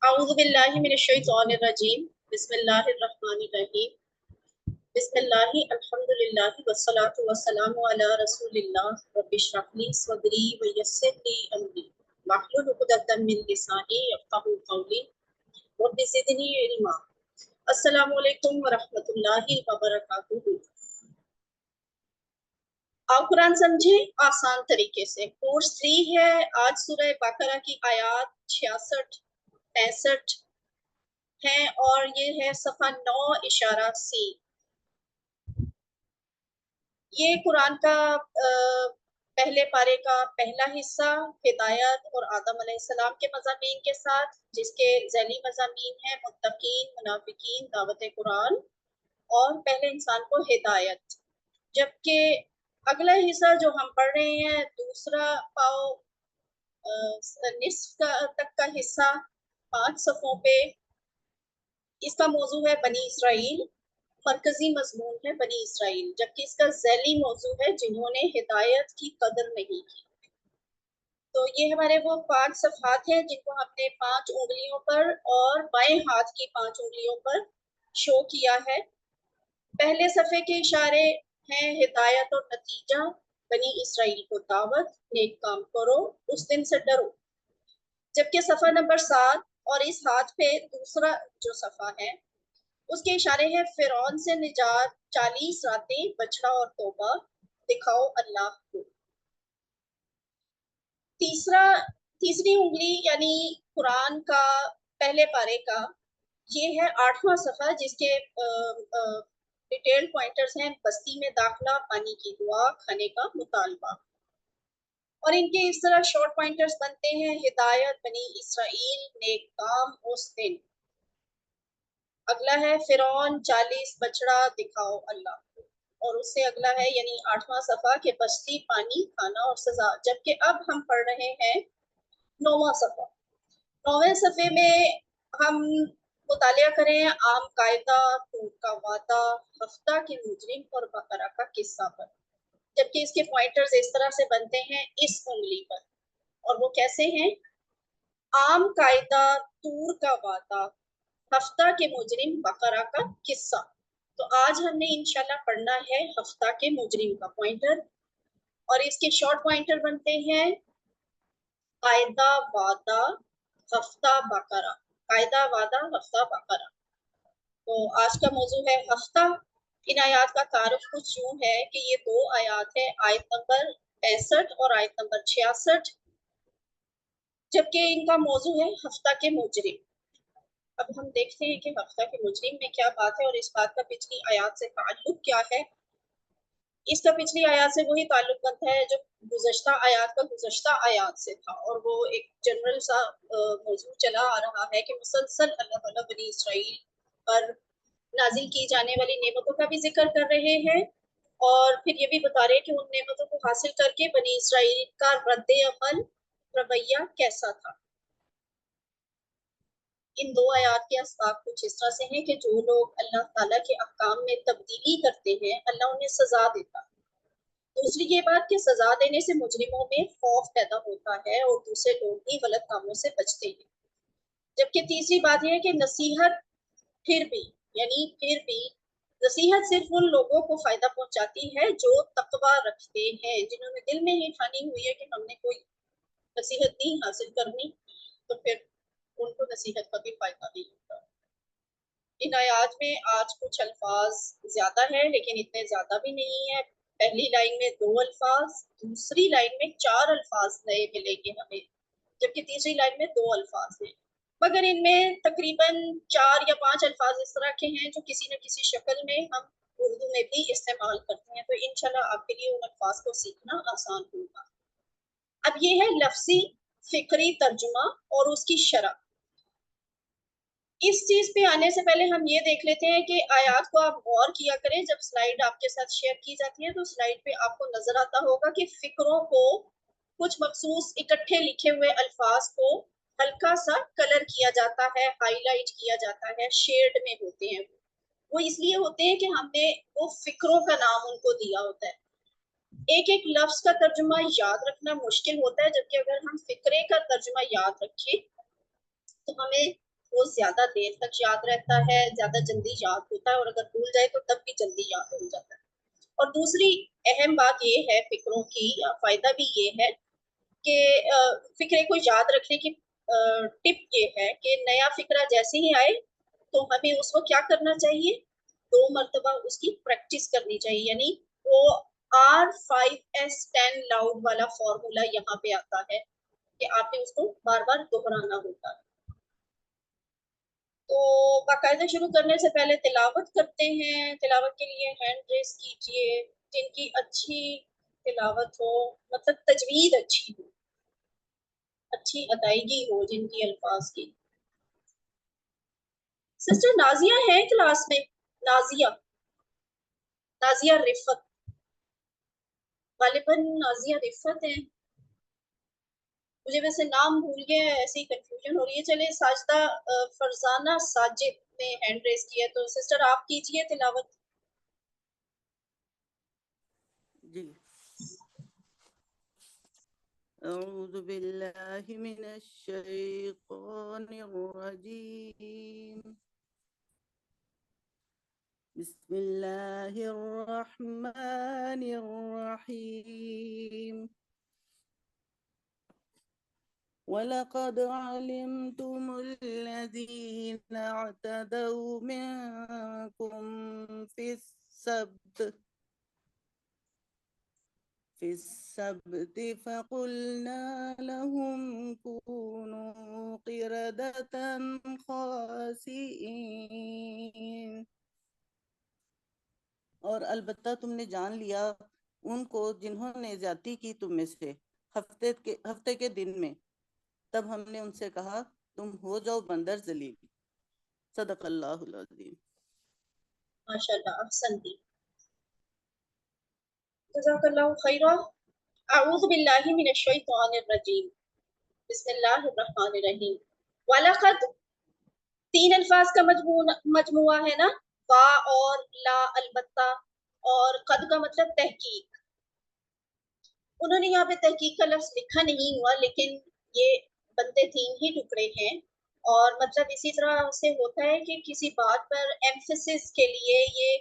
अऊज़ु बिल्लाहि मिनश्शैतानिर्रजीम बिस्मिल्लाहिर्रहमानिर्रहीम बिस्मिल्लाहि अल्हम्दुलिल्लाहि वस्सलातु वस्सलामु अला रसूलिल्लाह रब्बिश्रह ली सदरी व यस्सिर ली अमरी वहलुल उक़दतम मिन लिसानी यफ़क़हू क़ौली रब्बि ज़िदनी इल्मा। अस्सलामु अलैकुम व रहमतुल्लाहि व बरकातुहू। आप कुरान समझे आसान तरीके से। कोर्स 3 है। आज सूरह बकरा की आयत 66 65 है और ये है सफ़ा 9 इशारा सी। ये कुरान का पहले पारे का पहला हिस्सा हिदायत और आदम अलैहिस्सलाम के मज़ामीन के साथ, जिसके ज़ैली मज़ामीन है मुत्तकीन, मुनाफिकीन, दावत कुरान और पहले इंसान को हिदायत। जबकि अगला हिस्सा जो हम पढ़ रहे हैं, दूसरा पाव निस्फ तक का हिस्सा 5 सफ़ों पे, इसका मौजू है बनी इसराइल। मरकजी मजमून है बनी इसराइल, जबकि इसका ज़ैली मौजू है जिन्होंने हिदायत की कदर नहीं की। तो ये हमारे वो 5 सफ़हात हैं जिनको हमने 5 उंगलियों पर और बाएं हाथ की 5 उंगलियों पर शो किया है। पहले सफ़े के इशारे हैं हिदायत और नतीजा, बनी इसराइल को दावत, नेक काम करो, उस दिन से डरो। जबकि सफ़ा नंबर 7 और इस हाथ पे दूसरा जो सफ़ा है उसके इशारे हैं फिरौन से निजात, 40 रातें, बछड़ा और तौबा, दिखाओ अल्लाह को। तीसरी उंगली यानी कुरान का पहले पारे का ये है 8वां सफ़ा, जिसके डिटेल्ड पॉइंटर्स हैं बस्ती में दाखला, पानी की दुआ, खाने का मुतालबा। और इनके इस तरह शॉर्ट पॉइंटर्स बनते हैं हिदायत, बनी इसराइल, नेक काम, उस दिन। अगला है फिरौन, 40 बछड़ा, दिखाओ अल्लाह को। और उससे अगला है यानी 8वां सफ़ा के बस्ती, पानी, खाना और सजा। जबकि अब हम पढ़ रहे हैं 9वां सफ़ा। 9वें सफ़े में हम मुतालिया करें आम कायदा, टूट का वादा, हफ्ता के मुजरिम और बकरा का किस्सा पर। जबकि इसके पॉइंटर्स इस तरह से बनते हैं इस उंगली पर, और वो कैसे हैं? आम कायदा, तूर का वादा, हफ्ता के मुजरिम, बकरा का किस्सा। तो आज हमने इंशाल्लाह पढ़ना है हफ्ता के मुजरिम का पॉइंटर, और इसके शॉर्ट पॉइंटर बनते हैं कायदा, वादा, हफ्ता, बकरा। कायदा, वादा, हफ्ता, बकरा। तो आज का मौजू है हफ्ता। इन आयात का तारुफ कुछ यूं है कि ये 2 आयात है, आयत नंबर 65 और आयत नंबर 66, जबकि इनका मौजू है हफ्ता के मुजरिम। अब हम देखते हैं कि हफ्ता के मुजरिम में क्या बात है और इस बात का पिछली आयात से ताल्लुक क्या है। इसका पिछली आयात से वही ताल्लुक बनता है जो गुज़श्ता आयात का गुज़श्ता आयात से था, और वो एक जनरल सा मौजू चला आ रहा है कि मुसलसल अल्लाह ताला बनी इसराइल पर नाज़िल की जाने वाली नेमतों का भी जिक्र कर रहे हैं, और फिर ये भी बता रहे हैं कि उन नेमतों को हासिल करके बनी इसराइल का रद्द-ए-अमल, रवैया कैसा था। इन 2 आयात के असबाब कुछ इस तरह से हैं कि जो लोग अल्लाह ताला के अहकाम में तब्दीली करते हैं, अल्लाह उन्हें सज़ा देता है। दूसरी ये बात कि सज़ा देने से मुजरिमों में खौफ पैदा होता है और दूसरे लोग भी गलत कामों से बचते हैं। जबकि तीसरी बात यह है कि नसीहत फिर भी नसीहत सिर्फ उन लोगों को फ़ायदा पहुँचाती है जो तक़वा रखते हैं, जिन्होंने दिल में ही ठानी हुई है कि हमने कोई नसीहत नहीं हासिल करनी, तो फिर उनको नसीहत का भी फ़ायदा नहीं होता। इन आयात में आज कुछ अल्फाज ज़्यादा है, लेकिन इतने ज़्यादा भी नहीं है। पहली लाइन में 2 अल्फाज, दूसरी लाइन में 4 अल्फाज नए मिलेंगे हमें, जबकि तीसरी लाइन में 2 अल्फाज हैं। मगर इनमें तकरीबन 4 या 5 अल्फाज इस तरह के हैं जो किसी न किसी शक्ल में हम उर्दू में भी इस्तेमाल करते हैं, तो इंशाल्लाह आपके लिए उन अल्फाज को सीखना आसान होगा। अब ये है लफ्ज़ी फ़िक्री तर्जुमा और उसकी शरह। इस चीज़ पे आने से पहले हम ये देख लेते हैं कि आयात को आप गौर किया करें, जब स्लाइड आपके साथ शेयर की जाती है तो स्लाइड पे आपको नज़र आता होगा कि फ़िक्रों को, कुछ मखसूस इकट्ठे लिखे हुए अल्फाज को हल्का सा कलर किया जाता है, हाईलाइट किया जाता है, शेड में होते हैं। वो इसलिए होते हैं कि हमने वो फ़िक्रों का नाम उनको दिया होता है। एक-एक लफ्ज़ का तर्जुमा याद रखना मुश्किल होता है, जबकि अगर हम फ़िक्रे का तर्जुमा याद रखें तो हमें वो ज्यादा देर तक याद रहता है, ज्यादा जल्दी याद होता है, और अगर भूल जाए तो तब भी जल्दी याद हो जाता है। और दूसरी अहम बात ये है फिक्रों की, या फायदा भी ये है कि फिक्रे को याद रखने की टिप ये है कि नया फिक्रा जैसे ही आए तो हमें उसको क्या करना चाहिए, 2 मरतबा उसकी प्रैक्टिस करनी चाहिए। यानी वो R5S10 लाउड वाला फॉर्मूला यहाँ पे आता है कि आपने उसको बार बार दोहराना होता है। तो बाकायदा शुरू करने से पहले तिलावत करते हैं। तिलावत के लिए हैंड रेस कीजिए जिनकी अच्छी तिलावत हो, मतलब तजवीद अच्छी हो, अच्छी अदायगी हो जिनकी अल्फाज की। सिस्टर नाजिया है क्लास में? नाजिया, नाजिया रिफत, गालिबन नाजिया रिफत है। मुझे वैसे नाम भूल गया है, ऐसी कंफ्यूजन हो रही है। चले साजदा फरजाना साजिद ने हैंड रेस किया, तो सिस्टर आप कीजिए तिलावत। जी। अऊज़ु बिल्लाहि मिनश शैतानिर रजीम। बिस्मिल्लाहिर रहमानिर रहीम। वलक़द अलिमतुमुल्लज़ीना अअतदौ मिनकुम फिस्सब्त फ़क़ुलना लहुम कूनू क़िरदतन ख़ासिईन। और अलबत्ता तुमने जान लिया उनको जिन्होंने ज्यादती की तुम में से हफ्ते के दिन में, तब हमने उनसे कहा तुम हो जाओ बंदर जलील। सदक़ल्लाहुल अज़ीम। माशाल्लाह, अहसनती, जज़ाकल्लाहु खैरा। अऊज़ु बिल्लाहि मिनश शैतानिर रजीम। बिस्मिल्लाहिर रहमानिर रहीम। वलक़द 3 अल्फाज का मजमुआ है ना, वा और ला, अलबत्ता, और कद का मतलब तहकीक। उन्होंने यहाँ पे तहकीक का लफ्ज लिखा नहीं हुआ, लेकिन ये बनते 3 ही टुकड़े हैं। और मतलब इसी तरह से होता है कि किसी बात पर एम्फेसिस के लिए ये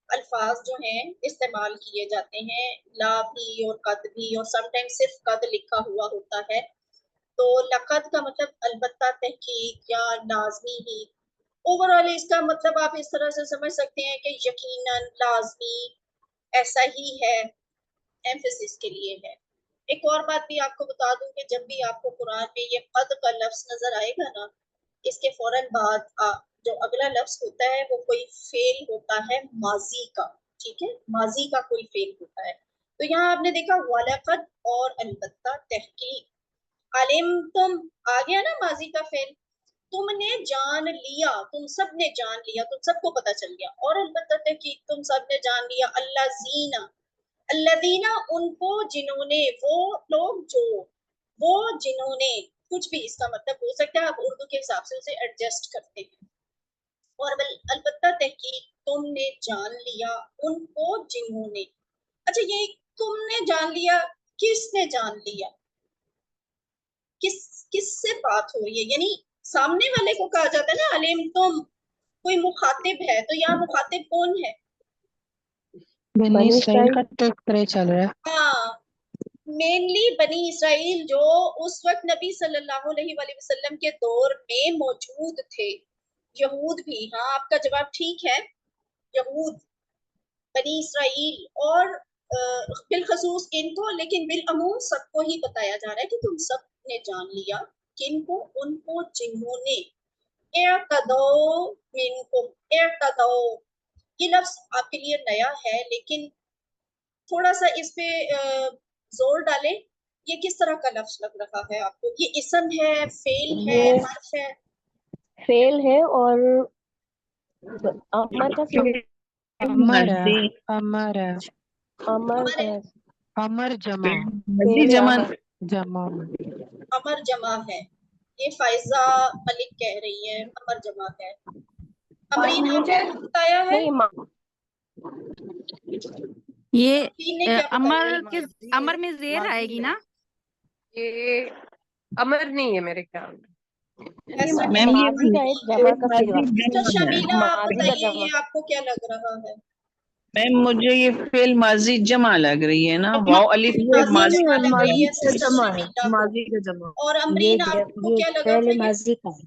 अल्फाज जो हैं इस्तेमाल किए जाते हैं, ला भी और कद भी, और समटाइम्स सिर्फ कद लिखा हुआ होता है। तो लक़द का मतलब अलबत्ता, तहकीक या लाजमी ही। ओवरऑल इसका मतलब आप इस तरह से समझ सकते हैं कि यकीनन, लाजमी, ऐसा ही है, एम्फेसिस के लिए है। एक और बात भी आपको बता दूं कि जब भी आपको कुरान में ये कद का लफ्ज नजर आएगा ना, इसके फौरन बाद जो अगला लफ्ज होता है वो कोई फेल होता है माजी का। ठीक है, माजी का कोई फेल होता है। तो यहाँ आपने देखा वलक़द और अलबत्ता, तहकीक, अलिम तुम आ गया ना माजी का फेल। तुमने जान लिया, तुम सब ने जान लिया, तुम सबको पता चल गया। और अलबत्ता तहकीक, तुम सब ने जान लिया, अल्लाज़ीना, अल्लाज़ीना उनको जिन्होंने, वो लोग जो, वो जिन्होंने, कुछ भी इसका मतलब हो सकता है, आप उर्दू के हिसाब से उसे एडजस्ट करते हैं। और अलबत्ता तहकीक, तुमने जान लिया उनको जिन्होंने। अच्छा, ये तुमने जान लिया, किसने जान लिया, किस किससे बात हो रही है? यानी सामने वाले को कहा जाता है ना अलिम तुम, कोई मुखातिब है, तो यहाँ मुखातिब कौन है? बनी इसराइल का तज़किरा चल रहा है। हाँ, मेनली बनी इसराइल जो उस वक्त नबी सल्लल्लाहु अलैहि वसल्लम के दौर में मौजूद थे। यहूद भी, हाँ आपका जवाब ठीक है, यहूद, बनी इसराइल, और बिलखसूस इनको, लेकिन बिलअमूम सबको ही बताया जा रहा है कि तुम सब ने जान लिया। किनको? उनको जिन्होंने, इर्तदौ मिनकुम, इर्तदौ, ये लफ्ज आपके लिए नया है, लेकिन थोड़ा सा इस पे जोर डालें। ये किस तरह का लफ्ज लग रहा है आपको? ये इसम है, फेल है, हर्फ है? फेल है, और अमर का अमर है, अमर है, अमर अमर है, है, अमर जमा, फेल जमा। जमा। अमर जमा है। ये फाइजा मलिक कह रही है अमर जमा है। अमरीन आपने बताया है? नहीं ये अमरीन ने क्या बताया? अमर में जेर आएगी ना? ये अमर नहीं है मेरे ख्याल में। ऐसा मैम ये माजी का एक जमा का सिवा। मिस्टर शमीला, आप माजी का बताइए जमा। ये आपको क्या लग रहा है? मैम मुझे ये फेल माजी जमा लग रही है ना, वाओ अलिफ माजी ये माजी जमा लग रही माजी है का सिस्टर जमा है, शमीला को। माजी का जमा। और ये अमरीन, आपको ये क्या लगा पहले था? ये माजी का है,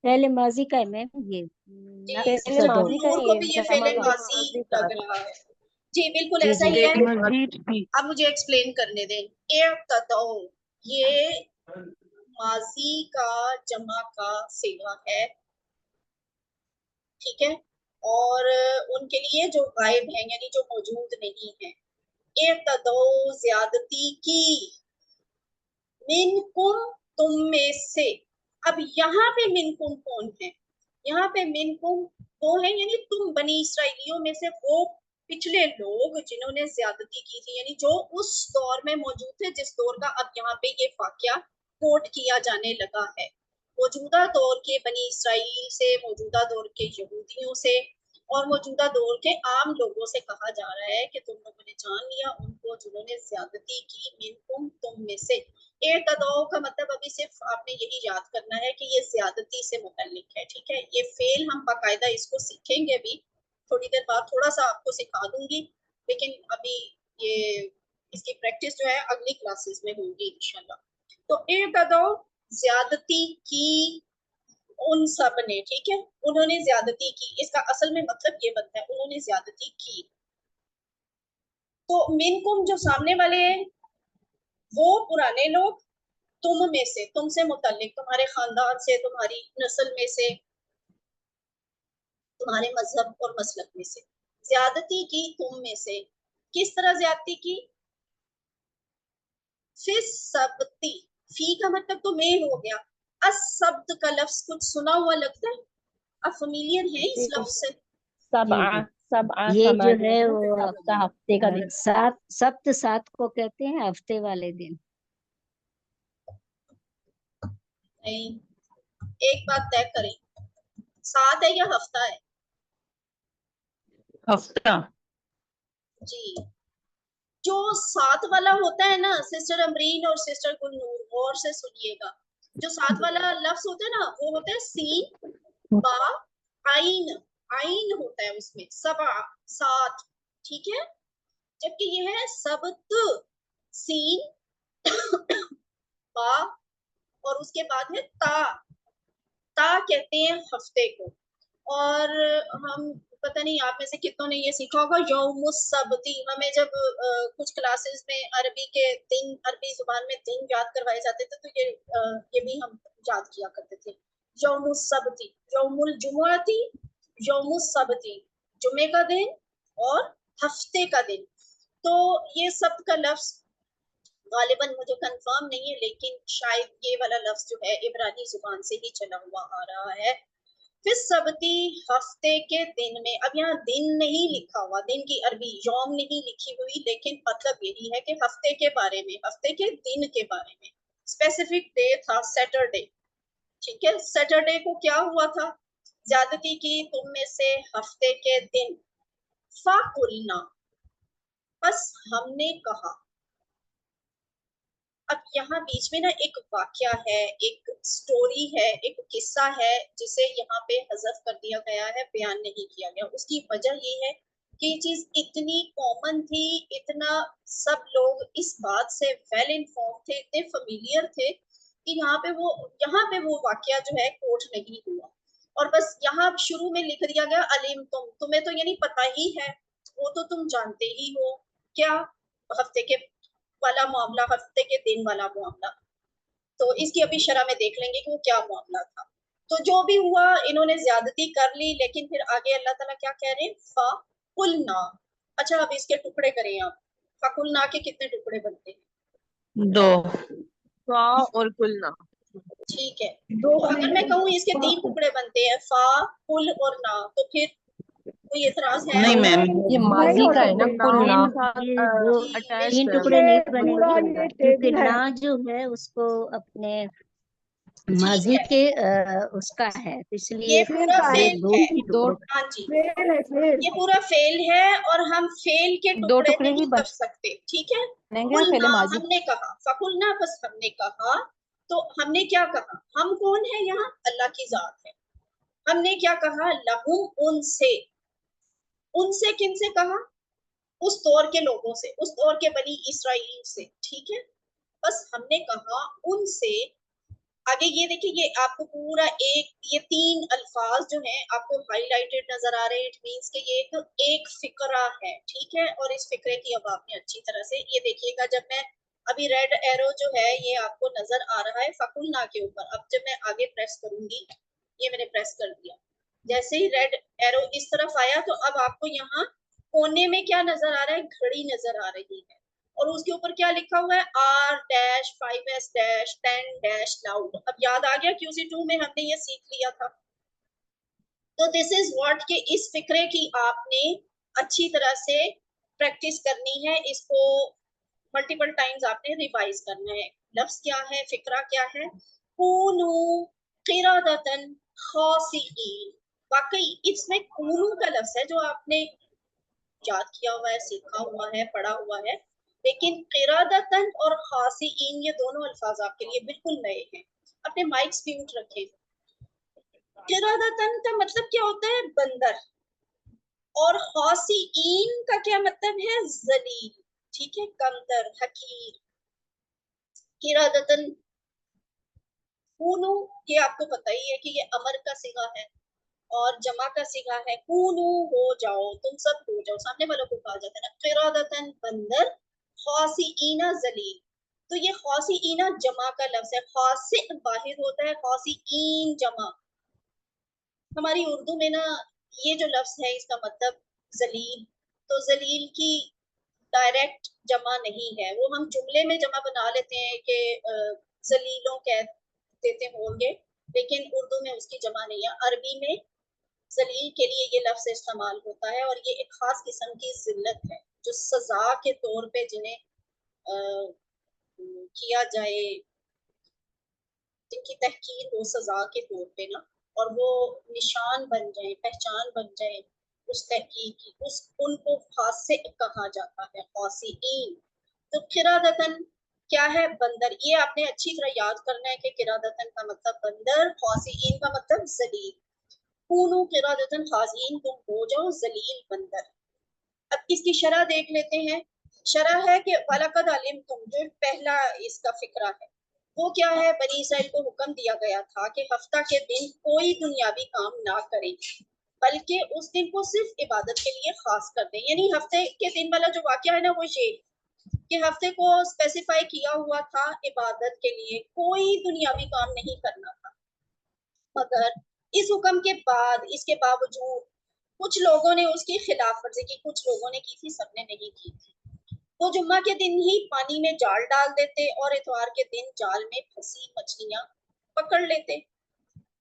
पहले माजी का है मैम। ये जी, पहले सिस्टर तदो माजी का नूर को है, भी ये जमा फेले का। माजी लग रहा है। जी बिल्कुल जी ऐसा जी ही है। मस्जिद थी। अब मुझे एक्सप्लेन करने दें। इर्तदौ, ये माजी का जमा का सिगा है, ठीक है। और उनके लिए जो गायब हैं, यानी जो मौजूद नहीं है। इर्तदौ, ज्यादती की, मिनकुम, तुम में से। अब यहाँ पे मिनकुम कौन है? यहाँ पे मिनकुम वो है, यानी तुम बनी इसराइलियों में से वो पिछले लोग जिन्होंने ज्यादती की थी, यानी जो उस दौर में मौजूद थे जिस दौर का अब यहाँ पे ये वाकया कोट किया जाने लगा है। मौजूदा दौर के बनी इसराइल से, मौजूदा दौर के यहूदियों से और मौजूदा दौर के आम लोगों से कहा जा रहा है कि तुम लोगों ने जान लिया उनको जिन्होंने ज्यादती की, मिनकुम, तुम में से। इर्तदौ का मतलब अभी सिर्फ आपने यही याद करना है कि ये ज्यादती से मुतल्लिक है, ठीक है। ये फेल हम बाकायदा इसको सीखेंगे भी थोड़ी देर बाद, थोड़ा सा आपको सिखा दूंगी, लेकिन अभी ये इसकी प्रैक्टिस जो है अगली क्लासेस में होगी इंशाल्लाह। तो इर्तदौ, ज्यादती की उन सब ने, ठीक है, उन्होंने ज्यादती की। इसका असल में मतलब ये बनता है उन्होंने ज्यादती की। तो मिनकुम जो सामने वाले हैं वो पुराने लोग, तुम में से, तुमसे मुतल्लिक, तुम्हारे खानदान से, तुम्हारी नस्ल में से, तुम्हारे मजहब और मसलक में से। ज्यादती की तुम में से। किस तरह ज्यादती की? फिस सबती, फी का मतलब तो में हो गया। असब्द का लफ्ज कुछ सुना हुआ लगता है, आप फैमिलियर हैं इस लफ्ज से? सबआ, सबआ ये जो समानी है है, वो हफ्ता, हफ्ते का दिन। सप्त सात को कहते हैं, हफ्ते वाले दिन। नहीं, एक बात तय करें, सात है या हफ्ता है? हफ्ता। जी, जो सात वाला होता है ना सिस्टर अमरीन और सिस्टर गुलनूर, गौर से सुनिएगा। जो सात वाला लफ्ज होता है ना वो होता है सीन बा आइन, आइन होता है उसमें, सबा, सात, ठीक है। जबकि ये है सबत, सीन बा और उसके बाद है ता। ता कहते हैं हफ्ते को। और हम, पता नहीं आप में से कितनों ने ये सीखा होगा यौमुस सबती। हमें जब कुछ क्लासेस में अरबी के दिन, अरबी जुबान में दिन याद करवाए जाते थे, तो ये भी हम याद किया करते थे। यौमुस सबती, यौमुल जुमुअती, यौमुस सबती, जुमे का दिन और हफ्ते का दिन। तो ये सब का लफ्ज गालिबन मुझे कंफर्म नहीं है, लेकिन शायद ये वाला लफ्ज जो है इब्रानी जुबान से ही चला हुआ आ रहा है। फिर सबती, हफ्ते के दिन में। अब यहाँ दिन नहीं लिखा हुआ, दिन की अरबी यौम नहीं लिखी हुई, लेकिन मतलब यही है कि हफ्ते के बारे में, हफ्ते के दिन के बारे में। स्पेसिफिक डे था सैटरडे, ठीक है। सैटरडे को क्या हुआ था? ज्यादती की तुम में से हफ्ते के दिन। फाकुलना, बस हमने कहा। अब यहाँ बीच में ना एक वाक्या है, एक स्टोरी है, एक किस्सा है, जिसे यहाँ पे हज़फ कर दिया गया है, बयान नहीं किया गया। उसकी वजह ये है कि ये चीज इतनी कॉमन थी, इतना सब लोग इस बात से वेल इन्फॉर्म थे, इतने फेमिलियर थे कि यहाँ पे वो वाक्या जो है कोट नहीं हुआ। और बस यहाँ शुरू में लिख दिया गया अलिम तुम्हें तो यानी पता ही है, वो तो तुम जानते ही हो। क्या? हफ्ते के वाला मामला, हफ्ते के दिन वाला मामला। तो इसकी अभी शरह में देख लेंगे कि वो क्या मामला था। तो जो भी हुआ, इन्होंने ज्यादती कर ली, लेकिन फिर आगे अल्लाह ताला क्या कह रहे हैं? फकुलना। अच्छा, अब इसके टुकड़े करें आप। फकुलना के कितने टुकड़े बनते हैं? 2। फा और कुलना। ठीक है, तो अगर मैं कहूँ इसके 3 टुकड़े बनते हैं, फा, कुल और ना, तो फिर कोई एतराज है? नहीं मैम, ये माजी का है ना, कुलना। ये दो अटैच तीन है। टुकड़े नहीं पूरा ये बनेंगे, क्योंकि टेबल है। ना जो है उसको अपने ठीक माजी है, के उसका है, तो ये इसलिए पूरा ये फेल दो है। ही दो टुकड़े। हाँ जी, फेल है, फेल। ये पूरा फेल है और हम फेल के दो टुकड़े टुकड़े ही नहीं कर सकते, ठीक है। बनेंगे और फेले कुलना, माजी। हमने कहा, फकुलना, बस हमने कहा। तो हमने क्या कहा, हम कौन है यहाँ, अल्लाह की जात है। हमने क्या कहा, लहुम, उनसे, उनसे किन से कहा, उस दौर के लोगों से, उस दौर के बनी इसराइल से, ठीक है। बस हमने कहा उनसे। आगे ये देखिए, ये आपको पूरा ये 3 अल्फाज जो हैं आपको हाईलाइटेड नजर आ रहे हैं। इट मींस कि ये एक फिक्रा है, ठीक है। और इस फिक्रे की अब आपने अच्छी तरह से ये देखिएगा, जब मैं अभी रेड एरो जो है ये आपको नजर आ रहा है फकुलना के ऊपर। अब जब मैं आगे प्रेस करूंगी, ये मैंने प्रेस कर दिया, जैसे ही रेड एरो इस तरफ आया तो अब आपको यहाँ कोने में क्या नजर आ रहा है, घड़ी नजर आ रही है। और उसके ऊपर क्या लिखा हुआ है, R-5S-10 लाउड। अब याद आ गया QC2 में हमने ये सीख लिया था। तो दिस इज व्हाट, के इस फिक्रे की आपने अच्छी तरह से प्रैक्टिस करनी है, इसको मल्टीपल टाइम्स आपने रिवाइज करना है। लफ्ज क्या है, फिक्रा क्या है, कूनू क़िरादतन खासिईन। वाकई इसमें कूनू का लफ्ज है जो आपने याद किया हुआ है, सीखा हुआ है, पढ़ा हुआ है, लेकिन क़िरादतन और खासिईन ये दोनों अल्फाज आपके लिए बिल्कुल नए हैं। अपने माइक्स म्यूट रखें। क़िरादतन का मतलब क्या होता है, बंदर, और खासिईन का क्या मतलब है, जलील, ठीक है, कमतर, हकीर। क़िरादतन कूनू, ये आपको पता ही है कि ये अमर का सिगा है और जमा का सिगा है। कूनू हो जाओ, तुम सब हो जाओ, सामने वालों को कहा जाता है ना। क़िरादतन बंदर, खासिईना जलील। तो ये खासिईना जमा का लफ्ज है, खासी वाहिद होता है, खासिईन जमा। हमारी उर्दू में ना ये जो लफ्ज है इसका मतलब जलील, तो जलील की डायरेक्ट जमा नहीं है, वो हम जुमले में जमा बना लेते हैं कि जलीलों कह देते होंगे, लेकिन उर्दू में उसकी जमा नहीं है। अरबी में जलील के लिए ये लफ्ज इस्तेमाल होता है, और ये एक खास किस्म की जिल्लत है जो सजा के तौर पे जिन्हें किया जाए, जिनकी तहकीर हो सजा के तौर पे ना, और वो निशान बन जाए, पहचान बन जाए उस तहकीर की, उस उनको खासे कहा जाता है, खासिईन। तो क़िरादतन क्या है, बंदर। ये आपने अच्छी तरह याद करना है कि क़िरादतन का मतलब बंदर, खासिईन का मतलब जलील। कूनू क़िरादतन खासिईन, तुम हो जाओ जलील बंदर। अब इसकी शरह देख लेते हैं। शरह है कि वलक़द अलिमतुम, जो पहला इसका फिक्रा है वो क्या है, बनी इसराइल को हुक्म दिया गया था कि हफ्ता के दिन कोई दुनियावी काम ना करें, बल्कि उस दिन को सिर्फ इबादत के लिए खास कर दें। यानी हफ्ते के दिन वाला जो वाक़या है ना, वो ये कि हफ्ते को स्पेसिफाई किया हुआ था इबादत के लिए, कोई दुनियावी काम नहीं करना था। मगर इस हुक्म के बाद, इसके बावजूद कुछ लोगों ने उसकी खिलाफ वर्जी की, कुछ लोगों ने की थी, सबने नहीं की थी। तो जुम्मा के दिन ही पानी में जाल डाल देते और इतवार के दिन जाल में फंसी मछलियां पकड़ लेते।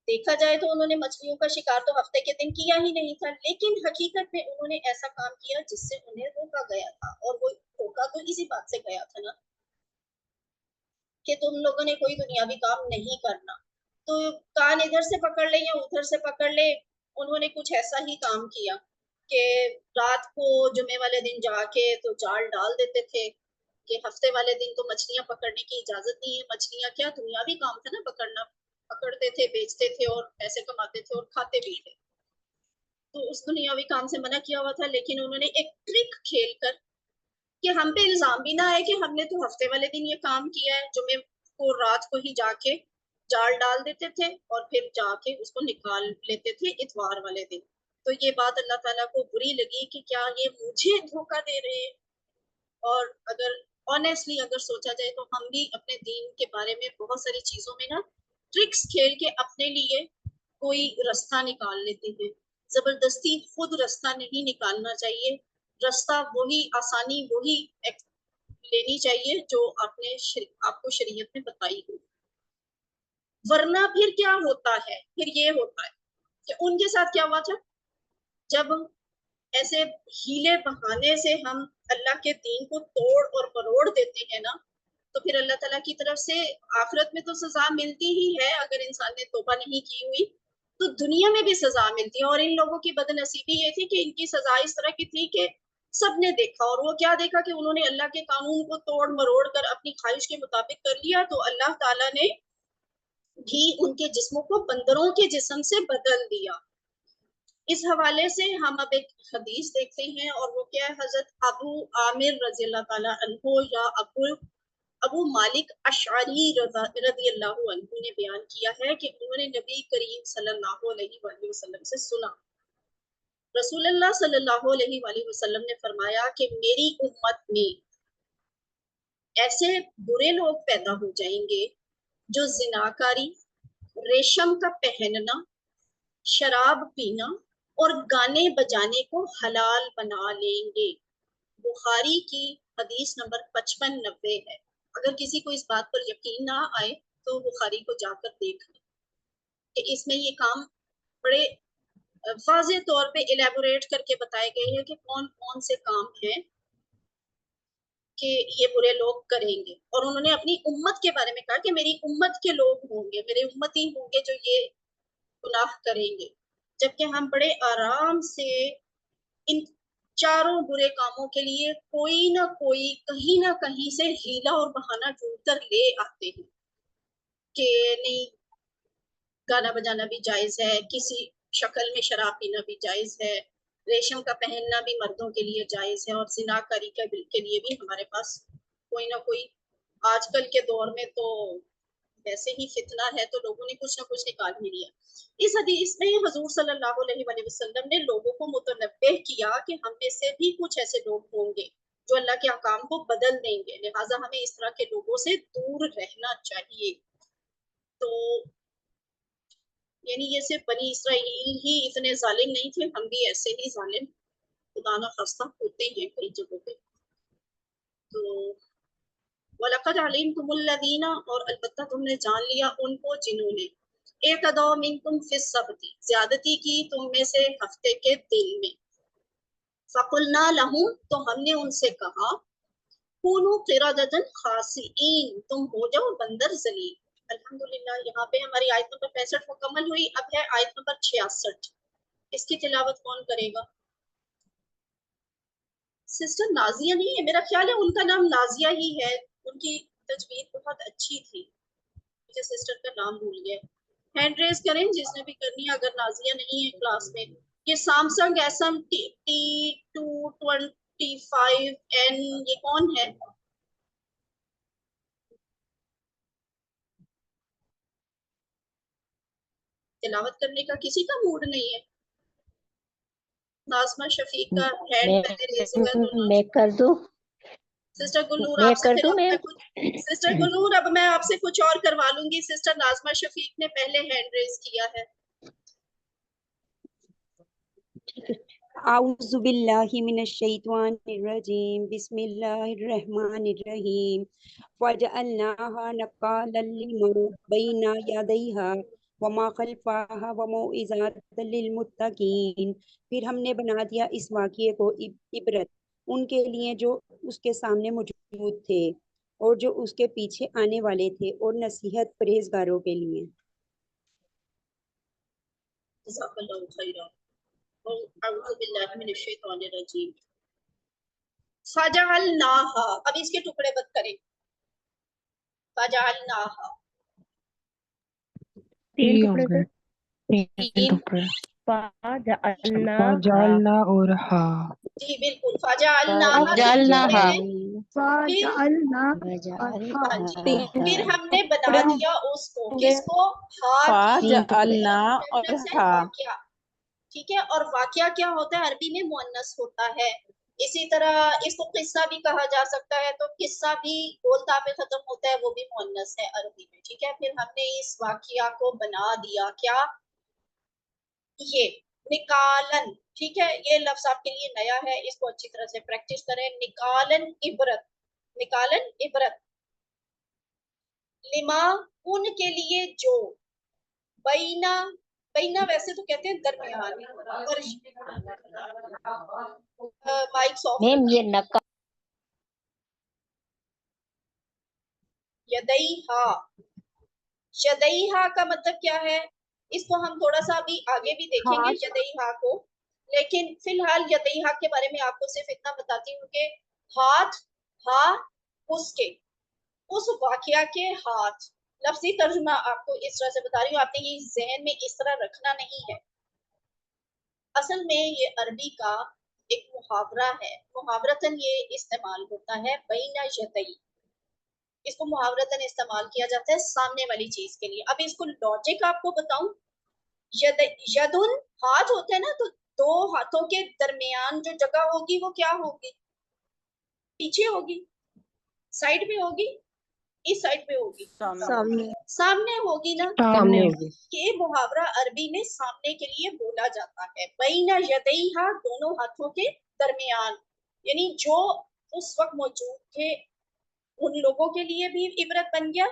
देखा जाए तो उन्होंने मछलियों का शिकार तो हफ्ते के दिन किया ही नहीं था, लेकिन हकीकत में उन्होंने ऐसा काम किया जिससे उन्हें रोका गया था, और वो रोका तो इसी बात से गया था ना कि तुम लोगों ने कोई दुनियावी काम नहीं करना। तो कान इधर से पकड़ ले या उधर से पकड़ ले, उन्होंने कुछ ऐसा ही काम किया कि रात को जुमे वाले दिन जाके तो जाल डाल देते थे कि हफ्ते वाले दिन तो मछलियां पकड़ने की इजाजत नहीं है। मछलियां क्या दुनियावी काम था ना पकड़ना, पकड़ते थे, बेचते थे और पैसे कमाते थे और खाते भी थे। तो उस दुनियावी काम से मना किया हुआ था, लेकिन उन्होंने एक ट्रिक खेल कर कि हम पे इल्जाम भी ना आए कि हमने तो हफ्ते वाले दिन ये काम किया है, जुमे को रात को ही जाके जाल डाल देते थे और फिर जाके उसको निकाल लेते थे इतवार वाले दिन। तो ये बात अल्लाह ताला को बुरी लगी कि क्या ये मुझे धोखा दे रहे हैं। और अगर ऑनेस्टली अगर सोचा जाए तो हम भी अपने दीन के बारे में बहुत सारी चीजों में ना ट्रिक्स खेल के अपने लिए कोई रास्ता निकाल लेते हैं। जबरदस्ती खुद रास्ता नहीं निकालना चाहिए, रास्ता वही, आसानी वही लेनी चाहिए जो आपको शरीयत में बताई हो। वरना फिर क्या होता है, फिर ये होता है कि उनके साथ क्या हुआ था, जब ऐसे हीले बहाने से हम अल्लाह के दीन को तोड़ और मरोड़ देते हैं ना, तो फिर अल्लाह ताला की तरफ से आखिरत में तो सजा मिलती ही है। अगर इंसान ने तौबा नहीं की हुई तो दुनिया में भी सजा मिलती है। और इन लोगों की बदनसीबी ये थी कि इनकी सजा इस तरह की थी कि सबने देखा, और वो क्या देखा कि उन्होंने अल्लाह के कानून को तोड़ मरोड़ कर अपनी ख्वाहिश के मुताबिक कर लिया, तो अल्लाह ताला ने भी उनके जिस्मों को बंदरों के जिस्म से बदल दिया। इस हवाले से हम अब एक हदीस देखते हैं और वो क्या है, हजरत अबू आमिर रज़ी अल्लाह ताला अन्हु या अबू मालिक अशअरी रज़ी अल्लाह अन्हु ने बयान किया है कि उन्होंने नबी करीम सल्लल्लाहु अलैहि वसल्लम से सुना, रसूलुल्लाह सल्लल्लाहु अलैहि वसल्लम ने फरमाया कि मेरी उम्मत में ऐसे बुरे लोग पैदा हो जाएंगे जो जिनाकारी, रेशम का पहनना, शराब पीना और गाने बजाने को हलाल बना लेंगे। बुखारी की हदीस नंबर 5590 है। अगर किसी को इस बात पर यकीन ना आए तो बुखारी को जाकर देख लें कि इसमें ये काम बड़े वाज़े तौर पे इलेबोरेट करके बताए गए हैं कि कौन कौन से काम हैं कि ये बुरे लोग करेंगे। और उन्होंने अपनी उम्मत के बारे में कहा कि मेरी उम्मत के लोग होंगे, मेरे उम्मती होंगे जो ये गुनाह करेंगे। जबकि हम बड़े आराम से इन चारों बुरे कामों के लिए कोई ना कोई कहीं ना कहीं से हीला और बहाना ढूंढ कर ले आते हैं कि नहीं, गाना बजाना भी जायज है, किसी शक्ल में शराब पीना भी जायज है, रेशम का पहनना भी मर्दों के लिए जायज है, और जिनाकारी के लिए भी हमारे पास कोई ना कोई, आजकल के दौर में तो वैसे ही फितना है तो लोगों ने कुछ ना कुछ निकाल ही लिया। इस हदीस में हुजूर सल्लल्लाहु अलैहि वसल्लम ने लोगों को मुतनब्बे किया कि हम में से भी कुछ ऐसे लोग होंगे जो अल्लाह के अहकाम को बदल देंगे, लिहाजा हमें इस तरह के लोगों से दूर रहना चाहिए। तो यानी ये सिर्फ बनी इसराइल ही इतने जालिम नहीं थे, हम भी ऐसे ही जालिम खुदा ना खास्ता होते हैं कई जगहों पे। तो वलक़द अलिमतुमुल्लज़ीना, और अलबत्ता तुमने जान लिया उनको जिन्होंने एतदौ मिनकुम फिस्सब्ती, ज्यादती की तुम में से हफ्ते के दिन में। फ़कुलना लहुम, तो हमने उनसे कहा, कूनू क़िरदतन खासिईन, तुम हो जाओ बंदर जलील। अल्हम्दुलिल्लाह, यहाँ पे हमारी आयत नंबर 65 मुकम्मल हुई। अब है आयत नंबर 66। इसकी तिलावत कौन करेगा? सिस्टर नाजिया नहीं है, मेरा ख्याल है उनका नाम नाजिया ही है। उनकी तजवीद बहुत अच्छी थी, मुझे सिस्टर का नाम भूल गया। हैंड रेज करें जिसने भी करनी है, अगर नाजिया नहीं है क्लास में। ये सैमसंग SM-T225N, ये कौन है? तिलावत करने का किसी का मूड नहीं है? नाज़मा शफीक का हैंड पहले रेज हुआ तो मैं कर दूं? सिस्टर गुलनूर मैं आपसे कर फिर दूं अब मैम? मैं कुछ, सिस्टर गुलनूर अब मैं आपसे कुछ और करवा लूंगी। सिस्टर नाज़मा शफीक ने पहले हैंड रेज किया है। आऊज़ु बिल्लाहि मिनश शैतानिर रजीम, बिस्मिल्लाहिर रहमानिर रहीम, वजअलनाहा नकालन लिमा बैना यदैहा वमा खल्फाहा व मौइज़ातन लिलमुत्तकीन। फिर हमने बना दिया इस वाक़ये को इबरत उनके लिए जो उसके सामने मौजूद थे और जो उसके पीछे आने वाले थे, और नसीहत परहेजगारों के लिए। जज़ाकल्लाहु खैरा। अऊज़ु बिल्लाहि मिनश शैतानिर रजीम। फजअलनाहा, अब इसके टुकड़े मत करें। फजअलनाहा, 3 3 हो टुकड़े गए, से 3 टुकड़े। फजअलनाहा, जालना और हा। जी बिल्कुल, फजअलनाहा 3 टुकड़े हैं। फिर हाँ जी, फिर हमने बना दिया उसको, किसको? हा की। फाजअलना और हा। वाक्या, ठीक है। और वाक्या क्या होता है? अरबी में मुअन्नस होता है। इसी तरह इसको किस्सा भी कहा जा सकता है, तो किस्सा भी बोलता पे खत्म होता है, वो भी मुअन्नस है अरबी में, ठीक है। फिर हमने इस वाक्या को बना दिया क्या? ये निकालन, ठीक है। ये लफ्ज आपके लिए नया है, इसको अच्छी तरह से प्रैक्टिस करें। निकालन इबरत, निकालन इबरत। लिमा, उनके लिए जो, बैना, बैना वैसे तो कहते हैं दरमियान, और माइक ऑफ मैम रखिए। ये नका यदैहा, यदैहा का मतलब क्या है? इसको हम थोड़ा सा अभी आगे भी देखेंगे यदैहा को, लेकिन फिलहाल यदैहा के बारे में आपको सिर्फ इतना बताती हूँ कि हाथ, हा उसके, उस वाकया के हाथ, लफ्जी तर्जुमा आपको इस तरह से बता रही हूँ, आपने ये जहन में इस तरह रखना नहीं है। असल में ये अरबी का एक मुहावरा है, मुहावरतन ये इस्तेमाल होता है बैना यदई, इसको मुहावरतन इस्तेमाल किया जाता है सामने वाली चीज के लिए। अब इसको लॉजिक आपको बताऊं, यदुन हाथ होते हैं ना, तो दो हाथों के दरमियान जो जगह होगी वो क्या होगी? पीछे होगी, साइड में होगी, इस साइड पे होगी, सामने सामने होगी ना। सामने ये मुहावरा अरबी में सामने के लिए बोला जाता है, बैना यदैहा, दोनों हाथों के दरमियान, यानी जो उस वक्त मौजूद थे उन लोगों के लिए भी इबरत बन गया।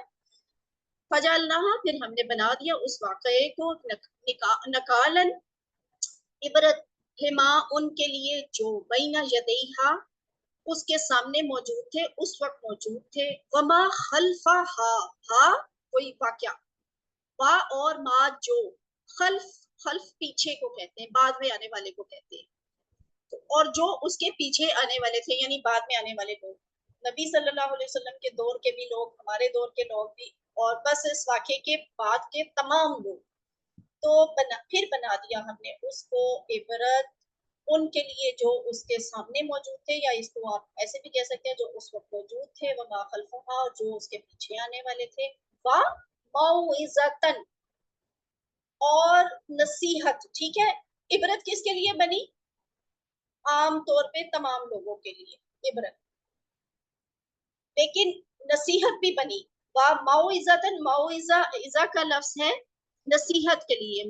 फजलना, फिर हमने बना दिया उस वाक़ये को नकालन, इबरत हिमा, उनके लिए जो बैना यदैहा, उसके सामने मौजूद थे, उस वक्त मौजूद थे। वमा खल्फा हा कोई वाक्या, वा और मा जो, खल्फ खल्फ पीछे को कहते हैं, बाद में आने वाले को कहते हैं, तो और जो उसके पीछे आने वाले थे यानी बाद में आने वाले लोग, नबी सल्लल्लाहु अलैहि वसल्लम के दौर के भी लोग, हमारे दौर के लोग भी, और बस इस वाक़े के बाद के तमाम लोग। तो फिर बना दिया हमने उसको इबरत उनके लिए जो उसके सामने मौजूद थे, या इसको आप ऐसे भी कह सकते हैं जो उस वक्त मौजूद थे, वमा खल्फहा, और जो उसके पीछे आने वाले थे, वा मौइज़तन, और नसीहत। ठीक है, इबरत किसके लिए बनी? आम तौर पे तमाम लोगों के लिए इबरत, लेकिन नसीहत भी बनी। वा मौइज़तन, मौइज़ा, इज़ा का लफ्ज है नसीहत के लिए,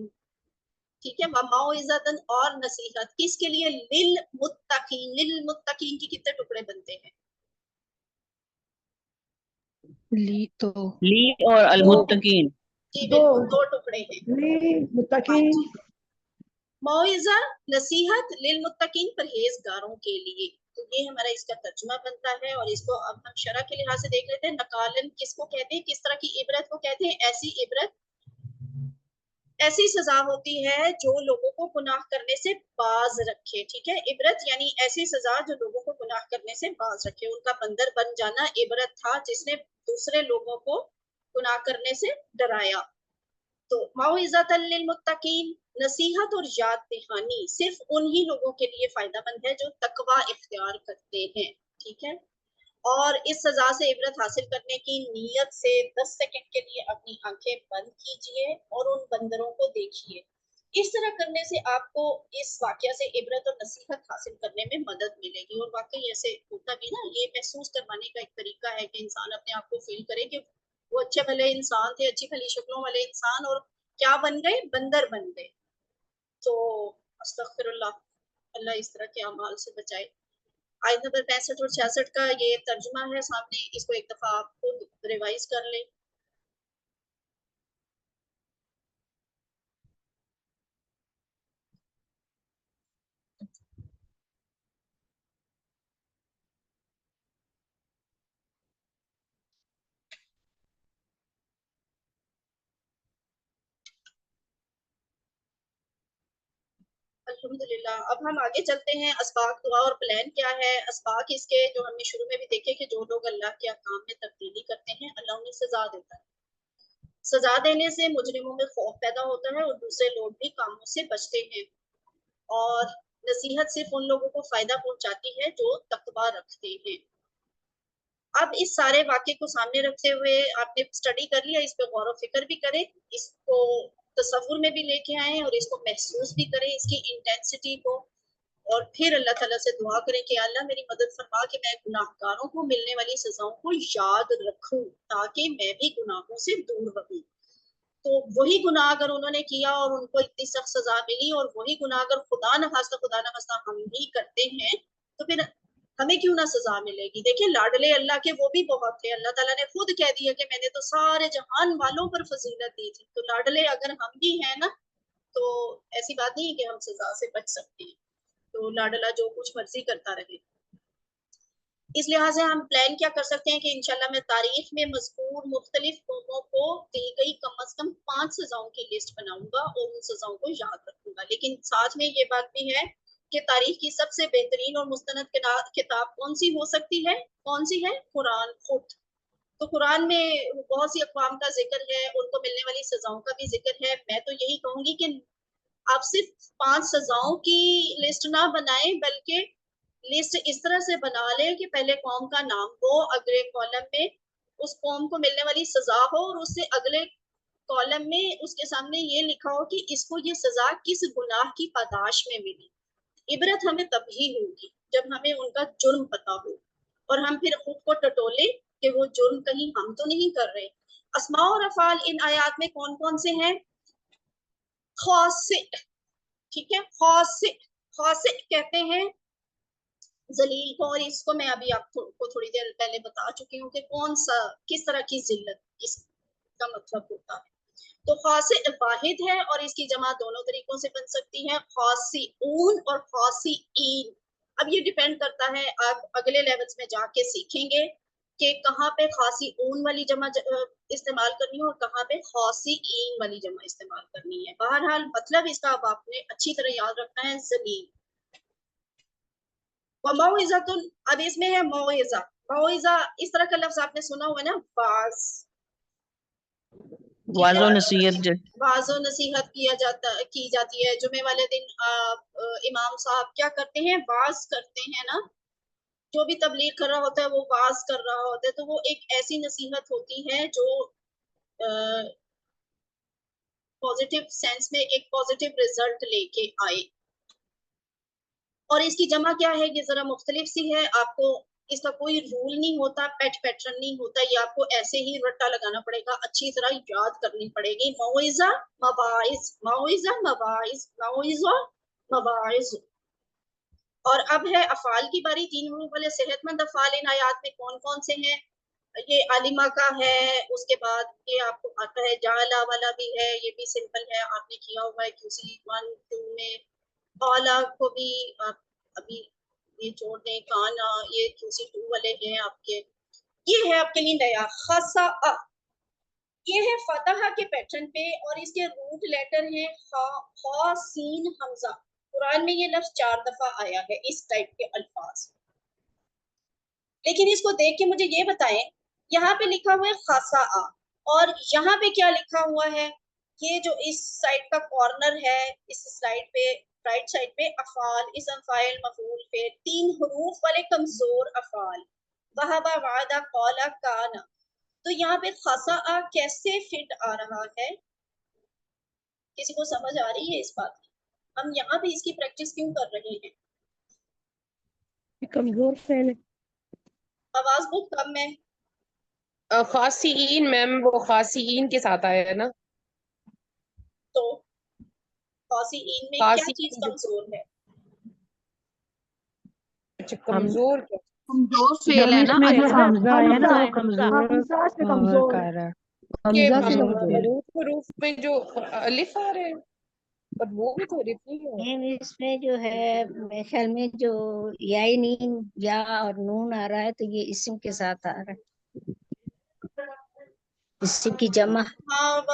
ठीक है, मौइज़तन और नसीहत किसके लिए? लिल मुत्तकीन, लिल मुत्तकीन की कितने टुकड़े बनते हैं? ली तो ली और अलमुत्तकीन, जी बिल्कुल, दो टुकड़े हैं। हाँ जी, मौइज़ा नसीहत, लिल मुत्तकीन परहेजगारों के लिए। तो ये हमारा इसका तर्जुमा बनता है, और इसको अब हम शरह के लिहाज से देख लेते हैं। नकालन किसको कहते हैं, किस तरह की इबरत को कहते हैं? ऐसी इबरत, ऐसी सजा होती है जो लोगों को गुनाह करने से बाज रखे। ठीक है, इबरत यानी ऐसी सजा जो लोगों को गुनाह करने से बाज रखे। उनका बंदर बन जाना इबरत था, जिसने दूसरे लोगों को गुनाह करने से डराया। तो मौइज़तन लिल मुत्तकीन, नसीहत और याद दहानी सिर्फ उन्हीं लोगों के लिए फायदेमंद है जो तकवा इख्तियार करते हैं। ठीक है, और इस सजा से इबरत हासिल करने की नीयत से 10 सेकंड के लिए अपनी आंखें बंद कीजिए और उन बंदरों को देखिए। इस तरह करने से आपको इस वाकया से इबरत और नसीहत हासिल करने में मदद मिलेगी। और वाकई ऐसे होता भी ना, ये महसूस करवाने का एक तरीका है कि इंसान अपने आप को फील करे कि वो अच्छे भले इंसान थे, अच्छी भली शक्लों वाले इंसान, और क्या बन गए? बंदर बन गए। तो अस्तगफिरुल्लाह, अल्लाह इस तरह के अमाल से बचाए। आयत नंबर 65 और 66 का ये तर्जुमा है सामने, इसको एक दफा आप खुद रिवाइज कर लें। अल्हम्दुलिल्लाह, अब हम आगे चलते हैं। अस्बाक दुआ और प्लान क्या है? अस्बाक इसके जो हमने शुरू में भी देखे कि जो लोग अल्लाह के अहकाम में तब्दीली करते हैं, अल्लाह उन्हें सजा देता है। सजा देने से मुजरिमों में खौफ पैदा होता है और दूसरे लोग भी कामों से बचते हैं। और नसीहत सिर्फ उन लोगों को फायदा पहुंचाती है जो तकवा रखते हैं। अब इस सारे वाक्य को सामने रखते हुए आपने स्टडी कर लिया, इस पे गौर फिक्र भी करें, इसको तसव्वुर में भी लेके आए और इसको महसूस भी करें, इसकी इंटेंसिटी को। और फिर अल्लाह ताला से दुआ करें कि अल्लाह मेरी मदद फरमा कि मैं गुनाहगारों को मिलने वाली सजाओं को याद रखूं, ताकि मैं भी गुनाहों से दूर रहूं। तो वही गुनाह अगर उन्होंने किया और उनको इतनी सख्त सजा मिली, और वही गुनाह अगर खुदा न खास्ता हम भी करते हैं, तो फिर हमें क्यों ना सजा मिलेगी? देखिए, लाडले अल्लाह के वो भी बहुत थे। अल्लाह ताला ने खुद कह दिया कि मैंने तो सारे जहान वालों पर फजीलत दी थी। तो लाडले अगर हम भी हैं ना, तो ऐसी बात नहीं है कि हम सजा से बच सकते हैं। तो लाडला जो कुछ मर्जी करता रहे। इस लिहाज से हम प्लान क्या कर सकते हैं कि इंशाल्लाह मैं तारीख में मज़कूर मुख्तलिफ कौमों को दी गई कम अज कम 5 सजाओं की लिस्ट बनाऊंगा और उन सजाओं को याद रखूंगा। लेकिन साथ में ये बात भी है कि तारीख की सबसे बेहतरीन और मुस्तनद किताब कौन सी हो सकती है? कौन सी है? कुरान खुद। तो कुरान में बहुत सी अक़वाम का जिक्र है, उनको मिलने वाली सजाओं का भी जिक्र है। मैं तो यही कहूंगी कि आप सिर्फ 5 सजाओं की लिस्ट ना बनाएं, बल्कि लिस्ट इस तरह से बना लें कि पहले कौम का नाम हो, अगले कॉलम में उस कौम को मिलने वाली सजा हो, और उससे अगले कॉलम में उसके सामने ये लिखा हो कि इसको ये सजा किस गुनाह की पादाश में मिली। इबरत हमें तभी होगी जब हमें उनका जुर्म पता हो, और हम फिर खुद को टटोले कि वो जुर्म कहीं हम तो नहीं कर रहे। अस्मा और अफ़ाल इन आयात में कौन कौन से हैं? खासिर, ठीक है, खासिर, खासिर कहते हैं जलील को, और इसको मैं अभी आपको थोड़ी देर पहले बता चुकी हूँ कि कौन सा किस तरह की जिल्लत इसका मतलब होता है। तो खासिर वाहिद है और इसकी जमा दोनों तरीकों से बन सकती है, खासिऊन और खासिईन। अब ये डिपेंड करता है, आप अगले लेवल्स में जाके सीखेंगे कि कहाँ पे खासिऊन वाली जमा इस्तेमाल करनी है और कहाँ पे खासिईन वाली जमा इस्तेमाल करनी है। बहरहाल मतलब इसका अब आपने अच्छी तरह याद रखना है, जलील। मौइज़तुन, अब इसमें है मौइज़ा। मौइज़ा इस तरह का लफ्ज आपने सुना हुआ है ना, वाज, वाजो नसीहत वाजो नसीहत की जाती है। जुमे वाले दिन इमाम साहब क्या करते हैं? वाज करते हैं ना, जो भी तबलीग कर रहा होता है वो वाज कर रहा होता है। तो वो एक ऐसी नसीहत होती है जो पॉजिटिव सेंस में एक पॉजिटिव रिजल्ट लेके आए। और इसकी जमा क्या है, ये जरा मुख्तलिफ सी है, आपको इसका कोई रूल नहीं होता, पैटर्न नहीं होता, ये आपको ऐसे ही रट्टा लगाना पड़ेगा, अच्छी तरह याद करनी पड़ेगी। मौइज़ा मवाइज़, मौइज़ा मवाइज़, मौइज़ा मवाइज़। और अब है अफ़ाल की बारी। 3 हरूफ वाले सेहतमंद अफ़ाल इन आयात में कौन कौन से हैं? ये आलिमा का है, उसके बाद ये आपको आता है जाला वाला भी है, ये भी सिंपल है, आपने किया हुआ है QC 1 2 में। औला को भी आप अभी ये छोड़ दें, काना ये QC 2 वाले हैं आपके। ये है आपके लिए नया खासा अ, ये है फतहा के पैटर्न पे, और इसके रूट लेटर हैं खा सीन हमजा। कुरान में ये लफ्ज 4 दफा आया है इस टाइप के अल्फाज। लेकिन इसको देख के मुझे ये बताएं, यहाँ पे लिखा हुआ है खासा आ, और यहाँ पे क्या लिखा हुआ है? ये जो इस साइड का कॉर्नर है, इस स्लाइड पे राइट साइड पे अफाल, इसम फाइल मफूल फेल, 3 हरूफ वाले कमजोर अफाल, वहबा वादा कौला काना। तो यहाँ पे खासा आ कैसे फिट आ रहा है? किसी को समझ आ रही है इस बात की? हम यहाँ पे इसकी प्रैक्टिस क्यों कर रहे हैं? कमजोर फेल है। आवाज बहुत कम है। खासीन मैम, वो खासीन के साथ आया है ना। तो खासीन में क्या चीज खासी कमजोर है? अच्छा, कमजोर क्या? कमजोर फेल है ना, इसमें जो हमजा हमजा है ना वो हमजा कमजोर हमजा से कमजोर है। कर रहा है। के हमजा से कमजोर है। हरूफ पे जो अलिफ आ रहे हैं, पर वो भी तो अलिफ नहीं है। मैम इसमें जो है मेरे ख्याल में जो याई नीन या और नून आ रहा है, तो ये इस्म के साथ आ रहा है, इसी की जमा। हाँ,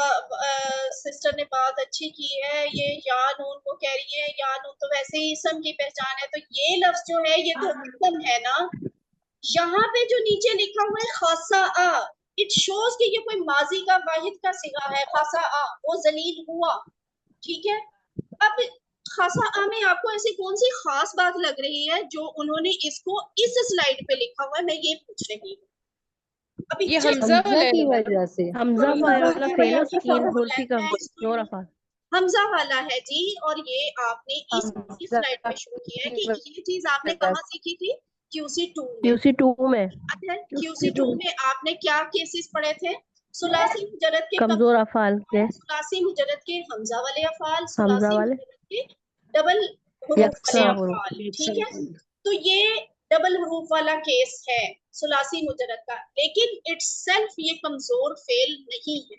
सिस्टर ने बात अच्छी की है। ये या नून को कह रही है, या नून तो वैसे ही इसम की पहचान है, तो ये लफ्ज जो है ये तो इसम है ना। यहाँ पे जो नीचे लिखा हुआ है खासा आ, इट शोज कि ये कोई माजी का वाहिद का सिगा है। खासा आ, वो जलील हुआ, ठीक है। अब खासा आ में आपको ऐसी कौन सी खास बात लग रही है जो उन्होंने इसको इस स्लाइड पे लिखा हुआ है? मैं ये पूछ रही हूँ। अभी ये हमजा वाला की है ना। वजह से हमजा वाला फेल है, उसकी 3 हमजा हर्फी कमजोर अफाल। वाला है जी। और ये आपने इस स्लाइड पे शो किया है कि ये चीज आपने कहाँ सीखी थी? QC 2 में। QC2 में अच्छा, QC 2 में आपने क्या केसेस पढ़े थे? सुलासी मुजर्रद के कमजोर अफाल के, सुलासी मुजर्रद के हमजा वाले अफाल, हमजा सुलासी वाले मुजर्रद के डबल हरूफ वाले यकसा अफाल, ठीक है। तो ये डबल हरूफ वाला केस है सुलासी मुजर्रद का, लेकिन इटसेल्फ ये कमजोर फेल नहीं है,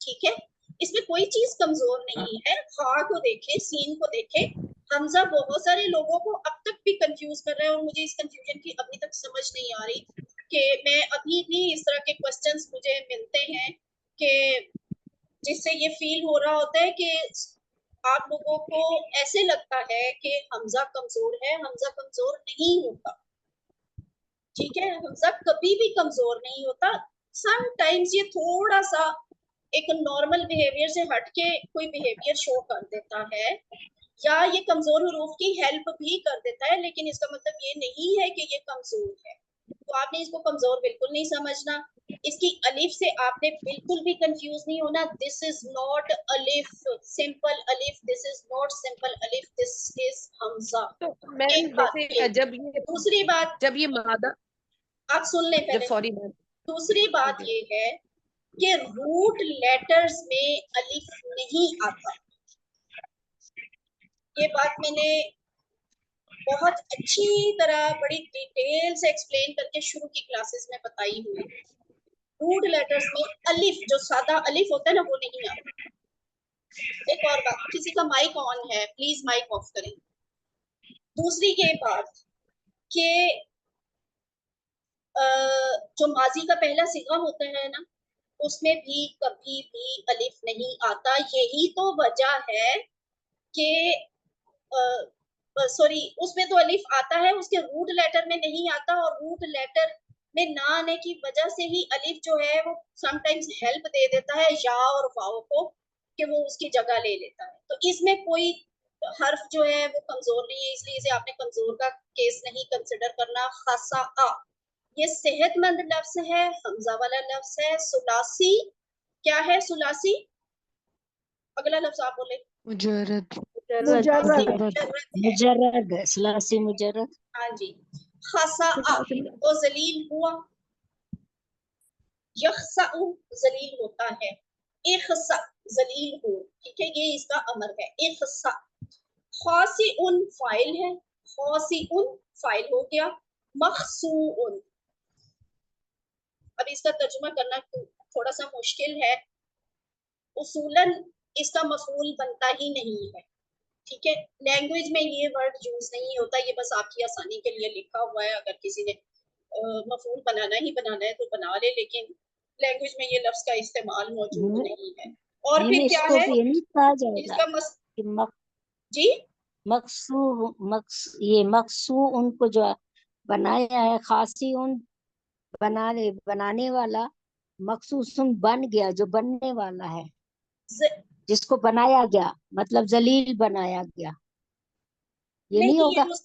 ठीक है। इसमें कोई चीज कमजोर नहीं है। खा को देखे, सीन को देखे। हमजा बहुत सारे लोगों को अब तक भी कंफ्यूज कर रहे हैं, और मुझे इस कंफ्यूजन की अभी तक समझ नहीं आ रही कि मैं अभी भी इस तरह के क्वेश्चंस मुझे मिलते हैं कि जिससे ये फील हो रहा होता है कि आप लोगों को ऐसे लगता है कि हमजा कमजोर है। हमजा कमजोर नहीं होता। ठीक है, हमजा कभी भी कमजोर नहीं होता। समटाइम्स ये थोड़ा सा एक नॉर्मल बिहेवियर से हटके कोई बिहेवियर शो कर देता है, या ये कमजोर हरूफ की हेल्प भी कर देता है, लेकिन इसका मतलब ये नहीं है कि ये कमजोर है। तो आपने इसको कमजोर बिल्कुल नहीं समझना। इसकी अलिफ से आपने बिल्कुल भी कंफ्यूज नहीं होना। दिस इज नॉट अलिफ, सिंपल अलिफ, दिस इज नॉट सिंपल अलिफ, दिस इज हमजा। तो मैम एक बात जैसे ये। दूसरी बात, जब ये मादा, आप सुन लें जब पहले। सॉरी मैम, दूसरी बात ये है कि रूट लेटर्स में अलिफ नहीं आता। ये बात मैंने बहुत अच्छी तरह बड़ी डिटेल से एक्सप्लेन करके शुरू की क्लासेस में बताई हुई। रूट लेटर्स में अलिफ, जो सादा अलिफ होता है ना, वो नहीं आता। एक और बात, किसी का माइक ऑन है, प्लीज माइक ऑफ करें। दूसरी ये बात कि जो माजी का पहला सिगा होता है ना, उसमें भी कभी भी अलिफ नहीं आता। यही तो वजह है कि सॉरी, उसमें तो अलिफ आता है, उसके रूट लेटर में नहीं आता। और रूट लेटर में ना आने की वजह से ही अलिफ जो है वो समटाइम्स हेल्प दे देता है या और वाव को, कि वो उसकी जगह ले लेता है। तो इसमें कोई हर्फ जो है वो कमजोर नहीं है, इसलिए इसे आपने कमजोर का केस नहीं कंसिडर करना। खासा आ, ये सेहतमंद लफ्ज है, हमजा वाला लफ्ज है। सुलासी क्या है? सुलासी, अगला लफ्ज आप बोले। मुजर्रद। मुजर्रद, सलासी मुजर्रद। हाँ जी। खासा आ तो जलील हुआ, यखसाउ जलील होता है, इखसा जलील हो, ठीक है, ये इसका अमर है। इखसा। खासिउन फाइल है, खासिउन फाइल हो गया। मखसूउन, अब इसका तर्जुमा करना थोड़ा सा मुश्किल है। उसूलन इसका मफूल बनता ही नहीं है, ठीक है। लैंग्वेज में ये वर्ड यूज नहीं होता, ये बस आपकी आसानी के लिए लिखा हुआ है। अगर किसी ने मफूल बनाना ही बनाना है तो बना ले, लेकिन लैंग्वेज में ये लफ्ज का इस्तेमाल मौजूद नहीं है। और फिर क्या इसको है भी नहीं कहा जाएगा इसका कि जी, ये मकसू उनको जो बनाया है, खासी उन बनाने वाला, मखसूसुन बन गया, जो बनने वाला है, जिसको बनाया गया, मतलब जलील बनाया गया। ये नहीं नहीं, होगा। ये उस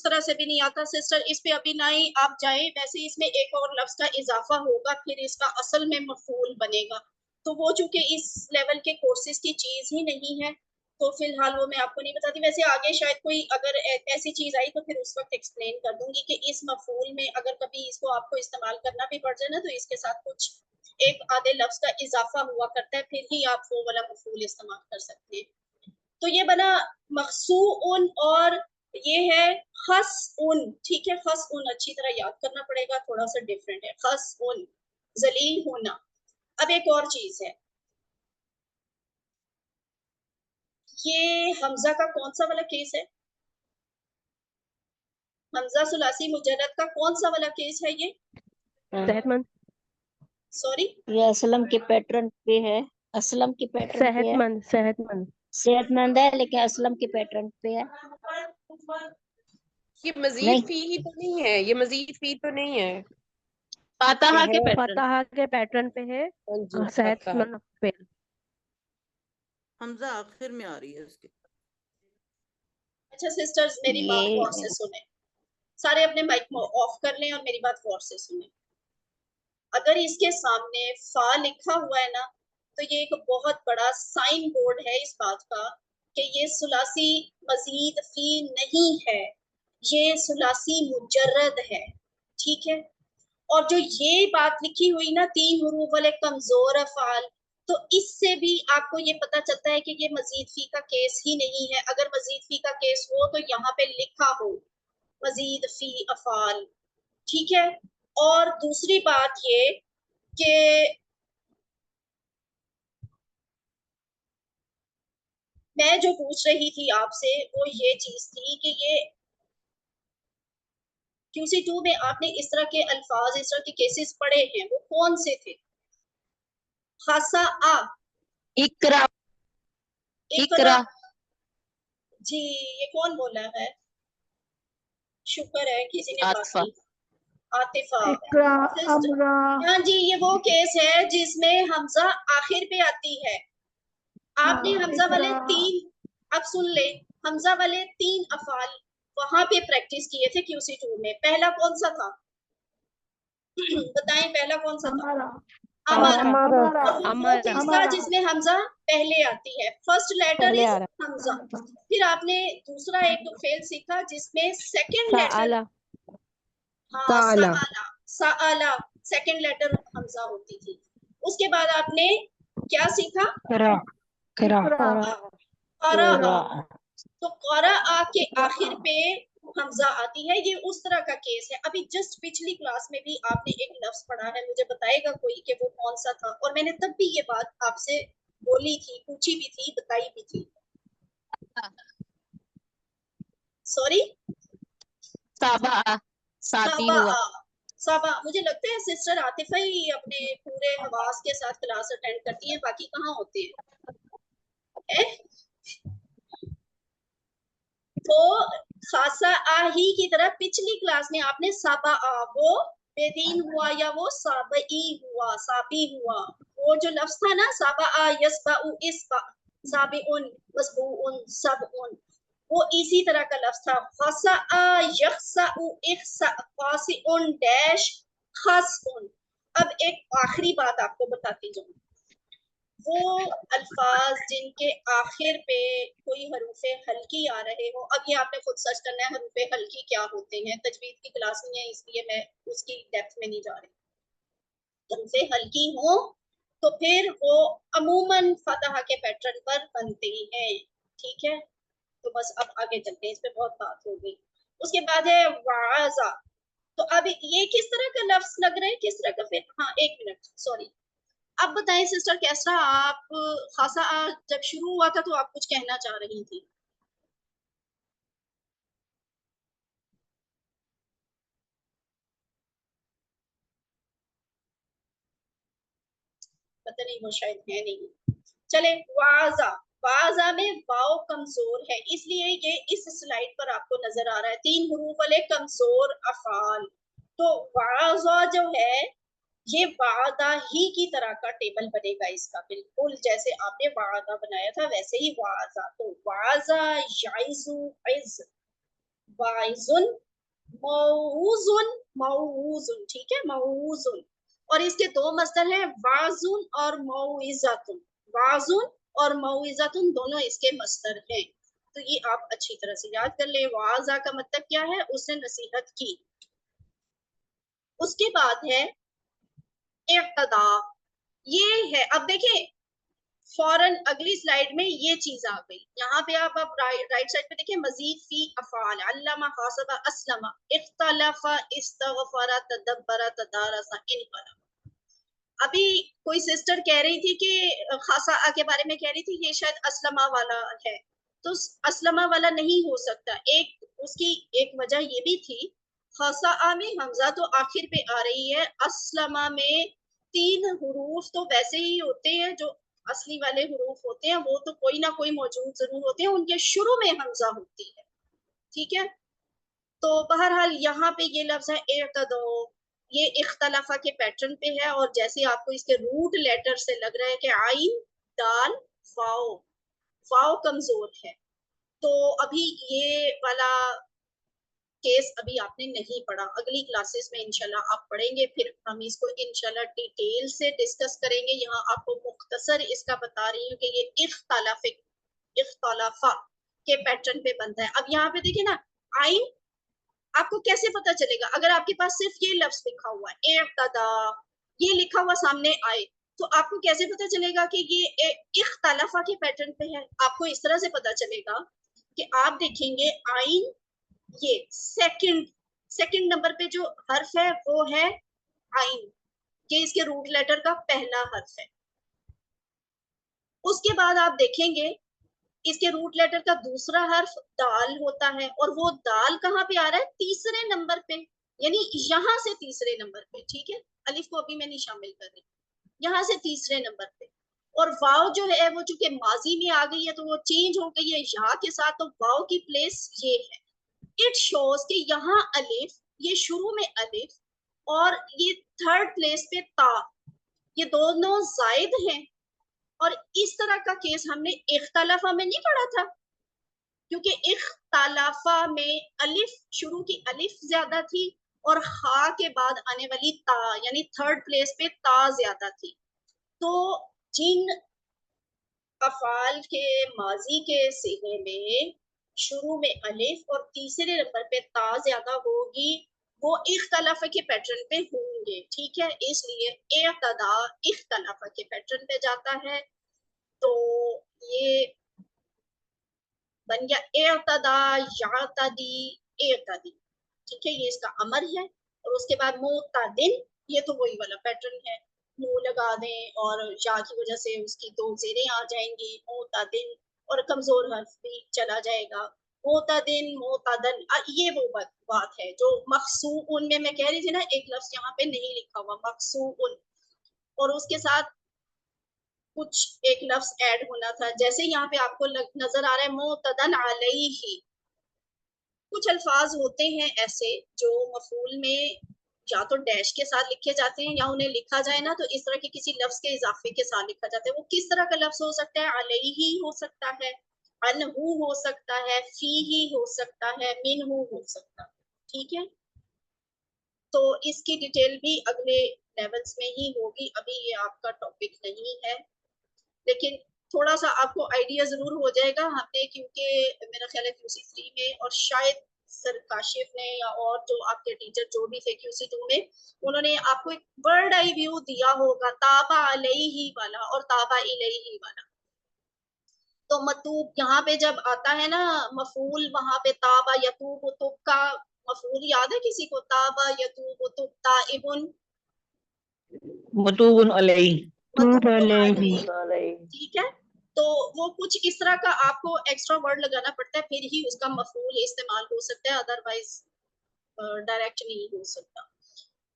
तरह से भी नहीं आता सिस्टर। इस पे अभी ना ही आप जाए, वैसे इसमें एक और लफ्ज का इजाफा होगा, फिर इसका असल में मफूल बनेगा। तो वो चूंकि इस लेवल के कोर्सेज की चीज ही नहीं है, तो फिलहाल वो मैं आपको नहीं बताती। वैसे आगे शायद कोई अगर ऐसी चीज आई तो फिर उस वक्त एक्सप्लेन कर दूंगी कि इस मफूल में अगर कभी इसको आपको इस्तेमाल करना भी पड़ जाए ना, तो इसके साथ कुछ एक आधे लफ्ज का इजाफा हुआ करता है, फिर ही आप वो वाला मफूल इस्तेमाल कर सकते हैं। तो ये बना मखसूउन, और ये है खसउन, ठीक है। खसउन अच्छी तरह याद करना पड़ेगा, थोड़ा सा डिफरेंट है। खसउन जलील होना। अब एक और चीज है, ये हमजा का कौन सा वाला केस है? हमजा सुलासी मुजर्रद का कौन सा वाला केस है ये? सेहतमंद। सॉरी, ये असलम के पैटर्न पे है, असलम के पैटर्न पे है। सेहतमंद, सेहतमंद। सेहतमंद है, लेकिन असलम के पैटर्न पे है। ये मजीद नहीं, फी ही तो नहीं है, ये मजीद फी तो नहीं है। फातहा के है। पैटर्न, फतहा के पैटर्न पे है। हाँ जी, फतहा। सेहतमंद पे। हमजा आखिर में आ रही है उसके। अच्छा सिस्टर्स, मेरी बात गौर से सुने। सारे अपने माइक ऑफ कर लें और मेरी बात गौर से सुने। अगर इसके सामने फा लिखा हुआ है ना, तो ये एक बहुत बड़ा साइन बोर्ड है इस बात का कि ये सुलासी मजीद फी नहीं है, ये सुलासी मुजर्रद है, ठीक है। और जो ये बात लिखी हुई ना, 3 हरूफ वाले कमजोर अफाल, तो इससे भी आपको ये पता चलता है कि ये मजीद फी का केस ही नहीं है। अगर मजीद फी का केस हो तो यहाँ पे लिखा हो मजीद फी अफाल, ठीक है। और दूसरी बात ये कि मैं जो पूछ रही थी आपसे वो ये चीज थी कि ये QC2 में आपने इस तरह के अल्फाज, इस तरह के केसेस पढ़े हैं, वो कौन से थे? खासा आ, इकरा, इकरा, जी, ये कौन बोला है? शुक्र है किसी ने बात आतफा। की। आतिफा। इकरा, अमरा, हाँ जी, ये वो केस है जिसमें हमजा आखिर पे आती है। आपने हमजा वाले इकरा, तीन, अब सुन ले, हमजा वाले 3 अफाल वहां पे प्रैक्टिस किए थे QC2 में। पहला कौन सा था? बताएं, पहला कौन सा था? हमारा, अमारा। हमारा, तो वो हमारा, केस था हमारा, जिसमें हमजा पहले आती है, फर्स्ट लेटर पहले इज आ रहा हमजा। फिर आपने दूसरा एक फेल सीखा जिसमें सेकंड लेटर, साला, हाँ साला। साला, साला सेकंड लेटर हमजा होती थी। उसके बाद आपने क्या सीखा? करा, करा, करा, करा। तो करा आ के आखिर पे हमजा आती है। ये उस तरह का केस है। अभी जस्ट पिछली क्लास में भी आपने एक लफ्ज पढ़ा है, मुझे बताएगा कोई कि वो कौन सा था? और मैंने तब भी ये बात आपसे बोली थी, पूछी भी थी, बताई भी थी। सॉरी, साबा, साती साबा। हुआ। साबा, मुझे लगता है सिस्टर आतिफा ही अपने पूरे हवास के साथ क्लास अटेंड करती हैं, बाकी कहाँ होते हैं? तो खासा आ ही की तरह पिछली क्लास में आपने साबा आ, वो बेदीन हुआ या वो साबई हुआ, साबी हुआ। वो जो लफ्ज था ना, साबा आ यसबाउ इसबा, साबिउन, मसबूउन, सबउन, वो इसी तरह का लफ्ज था। खासा आ यखसाउ इखसा, खासिउन डैश खासउन। अब एक आखिरी बात आपको बताती जाऊं, वो अल्फाज जिनके आखिर पे कोई हरूफे हल्की आ रहे हो, अब ये आपने खुद सर्च करना है हरूफे हल्की क्या होते हैं। तजवीद की क्लास नहीं है इसलिए मैं उसकी डेप्थ में नहीं जा रही। हरूफे हल्की हो तो फिर वो अमूमन फतह के पैटर्न पर बनते हैं। ठीक है, तो बस अब आगे चलते हैं, इस पे बहुत बात हो गई। उसके बाद है वाजा। तो अब ये किस तरह का लफ्ज लग रहा है, किस तरह का? फिर हाँ, एक मिनट, सॉरी। अब बताएं सिस्टर, कैसा आप, खासा जब शुरू हुआ था तो आप कुछ कहना चाह रही थी? पता नहीं, वो शायद है नहीं। चले, वाजा। वाजा में वाव कमजोर है, इसलिए ये इस स्लाइड पर आपको नजर आ रहा है 3 हुरूफ वाले कमजोर अफाल। तो वाजा जो है ये वादा ही की तरह का टेबल बनेगा इसका, बिल्कुल जैसे आपने वादा बनाया था वैसे ही वाजा। तो वाजा, याइजु, इज, वाइजुन, मौजून, मौजून, ठीक है, मौजून। और इसके 2 मस्दर हैं, वाजुन और मौइज़तुन। वाजुन और मौइज़तुन दोनों इसके मस्दर हैं। तो ये आप अच्छी तरह से याद कर ले। वाजा का मतलब क्या है? उसने नसीहत की। उसके बाद है इक़्तदा। ये है, अब देखें फौरन अगली स्लाइड में ये चीज आ गई। यहाँ पे आप राइट साइड पे देखिए, मजीद फी अफाल, अल्लामा, हासबा, अस्लमा, इख्तलफा, इस्तगफरा, तदब्बरा, तदारसा, इनकलबा। अभी कोई सिस्टर कह रही थी कि खासा आ के बारे में कह रही थी ये शायद अस्लमा वाला है। तो अस्लमा वाला नहीं हो सकता। एक उसकी एक वजह ये भी थी, खासा आ में हमजा तो आखिर पे आ रही है, अस्लमा में 3 हुरूफ तो वैसे ही होते हैं जो असली वाले हुरूफ होते हैं, वो तो कोई ना कोई मौजूद जरूर होते हैं, उनके शुरू में हमजा होती है। ठीक है, तो बहरहाल यहाँ पे ये लफ्ज है इर्तदो, ये इख्तलाफा के पैटर्न पे है। और जैसे आपको इसके रूट लेटर से लग रहा है कि आइन, दाल, वाओ, वाओ कमजोर है। तो अभी ये वाला केस अभी आपने नहीं पढ़ा, अगली क्लासेस में इंशाल्लाह आप पढ़ेंगे, फिर हम इसको इंशाल्लाह डिटेल से डिस्कस करेंगे। यहाँ आपको मुख्तसर इसका बता रही हूँ कि ये इख्तलाफा के पैटर्न पे बनता है। अब यहाँ पे देखिए ना, आइन आपको कैसे पता चलेगा? अगर आपके पास सिर्फ ये लफ्ज लिखा हुआ है इक़्तदा, ये लिखा हुआ सामने आए, तो आपको कैसे पता चलेगा कि ये इख्तलाफा के पैटर्न पे है? आपको इस तरह से पता चलेगा कि आप देखेंगे आइन, ये सेकंड नंबर पे जो हर्फ है वो है आइन, ये इसके रूट लेटर का पहला हर्फ है। उसके बाद आप देखेंगे इसके रूट लेटर का दूसरा हर्फ दाल होता है, और वो दाल कहाँ पे आ रहा है? तीसरे नंबर पे, यानी यहाँ से तीसरे नंबर पे। ठीक है, अलिफ को अभी मैं नहीं शामिल कर रही, यहाँ से तीसरे नंबर पे। और वाव जो है वो चूंकि माजी में आ गई है तो वो चेंज हो गई है यहाँ के साथ, तो वाव की प्लेस ये है। इट शोज कि यहाँ अलिफ, ये शुरू में अलिफ और ये थर्ड प्लेस पे ता, ये दोनों जायद हैं। और इस तरह का केस हमने इख्तलाफा में नहीं पढ़ा था, क्योंकि इख्तलाफा में अलिफ, शुरू की अलिफ ज्यादा थी और हा के बाद आने वाली ता, यानी थर्ड प्लेस पे ता ज्यादा थी। तो जिन अफाल के माजी के सीगे में शुरू में अलिफ और तीसरे नंबर पे ता ज्यादा होगी, वो इख्तलाफा के पैटर्न पे होंगे, ठीक है। इसलिए इक़्तदा इख्तलाफा के पैटर्न पे जाता है। तो ये बन गया इक़्तदा यातदी इक़्तदी, ठीक है, ये इसका अमर है। और उसके बाद मुतदिन, ये तो वही वाला पैटर्न है, मुंह लगा दें और या की वजह से उसकी दो जेरें आ जाएंगी, मुतदिन, और कमजोर हर्फ भी चला जाएगा, मुतदिन मुतदन। ये वो बात है जो मखसूउन में मैं कह रही थी ना, एक लफ्ज यहाँ पे नहीं लिखा हुआ मखसूउन, और उसके साथ कुछ एक लफ्ज ऐड होना था। जैसे यहाँ पे आपको नजर आ रहा है मुतदन अलैहि, कुछ अल्फाज होते हैं ऐसे जो मफूल में या तो डैश के साथ लिखे जाते हैं, या उन्हें लिखा जाए ना तो इस तरह के किसी लफ्ज के इजाफे के साथ लिखा जाता है। वो किस तरह का लफ्ज हो सकता है? अलैहि हो सकता है, अनहु हो सकता है, फीही हो सकता है, मिनहु हो सकता है, ठीक है। तो इसकी डिटेल भी अगले लेवल्स में ही होगी, अभी ये आपका टॉपिक नहीं है, लेकिन थोड़ा सा आपको आइडिया जरूर हो जाएगा। हमने, क्योंकि मेरा ख्याल है QC3 में और शायद सर काशिफ ने या और जो आपके टीचर जो भी थे QC2 में, उन्होंने आपको एक वर्ड आई व्यू दिया होगा, ताबा अलैहि वाला और ताबा इलैहि वाला। तो मतूब यहाँ पे जब आता है ना मफूल, वहां पे ताबा यतूब, तुब का मफूल याद है किसी को? ताबा यतूब तुब ताइबुन मतूबुन अलैहि, ठीक है। तो वो कुछ इस तरह का आपको एक्स्ट्रा वर्ड लगाना पड़ता है, फिर ही उसका मफूल इस्तेमाल हो सकता है, अदरवाइज डायरेक्ट नहीं हो सकता।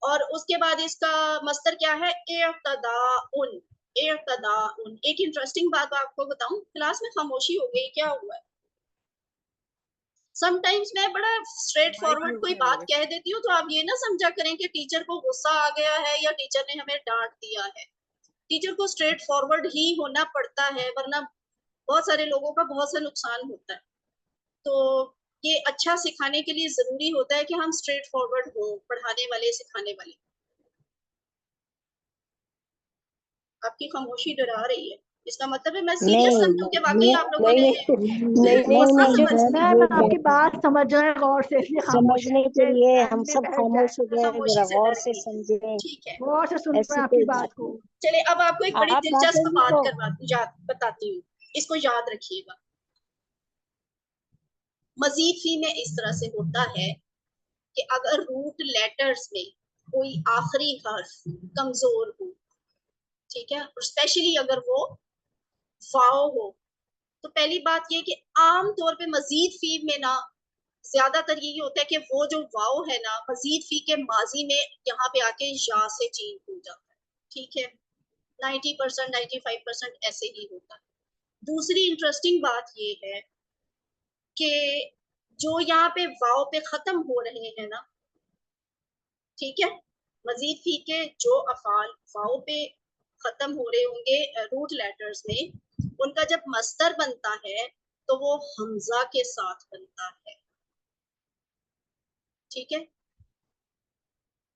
और उसके बाद इसका मस्तर क्या है? इक़्तदाउन, इक़्तदाउन। एक इंटरेस्टिंग बात आपको बताऊं, क्लास में खामोशी हो गई, क्या हुआ है? समटाइम्स मैं बड़ा स्ट्रेट फॉरवर्ड कोई बात कह देती हूँ, तो आप ये ना समझा करें कि टीचर को गुस्सा आ गया है या टीचर ने हमें डांट दिया है। टीचर को स्ट्रेट फॉरवर्ड ही होना पड़ता है, वरना बहुत सारे लोगों का बहुत सा नुकसान होता है। तो ये अच्छा सिखाने के लिए जरूरी होता है कि हम स्ट्रेट फॉरवर्ड हो, पढ़ाने वाले सिखाने वाले। आपकी खामोशी डरा रही है, इसका मतलब है मैं सीरियस समझूं कि वाकई आप लोगों ने सिर्फ गुस्सा समझ लिया। मैं आपकी बात समझ रहे हैं गौर से, इसलिए समझने के लिए हम सब खामोश हो गए, खामोशी जरा से गौर डर से गई, समझें, ठीक है। गौर से सुन रहे हैं आपकी बात को। चले अब आपको एक बड़ी आप दिलचस्प बातें बात बताती हूँ, इसको याद रखिएगा। मजीद फी में इस तरह से होता है कि अगर रूट लेटर्स में कोई आखिरी हर्फ कमजोर हो, ठीक है, और स्पेशली अगर वो वाओ हो, तो पहली बात ये कि आम तौर पे मजीद फी में ना ज्यादातर ये होता है कि वो जो वाओ है ना मजीद फी के माजी में यहाँ पे आके या से चेंज हो जाता है, ठीक है। 90% 95% ऐसे ही होता है। दूसरी इंटरेस्टिंग बात ये है कि जो यहाँ पे वाओ पे खत्म हो रहे हैं ना, ठीक है, मजीद फी के जो अफाल वाओ पे खत्म हो रहे होंगे रूट लेटर्स में, उनका जब मस्तर बनता है तो वो हमजा के साथ बनता है, ठीक है।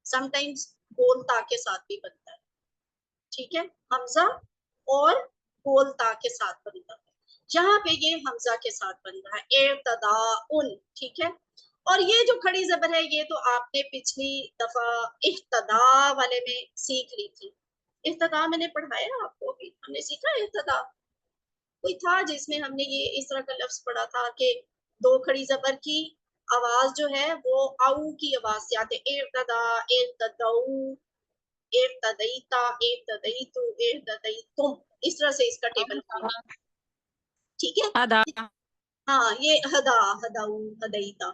समटाइम्स गोल ता के साथ भी बनता है, ठीक है। हमजा और गोल ता के साथ बनता है, यहाँ पे ये हमजा के साथ बन रहा है, इक़्तदाउन, ठीक है। और ये जो खड़ी जबर है, ये तो आपने पिछली दफा इक़्तदा वाले में सीख ली थी। इक़्तदा मैंने पढ़ाया आपको, भी हमने सीखा इक़्तदा। कोई था जिसमें हमने ये इस तरह का लफ्ज पढ़ा था कि दो खड़ी जबर की आवाज जो है वो आऊ की आवाज से आते, इक़्तदा, इक़्तदाऊ, इक़्तदैता, इक़्तदैतु, इक़्तदैतुम, इस तरह से इसका टेबल था, ठीक है। हाँ, ये हदा, हदाऊ, हदैता।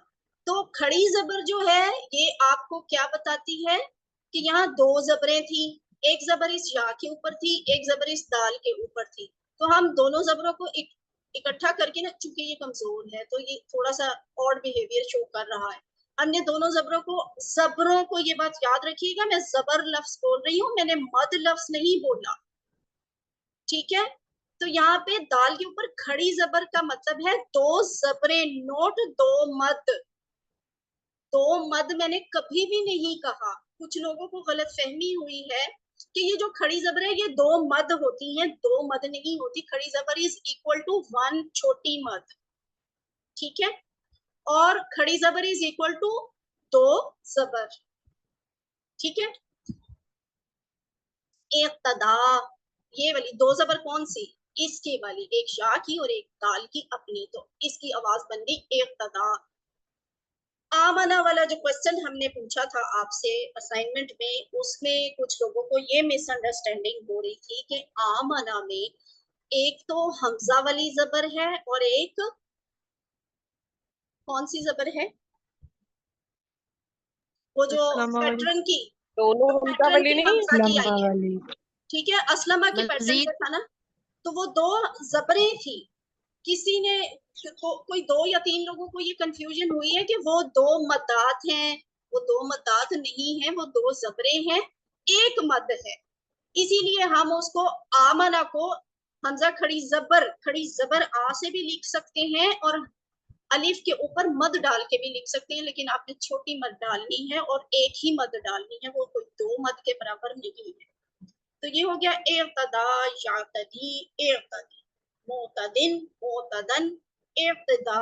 तो खड़ी जबर जो है ये आपको क्या बताती है कि यहाँ दो जबरें थी, एक जबर इस या के ऊपर थी, एक जबर इस दाल के ऊपर थी। तो हम दोनों जबरों को इकट्ठा करके ना, चूंकि ये कमजोर है तो ये थोड़ा सा ऑड बिहेवियर शो कर रहा है, हमने दोनों जबरों को ये बात याद रखिएगा, मैं जबर लफ्ज बोल रही हूँ, मैंने मद लफ्ज नहीं बोला, ठीक है। तो यहाँ पे दाल के ऊपर खड़ी जबर का मतलब है दो जबरे, नोट दो मद। दो मद मैंने कभी भी नहीं कहा, कुछ लोगों को गलतफहमी हुई है कि ये जो खड़ी जबर है ये दो मद होती हैं, दो मद नहीं होती। खड़ी जबर इज इक्वल टू 1 छोटी मद, ठीक है, और खड़ी जबर इज इक्वल टू 2 जबर, ठीक है। इक्तदा, ये वाली 2 जबर कौन सी, इसके वाली, एक शाह की और एक दाल की अपनी, तो इसकी आवाज बन गई इक्तदा। आमना वाला जो क्वेश्चन हमने पूछा था आपसे असाइनमेंट में, उसमें कुछ लोगों को ये मिसअंडरस्टैंडिंग हो रही थी कि आमना में एक तो हमजा वाली जबर है और एक कौन सी जबर है, वो जो पैटर्न की, दोनों हमजा पैटर्न वाली की नहीं हमजा की आई है, वाली ठीक है, असलमा की पैटर्न पे था ना, तो वो 2 जबरें थी। किसी ने कोई 2 या 3 लोगों को ये कंफ्यूजन हुई है कि वो 2 मद्दात हैं, वो 2 मद्दात नहीं है, वो 2 जबरे हैं, एक मद है। इसीलिए हम उसको आमना को हमजा खड़ी जबर आ से भी लिख सकते हैं और अलिफ के ऊपर मद डाल के भी लिख सकते हैं, लेकिन आपने छोटी मद डालनी है और एक ही मद डालनी है, वो कोई 2 मद के बराबर नहीं है। तो ये हो गया इर्तदा, यातदी, इर्तदी, मोतदिन, मोतदन, इर्तिदा,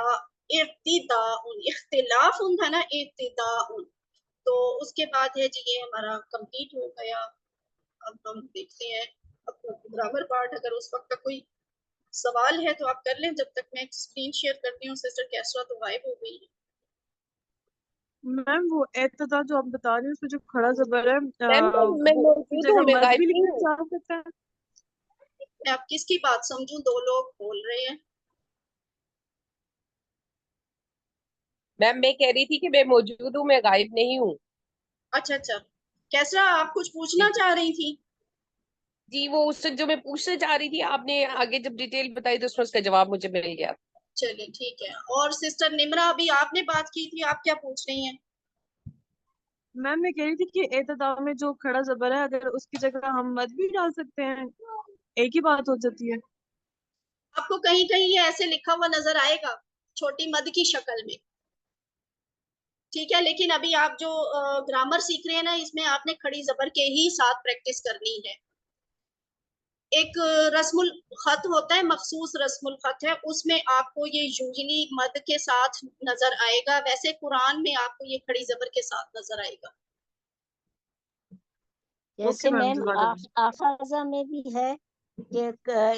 इर्तिदाउन, इख्तिलाफुन था ना, इर्तिदाउन। तो उसके बाद है जी, ये हमारा कंप्लीट हो गया। अब हम देखते हैं अब ग्रामर पार्ट, अगर उस वक्त का कोई सवाल है तो आप कर लें, जब तक मैं स्क्रीन शेयर करती हूँ। सिस्टर कैसरा तो गायब हो गई है। मैम वो एतदा जो आप बता रही हैं उसमें जो खड़ा जबर है मैम मैं वो उसकी मौजूद हूँ, जगह मैं मद गायब भी नहीं लिखा हूँ। जा सकता है। मैं आप किसकी बात समझूं, 2 लोग बोल रहे हैं। मैम मैं कह रही थी कि मैं मौजूद हूँ, मैं गायब नहीं हूँ। अच्छा अच्छा, कैसरा आप कुछ पूछना जी चाह रही थी। जी, वो उससे जो मैं पूछना चाह रही थी, आपने आगे जब डिटेल बताई तो उसमें उसका जवाब मुझे मिल गया। चलिए ठीक है। और सिस्टर निमरा, अभी आपने बात की थी, आप क्या पूछ रही हैं। मैम मैं कह रही थी कि एतदा में जो खड़ा जबर है अगर उसकी जगह हम मद भी डाल सकते हैं, एक ही बात हो जाती है। आपको कहीं कहीं ये ऐसे लिखा हुआ नजर आएगा, छोटी मद की शक्ल में, ठीक है, लेकिन अभी आप जो ग्रामर सीख रहे हैं ना, इसमें आपने खड़ी जबर के ही साथ प्रैक्टिस करनी है। एक रस्मुल खत होता है, मखसूस रस्मुल खत है, उसमें आपको ये यूजली मद के साथ नजर आएगा, वैसे कुरान में आपको ये खड़ी जबर के साथ नजर आएगा। जैसे मैम मैम आखाजा में भी है कि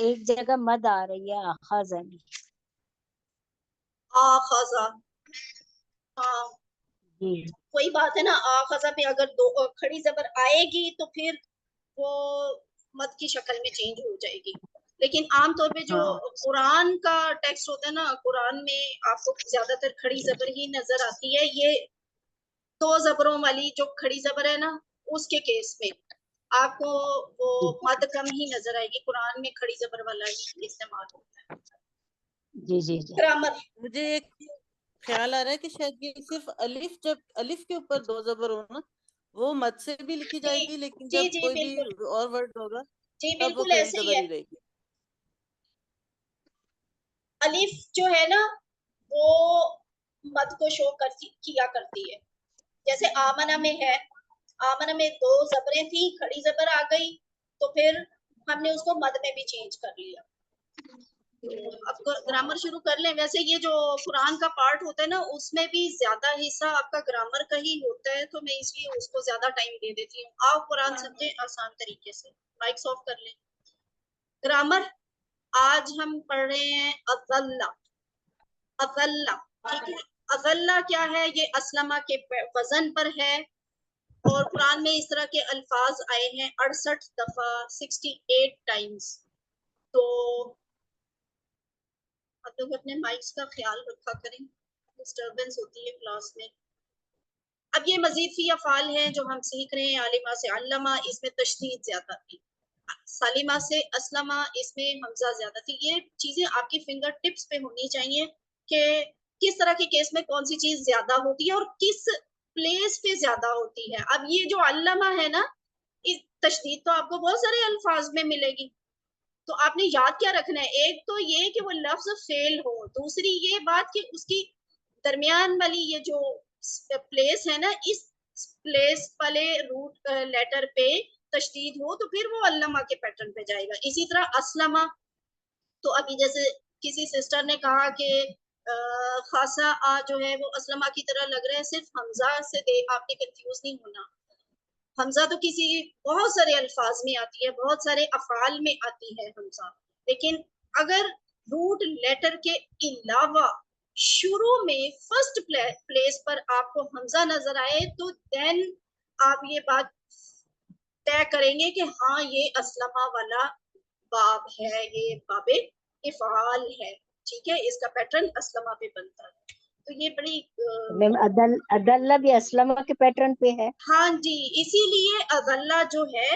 एक जगह मद आ रही है आखाजा में। आखाजा, हाँ जी कोई बात है ना, आखाजा पे अगर 2 खड़ी जबर आएगी तो फिर वो मद की शक्ल में चेंज हो जाएगी। लेकिन आमतौर पे जो हाँ कुरान का टेक्स्ट होता है ना, कुरान में आपको ज्यादातर खड़ी जबर ही नजर आती है। ये 2 जबरों वाली जो खड़ी जबर है ना, उसके केस में आपको वो मद कम ही नजर आएगी, कुरान में खड़ी जबर वाला ही इस्तेमाल होता है। जी जी जी। ग्रामर, मुझे एक ख्याल आ रहा है कि शायद ये सिर्फ अलिफ, जब अलिफ के ऊपर 2 जबर हो ना, वो मद से भी लिखी जाएगी, लेकिन जी जब जी कोई भी बिल्कुल, और वर्ड होगा जी तब वो बिल्कुल खड़ी ऐसे ही जबर है। ही रहेगी। अलिफ जो है ना, वो मद को शो किया करती है। जैसे आमना में है, आमना में 2 जबरें थी, खड़ी जबर आ गई, तो फिर हमने उसको मद में भी चेंज कर लिया। अब ग्रामर शुरू कर लें। वैसे ये जो कुरान का पार्ट होता है ना, उसमें भी ज्यादा हिस्सा आपका ग्रामर का ही होता है, तो मैं इसलिए उसको ज्यादा टाइम दे देती हूँ। आओ कुरान समझे आसान तरीके से, माइक्स ऑफ कर लें। ग्रामर, आज हम पढ़ रहे हैं अज़ल्ला। अज़ल्ला, ठीक है, अज़ल्ला क्या है, ये असलमा के वजन पर है, और कुरान में इस तरह के अल्फाज आए हैं 68 दफा, 68 टाइम्स। तो आप लोग अपने माइक्स का ख्याल रखा करें, डिस्टरबेंस होती है क्लास में। अब ये मजीद फी अफ़ाल हैं जो हम सीख रहे हैं। आलिमा से अल्लमा, इसमें तशदीद ज्यादा थी। सालिमा से अस्लमा, इसमें हमजा ज्यादा थी। ये चीजें आपकी फिंगर टिप्स पे होनी चाहिए कि किस तरह के केस में कौन सी चीज ज्यादा होती है और किस प्लेस पे ज्यादा होती है। अब ये जो अल्लमा है ना, इस तशदीद तो आपको बहुत सारे अल्फाज में मिलेगी, तो आपने याद क्या रखना है, एक तो ये कि वो लफ्ज फेल हो, दूसरी ये बात कि उसकी दरमियान वाली ये जो प्लेस है ना, इस प्लेस वाले रूट लेटर पे तशदीद हो, तो फिर वो अल्लमा के पैटर्न पे जाएगा। इसी तरह असलमा, तो अभी जैसे किसी सिस्टर ने कहा कि खासा आ जो है वो असलमा की तरह लग रहा है, सिर्फ हमजा से आपने कंफ्यूज नहीं होना। हमजा तो किसी बहुत सारे अल्फाज में आती है, बहुत सारे अफाल में आती है हमजा, लेकिन अगर रूट लेटर के अलावा शुरू में फर्स्ट प्लेस पर आपको हमजा नजर आए, तो देन आप ये बात तय करेंगे कि हाँ ये असलमा वाला बाब है, ये बाबे इफाल है, ठीक है, इसका पैटर्न असलमा पे बनता है। तो ये बड़ी मैम अदल्ला भी असलमा के पैटर्न पे है। हाँ जी, इसीलिए अदल्ला जो है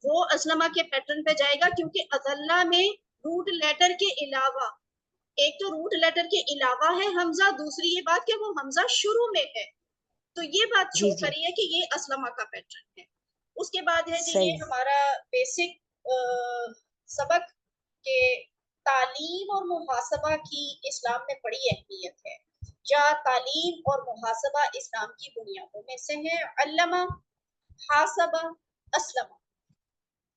वो असलमा के पैटर्न पे जाएगा, क्योंकि अदल्ला में रूट लेटर के अलावा, एक तो रूट लेटर के अलावा है हमजा, दूसरी ये बात कि वो हमजा शुरू में है, तो ये बात शो करी है कि ये असलमा का पैटर्न है। उसके बाद है जी ये हमारा बेसिक सबक के तालीम और मुहासबा की इस्लाम में बड़ी अहमियत है, या तालीम और मुहासबा इस्लाम की बुनियादों में से है। अल्लमा, हासबा, असलमा,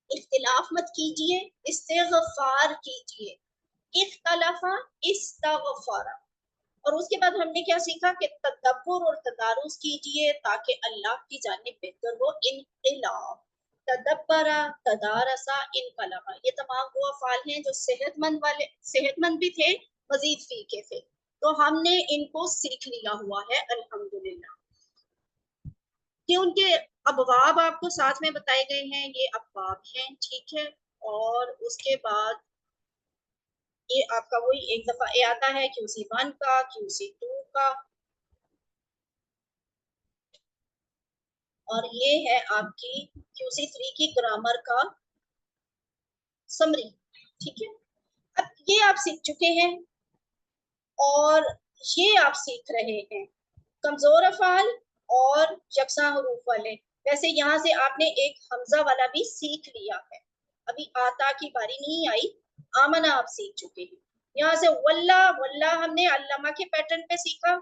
इख्तिलाफ मत कीजिए, इस्तिग़फ़ार कीजिए, इख्तलफा, इस्तग़फ़रा। और उसके बाद हमने क्या सीखा कि तदब्बुर और तदारुस कीजिए ताकि अल्लाह की जानिब बेहतर हो। इनक़िलाब, तदब्बरा, तदारसा, इनक़लबा, ये तमाम वो अफ़ाल हैं जो सेहतमंद भी थे, मजीद फीके थे, तो हमने इनको सीख लिया हुआ है अल्हम्दुलिल्लाह। कि उनके अबवाब आपको साथ में बताए गए हैं, ये अबवाब हैं, ठीक है। और उसके बाद ये आपका वही एक दफा ये आता है QC1 का, QC2 का, और ये है आपकी QC3 की ग्रामर का समरी, ठीक है। अब ये आप सीख चुके हैं और ये आप सीख रहे हैं कमजोर अफाल और यकसा हरूफ वाले। वैसे यहाँ से आपने एक हमजा वाला भी सीख लिया है, अभी आता की बारी नहीं आई, आमना आप सीख चुके हैं। यहाँ से वल्ला, वल्ला हमने अल्लमा के पैटर्न पे सीखा,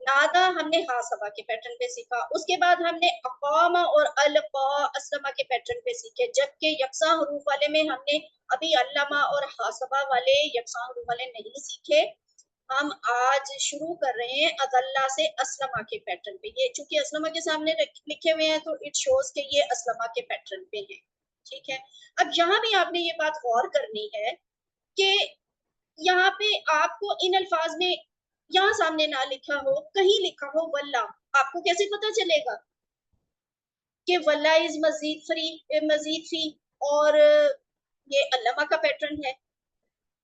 नादा हमने हासबा के पैटर्न पे सीखा, उसके बाद हमने अकामा और अलका असलमा के पैटर्न पे सीखे, जबकि यकसा हरूफ वाले में हमने अभी अल्लमा और हासबा वाले यकसा हरूफ वाले नहीं सीखे। हम आज शुरू कर रहे हैं अदल्ला से असलमा के पैटर्न पे। ये चूंकि असलमा के सामने लिखे हुए हैं तो इट शोज के ये असलमा के पैटर्न पे हैं, ठीक है। अब यहाँ भी आपने ये बात गौर करनी है कि यहाँ पे आपको इन अल्फाज में यहाँ सामने ना लिखा हो, कहीं लिखा हो वल्ला, आपको कैसे पता चलेगा कि वल्ला इज मजीद फी और ये अल्लमा का पैटर्न है।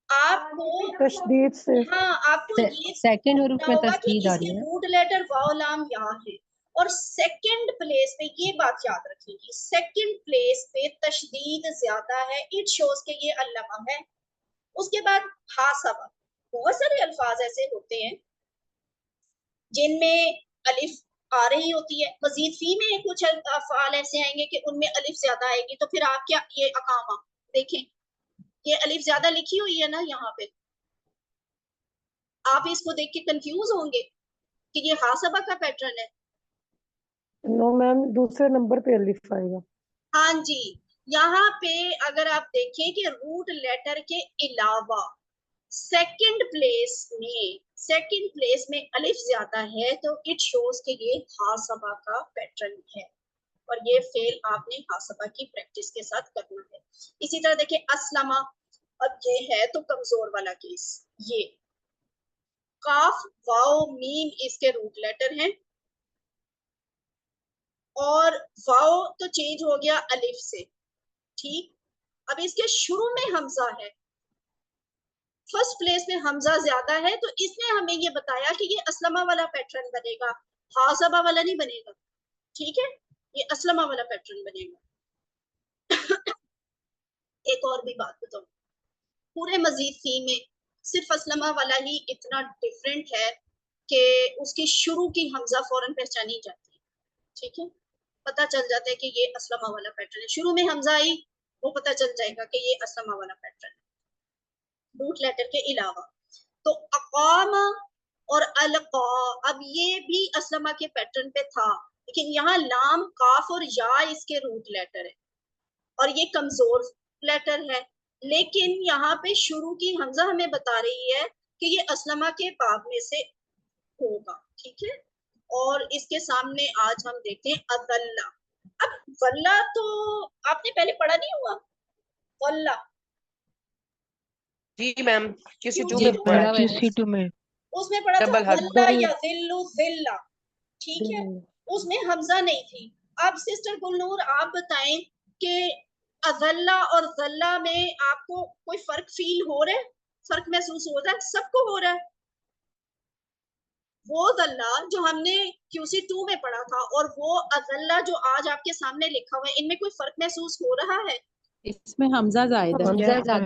आपको तशदीद से, हाँ, आपको ये सेकंड हरूफ में होगा कि तशदीद आ रही इसके है। रूट लेटर वाव लाम यहाँ है, और सेकंड प्लेस पे ये बात याद रखिएगी, सेकंड प्लेस पे तशदीद ज्यादा है, इट शोज के ये अल्लमा है। उसके बाद हासबा, बहुत सारे अल्फाज ऐसे होते हैं जिनमें अलिफ आ रही होती है, मजीद फी में कुछ अफ़आल ऐसे आएंगे कि उनमें अलिफ ज्यादा आएगी, तो फिर आप क्या, ये अकामा देखें, ये अलिफ ज्यादा लिखी हुई है ना यहाँ पे, आप इसको देख के कंफ्यूज होंगे कि ये हासबा का पैटर्न है। नो मैम, दूसरे नंबर पे अलिफ आएगा। हाँ जी, यहाँ पे अगर आप देखें कि रूट लेटर के अलावा सेकंड प्लेस में अलिफ ज्यादा है, तो इट शोज के ये हासबा का पैटर्न है, और ये फेल आपने हासबा की प्रैक्टिस के साथ करना है। इसी तरह देखिए असलमा, अब ये है तो कमजोर वाला केस, ये काफ वाओ मीम इसके रूट लेटर हैं, और वाओ तो चेंज हो गया अलिफ से, ठीक। अब इसके शुरू में हमजा है, फर्स्ट प्लेस में हमजा ज्यादा है, तो इसने हमें ये बताया कि ये असलमा वाला पैटर्न बनेगा, हासबा वाला नहीं बनेगा, ठीक है, ये असलमा वाला पैटर्न बनेगा। एक और भी बात बताऊं, पूरे मजीद फी में सिर्फ असलमा वाला ही इतना डिफरेंट है कि उसकी शुरू की हमजा फौरन पहचानी जाती है, ठीक है, पता चल जाता है कि ये असलमा वाला पैटर्न है। शुरू में हमजा आई, वो पता चल जाएगा कि ये असलमा वाला पैटर्न है, रूट लेटर के अलावा। तो अकामा और अलका, अब ये भी असलमा के पैटर्न पे था, लेकिन यहाँ लाम, काफ और या इसके रूट लेटर है और ये कमजोर लेटर है, लेकिन यहाँ पे शुरू की हमजा हमें बता रही है कि ये असलमा के बाब में से होगा, ठीक है। और इसके सामने आज हम देखते हैं अदल्ला। अब वल्ला तो आपने पहले पढ़ा नहीं हुआ, वल्ला जी मैम, QC2 QC2 में पढ़ा है, QC2 में उसमें पढ़ा था डबल हर्फ। वल्ला या दिल्लु दिल्ला, ठीक है, उसमें हमजा नहीं थी। अब सिस्टर गुलनूर आप बताएं कि अदल्ला और ज़ल्ला में आपको कोई फर्क फील हो रहा है, फर्क महसूस हो रहा है? सबको हो रहा है। वो ज़ल्ला जो हमने QC2 में पढ़ा था और वो अदल्ला जो आज आपके सामने लिखा हुआ है, इनमें कोई फर्क महसूस हो रहा है? इसमें हमजा ज्यादा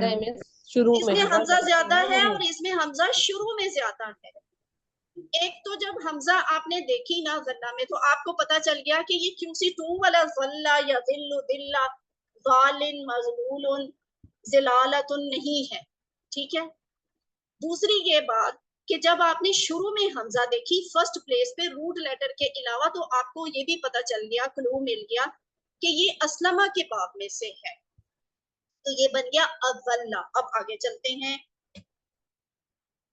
है, शुरू में इसमें हमजा ज्यादा है और इसमें हमजा शुरू में ज्यादा है। एक तो जब हमजा आपने देखी ना ज़ल्ला में, तो आपको पता चल गया कि ये QC2 वाला ज़ल्ला या दिल्लु दिल्ला ज़ालिन मज़लूलुन ज़िलालतुन नहीं है, ठीक है। दूसरी ये बात कि जब आपने शुरू में हमजा देखी फर्स्ट प्लेस पे रूट लेटर के अलावा, तो आपको ये भी पता चल गया, क्लू मिल गया कि ये असलमा के बाब में से है, तो ये बन गया अज़ल्ला। अब आगे चलते हैं।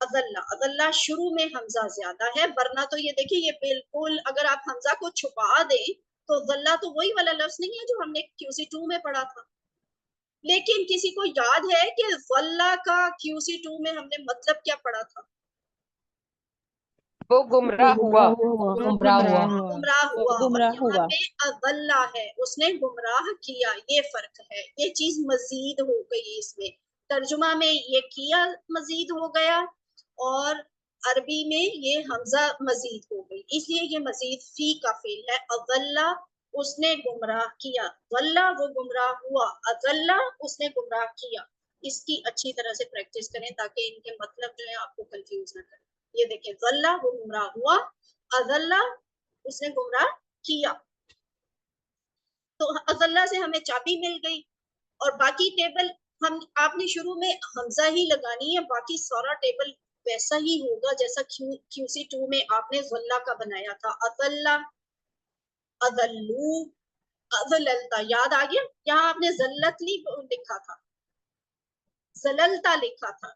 अज़ल्ला, अज़ल्ला शुरू में हमजा ज्यादा है, वरना तो ये देखिए, ये बिल्कुल अगर आप हमजा को छुपा दें तो ज़ल्ला तो वही वाला लफ्ज नहीं है जो हमने QC2 में पढ़ा था। लेकिन किसी को याद है कि ज़ल्ला का QC2 में हमने मतलब क्या पढ़ा था? वो गुमराह हुआ, गुमराह हुआ। और यहाँ पे अज़ल्ला है, उसने गुमराह किया, ये फर्क है, ये चीज मजीद हो गई इसमें। तर्जुमा में ये किया मजीद हो गया और अरबी में ये हमजा मजीद हो गई, इसलिए ये मजीद फी का फेल है। अज़ल्ला उसने गुमराह किया, ज़ल्ला वो गुमराह हुआ, अज़ल्ला उसने गुमराह किया। इसकी अच्छी तरह से प्रैक्टिस करें ताकि इनके मतलब जो है आपको कंफ्यूज ना करें। ये देखिए, ज़ल्ला वो गुमराह हुआ, अज़ल्ला उसने गुमराह किया। तो अज़ल्ला से हमें चाबी मिल गई और बाकी टेबल हम आपने शुरू में हमजा ही लगानी है, बाकी सारा टेबल वैसा ही होगा जैसा QC2 में आपने ज़ल्ला का बनाया था। अज़ल्ला, अज़ल्लू, अज़ललता, याद आ गया? यहाँ आपने ज़ल्लतली लिखा था, ज़ललता लिखा था,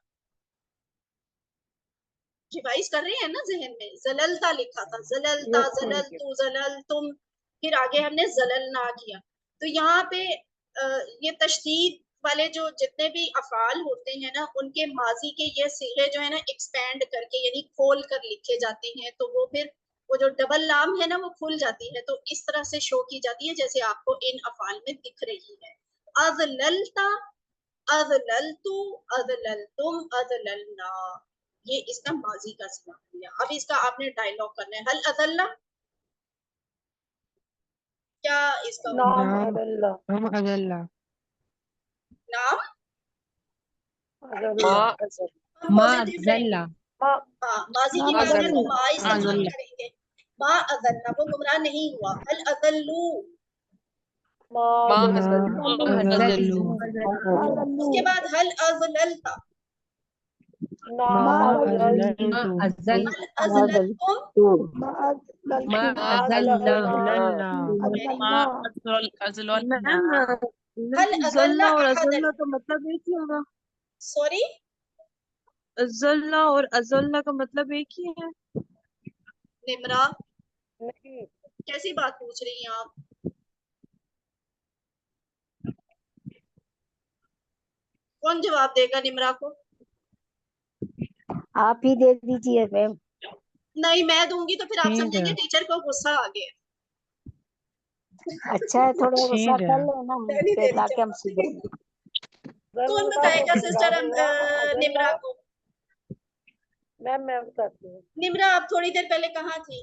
रिवाइज कर रहे हैं ना जहन में, ज़ललता लिखा था, ज़ललता, ज़ललतु, ज़ललतुम, फिर आगे हमने ज़ललना किया। तो यहाँ पे ये तशदीद वाले जो जितने भी अफ़ाल होते हैं ना, उनके माजी के ये सीगे जो है ना एक्सपेंड करके यानी खोल कर लिखे जाते हैं, तो वो फिर वो जो डबल लाम है ना वो खुल जाती है, तो इस तरह से शो की जाती है जैसे आपको इन अफ़ाल में दिख रही है। अज़ललता, अज़ललतु, अज़ललतुम, अज़ललना, ये इसका माजी का सिगा हो गया। अब इसका आपने डायलॉग करना है। हल अज़ल्ला, क्या इसका नाम अज़ल्ला, नाम मा पॉजिटिव रहेंगे। हाँ, माजी की बात है तो मा इस्तेमाल करेंगे। मा अज़ल्ला, वो गुमराह नहीं हुआ। हल अज़ल्लू, उसके बाद हल अज़ललता, ज़ल्ला और अज़ल्ला का मतलब एक ही होगा। सॉरी, ज़ल्ला और अज़ल्ला का मतलब एक ही है। निमरा कैसी बात पूछ रही हैं आप? कौन जवाब देगा निमरा को? आप ही दे दीजिए मैम। नहीं, मैं दूंगी तो फिर आप समझेंगे टीचर को गुस्सा आ गया। अच्छा है, थोड़ा गुस्सा कर लेना ताकि हम सुधरे। कौन बताएगा सिस्टर निमरा को? मैं बताती हूँ। निमरा आप थोड़ी देर पहले कहाँ थी?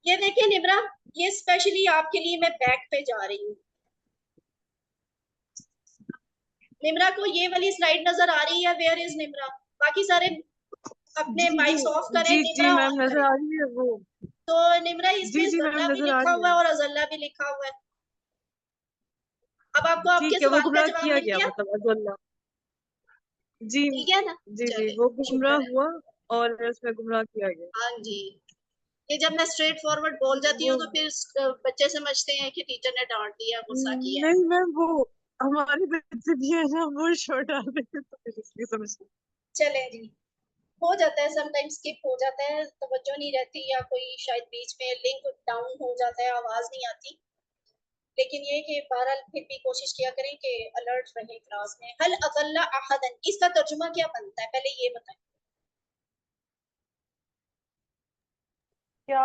ये देखिए निमरा, ये स्पेशली आपके लिए मैं बैक पे जा रही हूँ। निमरा को ये वाली स्लाइड नजर आ रही है? Where is Nimra? बाकी सारे अपने माइक्स ऑफ करें। जी निम्रा मैम ऑन नजर करें। आ रही है वो। तो निम्रा इसमें जी मैम जल्ला भी नजर आ लिखा रही हुआ है है। और अजल्ला भी लिखा हुआ है। अब आपको आपके ठीक है, वो सवाल का गुमराह जवाब किया मिल गया गया? मतलब अब्दुल्ला। जी मिल गया ना? जी चलिए, वो गुमराह शुक्र है। हुआ और उसमें गुमराह किया गया। हाँ जी, ये जब मैं स्ट्रेट फॉरवर्ड बोल जाती हूँ वो तो फिर बच्चे समझते हैं कि टीचर ने डांट दिया, गुस्सा किया। नहीं मैम वो हमारे बच्चे भी है ना, वो शोर डाल रहे हैं तो फिर इसलिए समझ। चले जी, हो जाता है, समटाइम्स स्किप हो जाता है, तवज्जो नहीं रहती या कोई शायद बीच में लिंक डाउन हो जाता है, आवाज नहीं आती। लेकिन ये कि बहरहाल फिर भी कोशिश किया करें कि अलर्ट रहे क्लास में। हल अकल्ला अहदन, इसका तर्जुमा क्या बनता है, पहले ये बताएं। क्या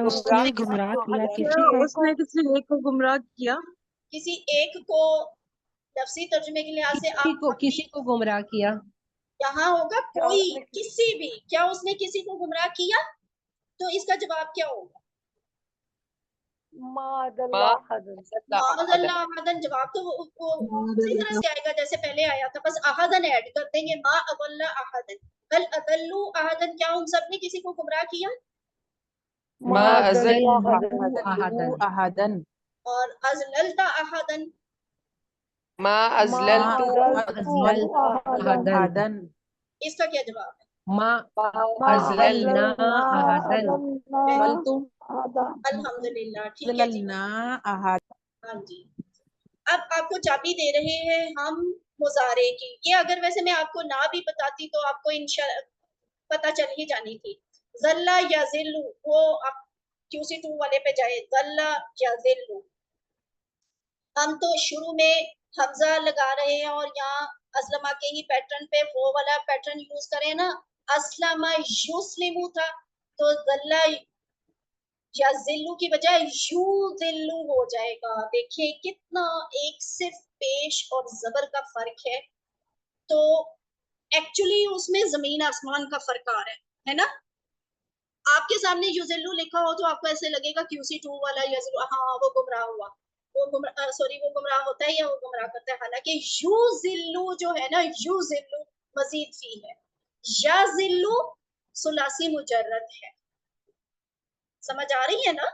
उसने गुमराह किया किसी क्या को? उसने किसी एक को गुमराह किया? किसी एक को लफ्जी तर्जुमे के लिहाज से आप किसी को गुमराह किया। यहाँ होगा कोई, किसी भी। क्या उसने किसी को गुमराह किया? तो इसका जवाब क्या होगा? अहदन। जवाब तो वो उसी तरह से आएगा जैसे पहले आया था, बस अहदन ऐड कर देंगे। मा अदल्ला अहदन, हल अदल्लू अहदन, क्या उन सब ने किसी को गुमराह किया? मा अज़ल्लू अहदन। और अज़ललता अहदन, मा अज़ललतु अहदन। इसका क्या जवाब है? मा अज़ललना अहदन। अल्हम्दुलिल्लाह, ठीक है जी। हाँ जी, अब आपको चाबी दे रहे हैं हम मुजारे की। ये अगर वैसे मैं आपको ना भी बताती तो आपको पता चल ही जानी थी। ज़ल्ला या ज़िल्लू, वो आप QC2 वाले पे जाए, ज़ल्ला या ज़िल्लू। हम तो शुरू में हमजा लगा रहे हैं और यहाँ असलमा के ही पैटर्न पे वो वाला पैटर्न यूज करें ना। असलमा युस्लिमू था, तो ज़ल्ला या जिल्लू की बजाय यू जिल्लू हो जाएगा। देखिए कितना एक सिर्फ पेश और जबर का फर्क है। तो एक्चुअली उसमें जमीन आसमान का फर्क आ रहा है ना। आपके सामने युजिल्लू लिखा हो तो आपको ऐसे लगेगा QC2 वाला युजिल्लू, हाँ वो गुमराह हुआ, वो गुमराह, सॉरी वो गुमराह होता है या वो गुमराह करता है। हालांकि युजिल्लू जो है ना, युजिल्लू मजीद फी है, या जिल्लू सुलासी मुजर्रद है। समझ आ रही है ना?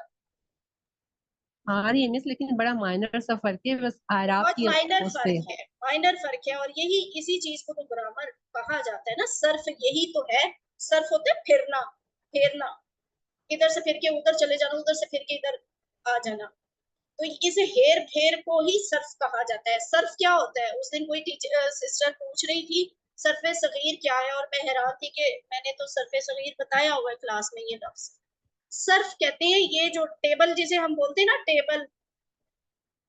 आ रही है मिस, लेकिन बड़ा माइनर सा फर्क है, बस आराब बहुत की माइनर उससे। फर्क है, माइनर फर्क है। और यही इसी चीज को तो ग्रामर कहा जाता है ना। सर्फ यही तो है। सर्फ होता है फिरना, फेरना, इधर से फिर के उधर चले जाना, उधर से फिर के इधर आ जाना। तो इस हेर फेर को ही सर्फ कहा जाता है। सर्फ क्या होता है? उस दिन कोई टीचर सिस्टर पूछ रही थी सर्फे सगीर क्या है, और मैं हैरान थी कि मैंने तो सर्फे सगीर बताया हुआ है क्लास में। ये लफ्ज सर्फ कहते हैं, ये जो टेबल जिसे हम बोलते हैं ना, टेबल,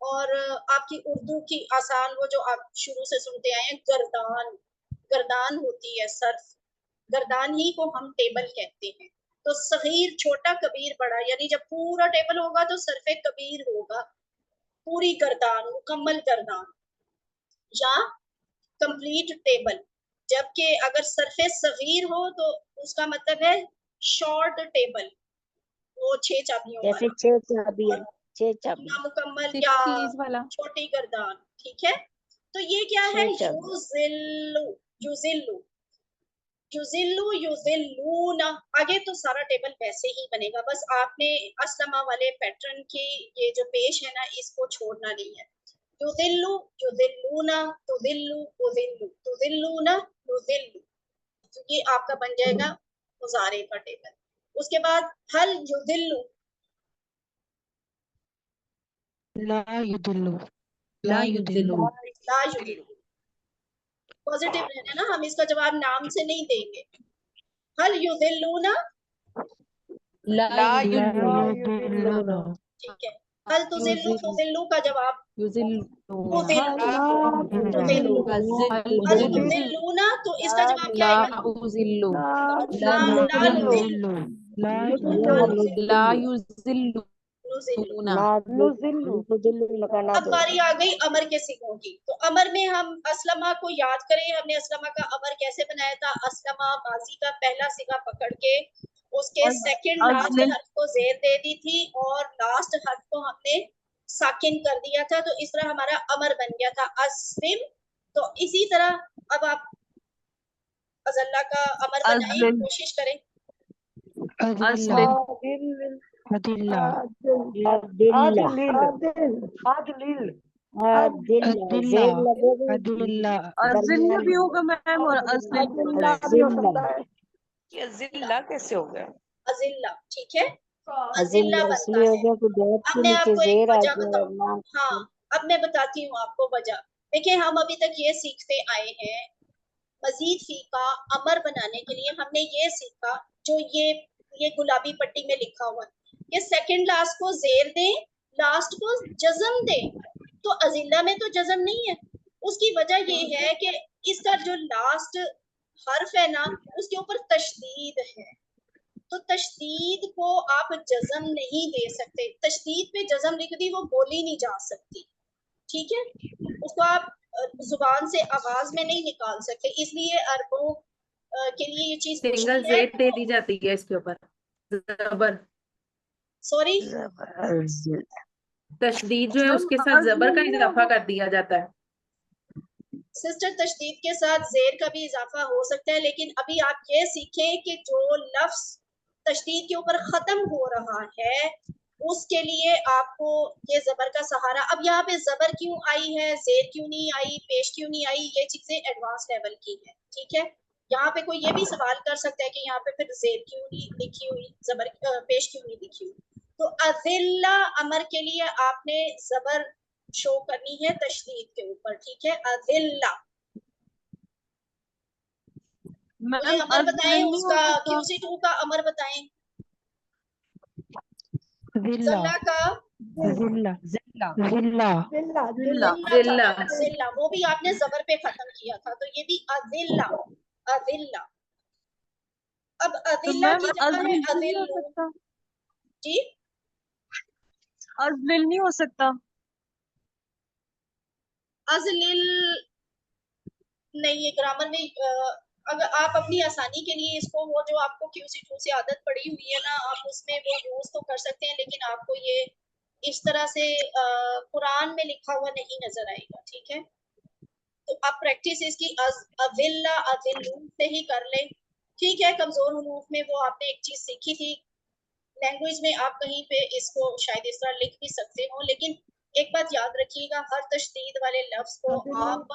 और आपकी उर्दू की आसान वो जो आप शुरू से सुनते आए हैं, गर्दान, गर्दान होती है सर्फ। गर्दान ही को हम टेबल कहते हैं। तो सगीर छोटा, कबीर बड़ा, यानी जब पूरा टेबल होगा तो सर्फे कबीर होगा, पूरी गर्दान, मुकम्मल गर्दान या कंप्लीट टेबल। जबकि अगर सर्फे सगीर हो तो उसका मतलब है शॉर्ट टेबल, वो 6 चाबियों जैसे वाला, 6 चाबी नामुकम्मल 6 या कीज वाला। छोटी गर्दान। ठीक है, तो ये क्या है? 6 चाबी। युजिल्लू, युजिल्लू, युजिल्लू, युजिल्लूना। आगे तो सारा टेबल वैसे ही बनेगा, बस आपने असलमा वाले पैटर्न की ये जो पेश है ना, इसको छोड़ना नहीं है। युजिल्लू, युजिल्लूना, तुजिल्लू, तुजिल्लू, तुजिल्लूना, युजिल्लू। तो ये आपका बन जाएगा मुजारे का टेबल। उसके बाद हल युजिल्लू, ला युदिल्लु, ला युदिल्लु। ला युजिल्लू। पॉजिटिव रहना ना, हम इसका जवाब नाम से नहीं देंगे। हल युजिल्लूना, ला ला युदिल्लुना, ठीक है। हल तुजिल्लू, तुजिल्लू का जवाब युजिल्लुना। तुजिल्लू, तुजिल्लू। हल तुजिल्लूना, तो इसका जवाब क्या ला आएगा? उजिल्लु। ला ला नुजिल्लु, ला ला नुजिल्लु, ला युजिल्लु। नुजिल्लु। अब बारी आ गई अमर के सिगों की। तो अमर में हम असलमा को याद करें, हमने असलमा का अमर कैसे बनाया था। असलमा माजी का पहला सिगा पकड़ के उसके सेकंड लास्ट हर्फ को जेर दे दी थी और लास्ट हर्फ को हमने साकिन कर दिया था। तो इस तरह हमारा अमर बन गया था अस्लिम। तो इसी तरह अब आप अजल्ला का अमर बनाएं, अज़िल कोशिश करें। अदिल्ला अदिल्ला अदिल्ला अदिल्ला जेर लगेगा अदिल्ला अज़िल भी होगा मैम और अज़िल भी हो जाएगा। ये जिल्ला कैसे हो गया? अजिल्ला, ठीक है, अजिल्ला अजिल्ला बनता इसलिए हो है। गया कि बैठ अब के मैं नीचे आपको एक जेर आ वजह गया बताऊं, नाम। हाँ अब मैं बताती हूँ आपको वजह। देखिए हम अभी तक ये सीखते आए हैं, मजीद फीका अमर बनाने के लिए हमने ये सीखा, जो ये गुलाबी पट्टी में लिखा हुआ है, ये सेकंड लास्ट को जेर दें, लास्ट को जज़म दें। तो अजिल्ला में तो जज़म नहीं है, उसकी वजह ये है कि इसका जो लास्ट हर्फ है ना, उसके ऊपर तशदीद है, तो तशदीद को आप जज़म नहीं दे सकते। तशदीद पे जज़म लिख दी, वो बोली नहीं जा सकती, ठीक है, उसको आप जुबान से आवाज में नहीं निकाल सकते, इसलिए अरबों के लिए ये चीज सिंगल मुश्किल है। जेड दे दी जाती है इसके ऊपर, जबर। सॉरी, तशदीद जो है मैम उसके साथ जबर का अज़िल नहीं इजाफा होगा। कर दिया जाता है। सिस्टर तशदीद के साथ जेर का भी इजाफा हो सकता है, लेकिन अभी आप ये सीखें कि जो लफ्ज तशदीद के ऊपर खत्म हो रहा है उसके लिए आपको ये जबर का सहारा। अब यहाँ पे जबर क्यों आई है, जेर क्यों नहीं आई, पेश क्यों नहीं आई, ये चीजें एडवांस लेवल की है, ठीक है। यहाँ पे कोई ये भी सवाल कर सकता है कि यहाँ पे फिर जेर क्यों नहीं लिखी हुई, जबर पेश क्यों नहीं लिखी हुई। तो अज़िल्ला अमर के लिए आपने जबर शो करनी है तशदीद के ऊपर, ठीक है, अज़िल्ला। कोई मैम अमर अज़िल बताएं, नहीं हो उसका सकता। QC2 का अमर बताएं, जिल्ला ज़ल्ला का जिल्ला जिल्ला जिल्ला जिल्ला जिल्ला था, जिल्ला जिल्ला वो भी आपने जबर पे खत्म किया था, तो ये भी अज़िल्ला, अज़िल्ला। अब तो अज़िल्ला मैम की जगह है अज़िल नहीं हो अज़िल्लू, सकता, जी अज़िल नहीं हो सकता। अज़लिल नहीं, ये ग्रामर में अगर आप अपनी आसानी के लिए इसको, वो जो आपको QC2 से आदत पड़ी हुई है ना, आप उसमें वो यूज तो कर सकते हैं, लेकिन आपको ये इस तरह से कुरान में लिखा हुआ नहीं नजर आएगा, ठीक है। तो आप प्रैक्टिस इसकी अज़िल्ला अज़िल्लू से ही कर ले, ठीक है। कमजोर हुरूफ में वो आपने एक चीज सीखी थी, लैंग्वेज में आप कहीं पे इसको शायद इस तरह लिख भी सकते हो, लेकिन एक बात याद रखिएगा, हर तशदीद वाले लफ्ज को आप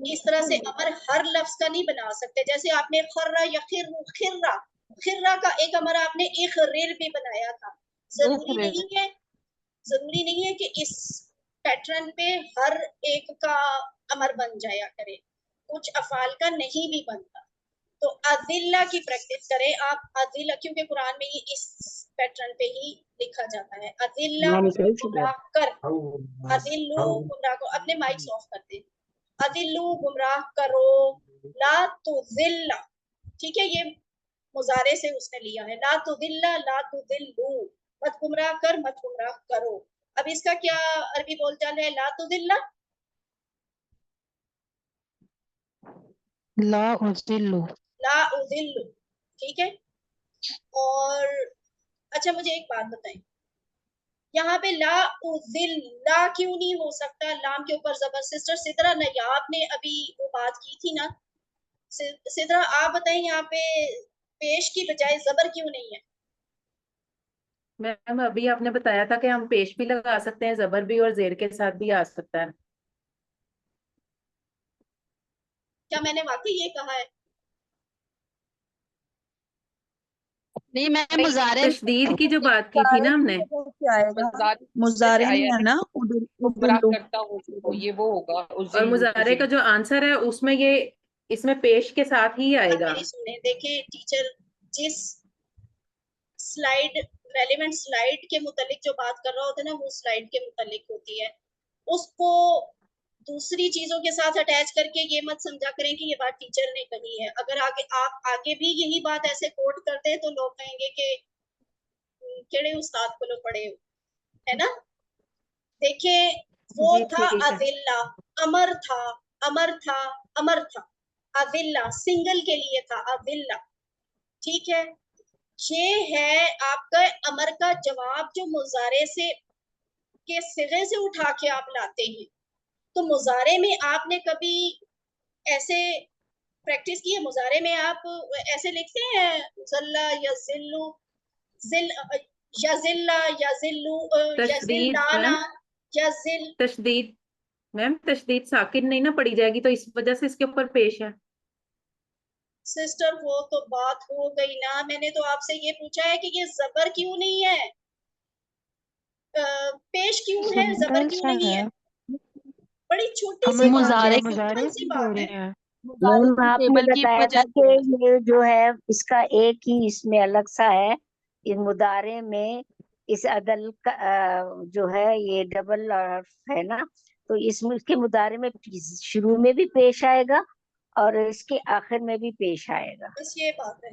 इस तरह से अमर हर लफ्ज का नहीं बना सकते। जैसे आपने खर्रा या खिर्रा, खिर्रा का एक अमर आपने इखरिर भी बनाया था। जरूरी नहीं है कि इस पैटर्न पे हर एक का अमर बन जाया करे, कुछ अफाल का नहीं भी बनता। तो अज़िल्ला की प्रैक्टिस करें आप, अज़िल्ला, क्योंकि कुरान में ये इस पैटर्न पे ही लिखा जाता है, अज़िल्ला गुमराह कर, अज़िल्लू गुमराह को। अपने माइक्स ऑफ कर दें, अज़िल्लू गुमराह करो, ला तुज़िल्ला, ठीक है, ये मुजारे से उसने लिया है, ला तुज़िल्ला ला तुज़िल्लू, मत गुमराह कर मत गुमराह करो। अब इसका क्या अरबी बोलचाल है, ला तुज़िल्ला, ला उज़िल्लु ला उज़िल्लु, ठीक है। और अच्छा मुझे एक बात बताएं, यहाँ पे ला उज़िल्ला क्यों नहीं हो सकता, लाम के ऊपर जबर। सिस्टर सिद्रा नयाब ने अभी वो बात की थी ना, सिद्रा आप बताएं यहाँ पे पेश की बजाय जबर क्यों नहीं है। मैम अभी आपने बताया था कि हम पेश भी लगा सकते हैं, जबर भी, और जेर के साथ भी आ सकता है। क्या मैंने वाकई ये कहा है? नहीं, मैं मुजारे तशदीद की जो बात की थी ना हमने, मुजारे में आया है ना गुमराह करता हूँ, ये वो होगा और उज़िल्लू, मुजारे का जो आंसर है उसमें ये इसमें पेश के साथ ही आएगा। मेरी सुने, देखिए टीचर जिस स्लाइड, रेलेवेंट स्लाइड के मुतालिक जो बात कर रहा होता है ना, वो स्लाइड के मुतालिक होती है, उसको दूसरी चीजों के साथ अटैच करके ये मत समझा करें कि ये बात टीचर ने कही है। अगर आगे आप आगे भी यही बात ऐसे कोट करते हैं तो लोग कहेंगे कि केड़े उस्ताद को लोग पढ़े हो, है ना। देखिए वो जी था ठीक है। अज़िल्ला, अमर था, अमर था, अमर था। अज़िल्ला सिंगल के लिए था अज़िल्ला, ठीक है। ये है आपका अमर का जवाब जो मुजारे से के सिगे से उठा के आप लाते हैं। तो मुजारे में आपने कभी ऐसे प्रैक्टिस की है? मुजारे में आप ऐसे लिखते हैं ज़ल्ला या ज़िल्लु, ज़िल या ज़िल्ला या ज़िल्लु या तशदीद ज़िल्लाना मैम, या ज़िल। तशदीद मैम, तशदीद साकिन नहीं ना पड़ी जाएगी, तो इस वजह से इसके ऊपर पेश है। सिस्टर वो तो बात हो गई ना, मैंने तो आपसे ये पूछा है कि ये जबर क्यों नहीं है, पेश क्यों है, जबर सिंपल क्यों सा नहीं है। है? बड़ी छोटी हम सी बात है, मुजारे सिंपल की सी बोल बात रहे है। हैं। मैम आपने बताया था कि ये जो है इसका एक ही इसमें अलग सा है, इस मुदारे में इस अदल का जो है ये डबल है ना, तो इसमें इसके मुदारे में शुरू में भी पेश आएगा और इसके आखिर में भी पेश आएगा। बस ये बात है।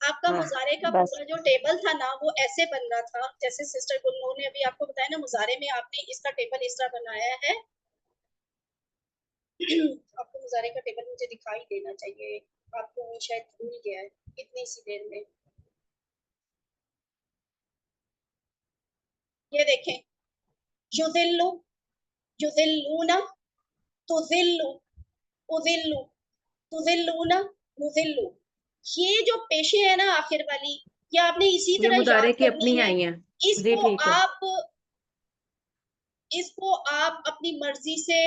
आपका हाँ, मुजारे का बस पूरा जो टेबल था ना वो ऐसे बन रहा था, जैसे सिस्टर गुलनूर ने अभी आपको बताया ना, मुजारे में आपने इसका टेबल इस तरह बनाया है। आपको मुजारे का टेबल मुझे दिखाई देना चाहिए, आपको शायद भूल गया है इतनी सी देर में। ये देखें, युदिल्लु, युदिल्लूना, तुदिल्लु, उदिल्लु, तुदिल्लूना, नुदिल्लु। ये जो पेशे है ना आखिर वाली, ये आपने इसी ये तरह मुदारे याद की करनी अपनी है। आई हैं जी, इसको ठीक है। आप अपनी मर्जी से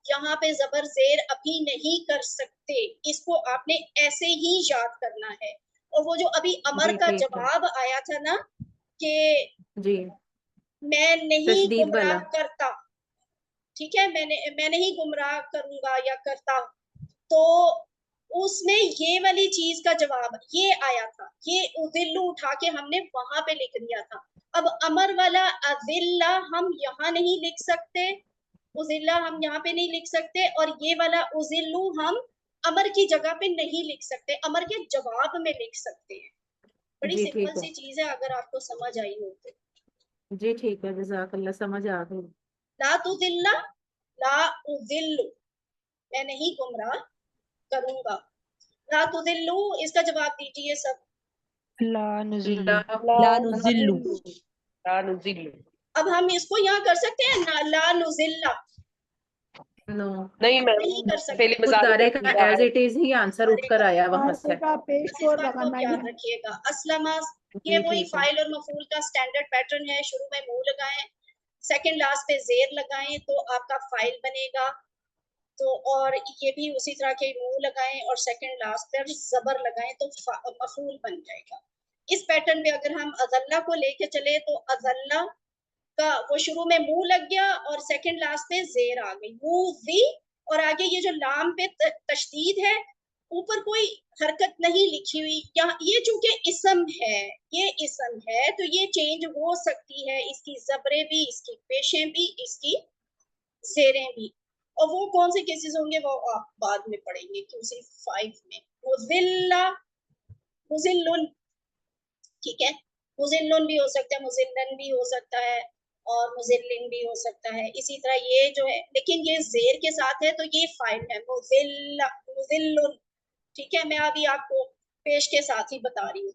यहाँ पे जबर जेर अभी नहीं कर सकते, इसको आपने ऐसे ही याद करना है। और वो जो अभी अमर जी का ठीक है जवाब आया था ना कि जी, मैं नहीं तशदीद गुमराह वाला। करता, ठीक है, मैं नहीं गुमराह करूंगा या करता, तो उसमें ये वाली चीज का जवाब ये आया था, ये उदिल्लु उठा के हमने वहां पे लिख दिया था। अब अमर वाला अदिल्ला हम यहाँ नहीं लिख सकते, उजिल्ला हम यहाँ पे नहीं लिख सकते, और ये वाला उजिल्लु हम अमर की जगह पे नहीं लिख सकते, अमर के जवाब में लिख सकते हैं। बड़ी जी सिंपल ठीक है सी चीज है, अगर आपको समझ आई हो तो। जी ठीक है, जज़ाकल्लाह, समझ आ गई। ला तुदिल्ला, ला उजिल्लु, मैं नहीं गुमराह करूंगा। ला तुदिल्लु, इसका जवाब दीजिए सब। ला नुजिल्लु। ला नुजिल्लु, ला नुजिल्लु। अब हम इसको यहाँ कर सकते हैं ना, ला नुजिल्ला, नो, नहीं मैम, नहीं कर सकते। पहले मजारे मुदारे में का एज इट इज ही आंसर उठकर आया वहां से। इस बात को आप याद रखिएगा। अस्लमा, ये जी वही ठीक है फाइल और मफूल का स्टैंडर्ड पैटर्न है, शुरू में मुंह लगाएं, सेकंड लास्ट पे जेर लगाएं तो आपका फाइल बनेगा। तो और ये भी उसी तरह के मुंह लगाएं और सेकंड लास्ट पर जबर लगाएं तो मफूल बन जाएगा। इस पैटर्न पे अगर हम अज़ल्ला को लेके चले तो अज़ल्ला का वो शुरू में मुंह लग गया और सेकंड लास्ट पे जेर आ गई, मुज़ी, और आगे ये जो लाम पे तशदीद है, ऊपर कोई हरकत नहीं लिखी हुई, यहाँ ये चूंकि इसम है, ये इसम है तो ये चेंज हो सकती है, इसकी जबरें भी, इसकी पेशें भी, इसकी जेरें भी। और वो कौन से केसेस होंगे वो आप बाद में पढ़ेंगे, क्योंकि 5 में मुज़िल्ला, मुज़िल्लुन, ठीक है, मुज़िल्लुन भी हो सकता है, मुज़िल्लन भी हो सकता है, और मुज़िल्लिन भी हो सकता है। इसी तरह ये जो है, लेकिन ये जेर के साथ है तो ये फाइल है, मुज़िल्ला, मुज़िल्लुन, ठीक है। मैं अभी आपको पेश के साथ ही बता रही हूँ,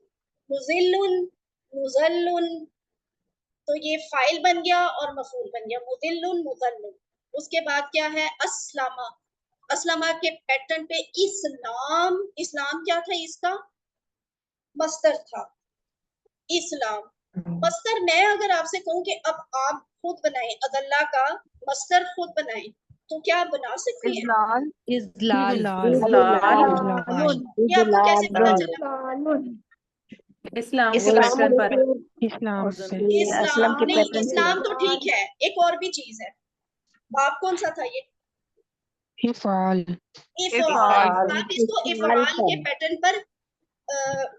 मुज़िल्लुन, मुज़ल्लुन, तो ये फाइल बन गया और मफूल बन गया, मुज़िल्लुन, मुज़ल्लुन। उसके बाद क्या है, अस्लमा, अस्लमा के पैटर्न पे इस्लाम, इस्लाम क्या था, इसका मस्तर था, इस्लाम। मस्तर मैं अगर आपसे कहूँ कि अब आप खुद बनाएं, अदल्ला का मस्तर खुद बनाएं, तो क्या आप बना सकती हैं? इजलाल, इजलाल, ये आपको कैसे पता चला? इस्लाम के वो पैटर्न पर। इस्लाम पे। असलम के नहीं, पैटर्न पे इस्लाम तो ठीक है, एक और भी चीज है, बाप कौन सा था ये, इफ़ाल। इफ़ाल। आप इसको इफ़ाल इफ़ाल के पैटर्न पर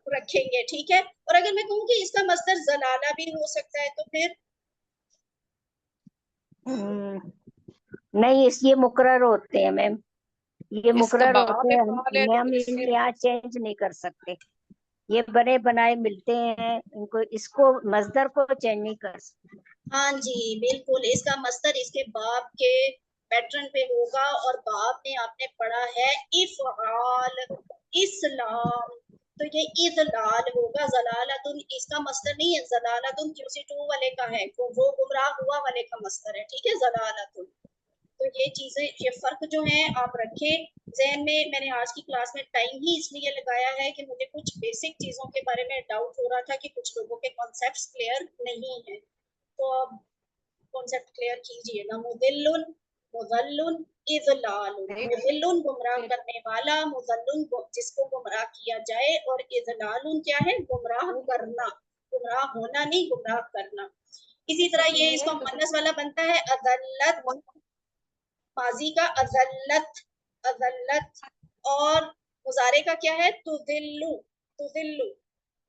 रखेंगे, ठीक है। और अगर मैं कहूँ कि इसका मस्दर जलाला भी हो सकता है तो फिर नहीं, ये मुकर्रर होते हैं मैम, ये इसका मुकर्रर बाप होते हैं, इफ़ाल है तो हम फिर इनके यहाँ चेंज नहीं कर सकते, ये बने बनाए मिलते हैं, इनको इसको मजदर को चेंज नहीं कर सकते। हाँ जी बिल्कुल, इसका मस्दर इसके बाप के पैटर्न पे होगा, और बाप में आपने पढ़ा है इफ़ाल, इस्लाम, तो ये इज़लाल होगा, ज़लालतुन इसका मस्दर नहीं है, ज़लालतुन QC2 वाले का है, वो गुमराह हुआ वाले का मस्दर है, ठीक है, ज़लालतुन। तो ये चीजें, ये फर्क जो है आप रखें, जहन में मैंने आज की क्लास में टाइम ही इसलिए लगाया है कि मुझे कुछ बेसिक चीज़ों के बारे में डाउट हो रहा था कि कुछ लोगों के कॉन्सेप्ट्स क्लियर नहीं है, तो अब कॉन्सेप्ट क्लियर कीजिए ना। मुदिल्लुन, मुदल्लुन, इज़लालुन। मुदिल्लुन गुमराह करने वाला, मुदल्लुन जिसको गुमराह किया जाए, और इज़लालुन क्या है? गुमराह करना, गुमराह होना नहीं, गुमराह करना। इसी तरह ये इसका मुअन्नस वाला बनता है अज़ल्लत, माजी का अज़ल्लत, अज़ल्लत। और मुजारे का क्या है? तुदिल्लु, तुदिल्लु,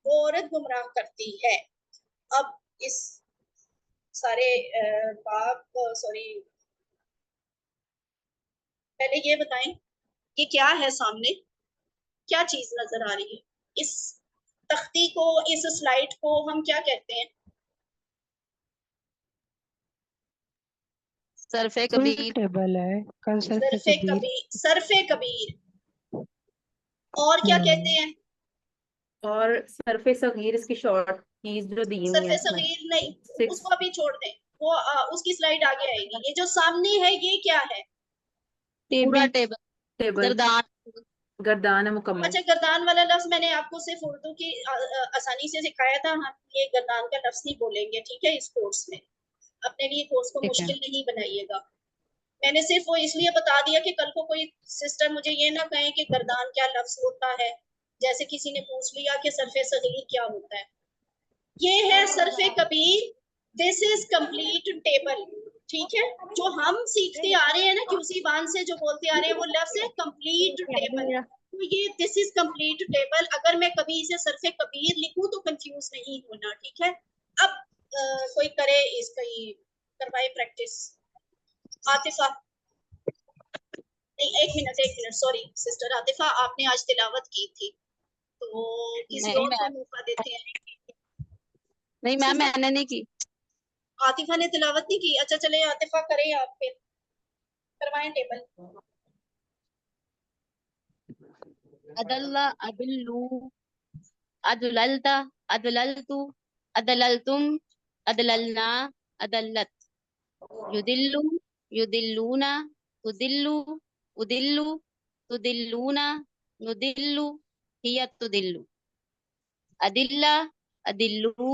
वो औरत गुमराह करती है। अब इस सारे बाब, सॉरी, पहले ये बताएं ये क्या है सामने, क्या चीज नजर आ रही है? इस तख्ती को, इस स्लाइड को हम क्या कहते हैं? सरफे कबीर टेबल है, कल सरफे सरफे कबीर। कबीर, सरफे कबीर। और क्या कहते हैं? और सरफे सगीर इसकी शॉर्ट कीज जो दी हुई है सरफे इसमें सगीर नहीं, 6 उसको अभी छोड़ दें, वो उसकी स्लाइड आगे आएगी। ये जो सामने है ये क्या है? पूरा टेबल, टेबल गर्दान। गर्दान है मुकम्मल। अच्छा, गर्दान वाला लफ्ज मैंने आपको सिर्फ उर्दू की आसानी से सिखाया था, हम ये गर्दान का लफ्ज नहीं बोलेंगे, ठीक है? इस कोर्स में अपने लिए कोर्स को ठीक है। मुश्किल नहीं बनाइएगा। मैंने सिर्फ वो इसलिए बता दिया कि कल को कोई सिस्टर मुझे ये ना कहे कि गर्दान क्या लफ्ज होता है, जैसे किसी ने पूछ लिया कि सरफे सगीर क्या होता है। ये है सरफे कबीर, दिस इज कंप्लीट टेबल, ठीक है? जो हम सीखते आ रहे हैं ना, कि उसी बांध से जो बोलते आ रहे हैं, वो लफ्ज है कंप्लीट टेबल। तो ये दिस इज कंप्लीट टेबल, अगर मैं कभी इसे सरफे कबीर लिखूं तो कंफ्यूज नहीं होना, ठीक है? अब कोई करे इसकी, करवाए प्रैक्टिस। आतिफा, नहीं, एक मिनट, सॉरी सिस्टर आतिफा, आपने आज तिलावत की थी, तो किसी नहीं और को मैम, मौका देते हैं। नहीं मैम, मैंने नहीं की। आतिफा ने तिलावत नहीं की? अच्छा, चले आतिफा करें, आप फिर करवाएं टेबल। अदल्ला, अदल्लू, अदललता, अदललतु, अदललतुम, अदललना, अदल्लत। युदिल्लु, युदिल्लूना, तुदिल्लु, उदिल्लु, तुदिल्लूना, नुदिल्लु, हिया तुदिल्लु। अदिल्ला, अदिल्लू,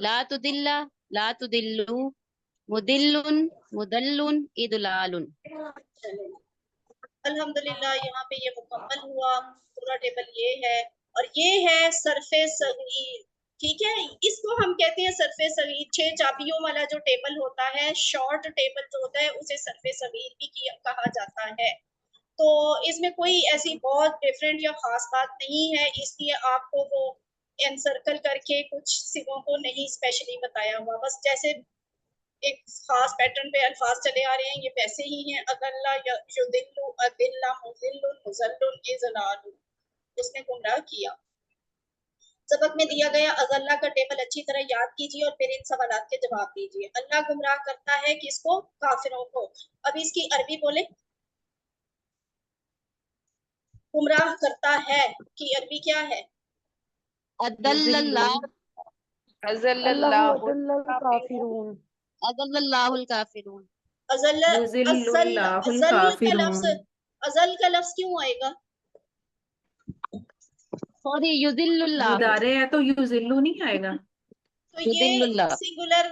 ला तुदिल्ला, ला तुदिल्लु, मुदिल्लुन, मुदल्लुन, इदलालुन। अल्हम्दुलिल्लाह, यहाँ पे ये मुकम्मल हुआ, पूरा टेबल ये है, और ये है सरफे सगीर, ठीक है? इसको हम कहते हैं सरफे सगीर। 6 चाबियों वाला जो टेबल होता है, शॉर्ट टेबल जो होता है, उसे सरफे सगीर भी कहा जाता है। तो इसमें कोई ऐसी बहुत डिफरेंट या खास बात नहीं है, इसलिए आपको वो एनसर्कल करके कुछ सिगों को नहीं स्पेशली बताया हुआ, बस जैसे एक खास पैटर्न पे अल्फाज चले आ रहे हैं, ये वैसे ही हैं। अदल्ला, युदिल्लु, अदिल्ला, मुदिल्लुन, मुज़ल्लुन, इज़लालुन, उसने गुमराह किया। सबक में दिया गया अज़ल्ला का टेबल अच्छी तरह याद कीजिए और फिर इन सवालात के जवाब दीजिए। अल्लाह गुमराह करता है किसको? काफिरों को। अब इसकी अरबी बोले, गुमराह करता है की अरबी क्या है? अदल्लल्लाह, अल्लाहु अदल्लल काफिरून। अदल्लल्लाहुल काफिरून। अज़ल, अज़ल, युज़िल्लुल्लाहुल अज़ल का लफ्ज, काफिरून। अज़ल का लफ्ज क्यों आएगा? सॉरी, युदिल्लुल्लाह, मुदारे है तो युज़िल्लु नहीं आएगा। तो ये युदिल्लुल्लाह। सिंगुलर,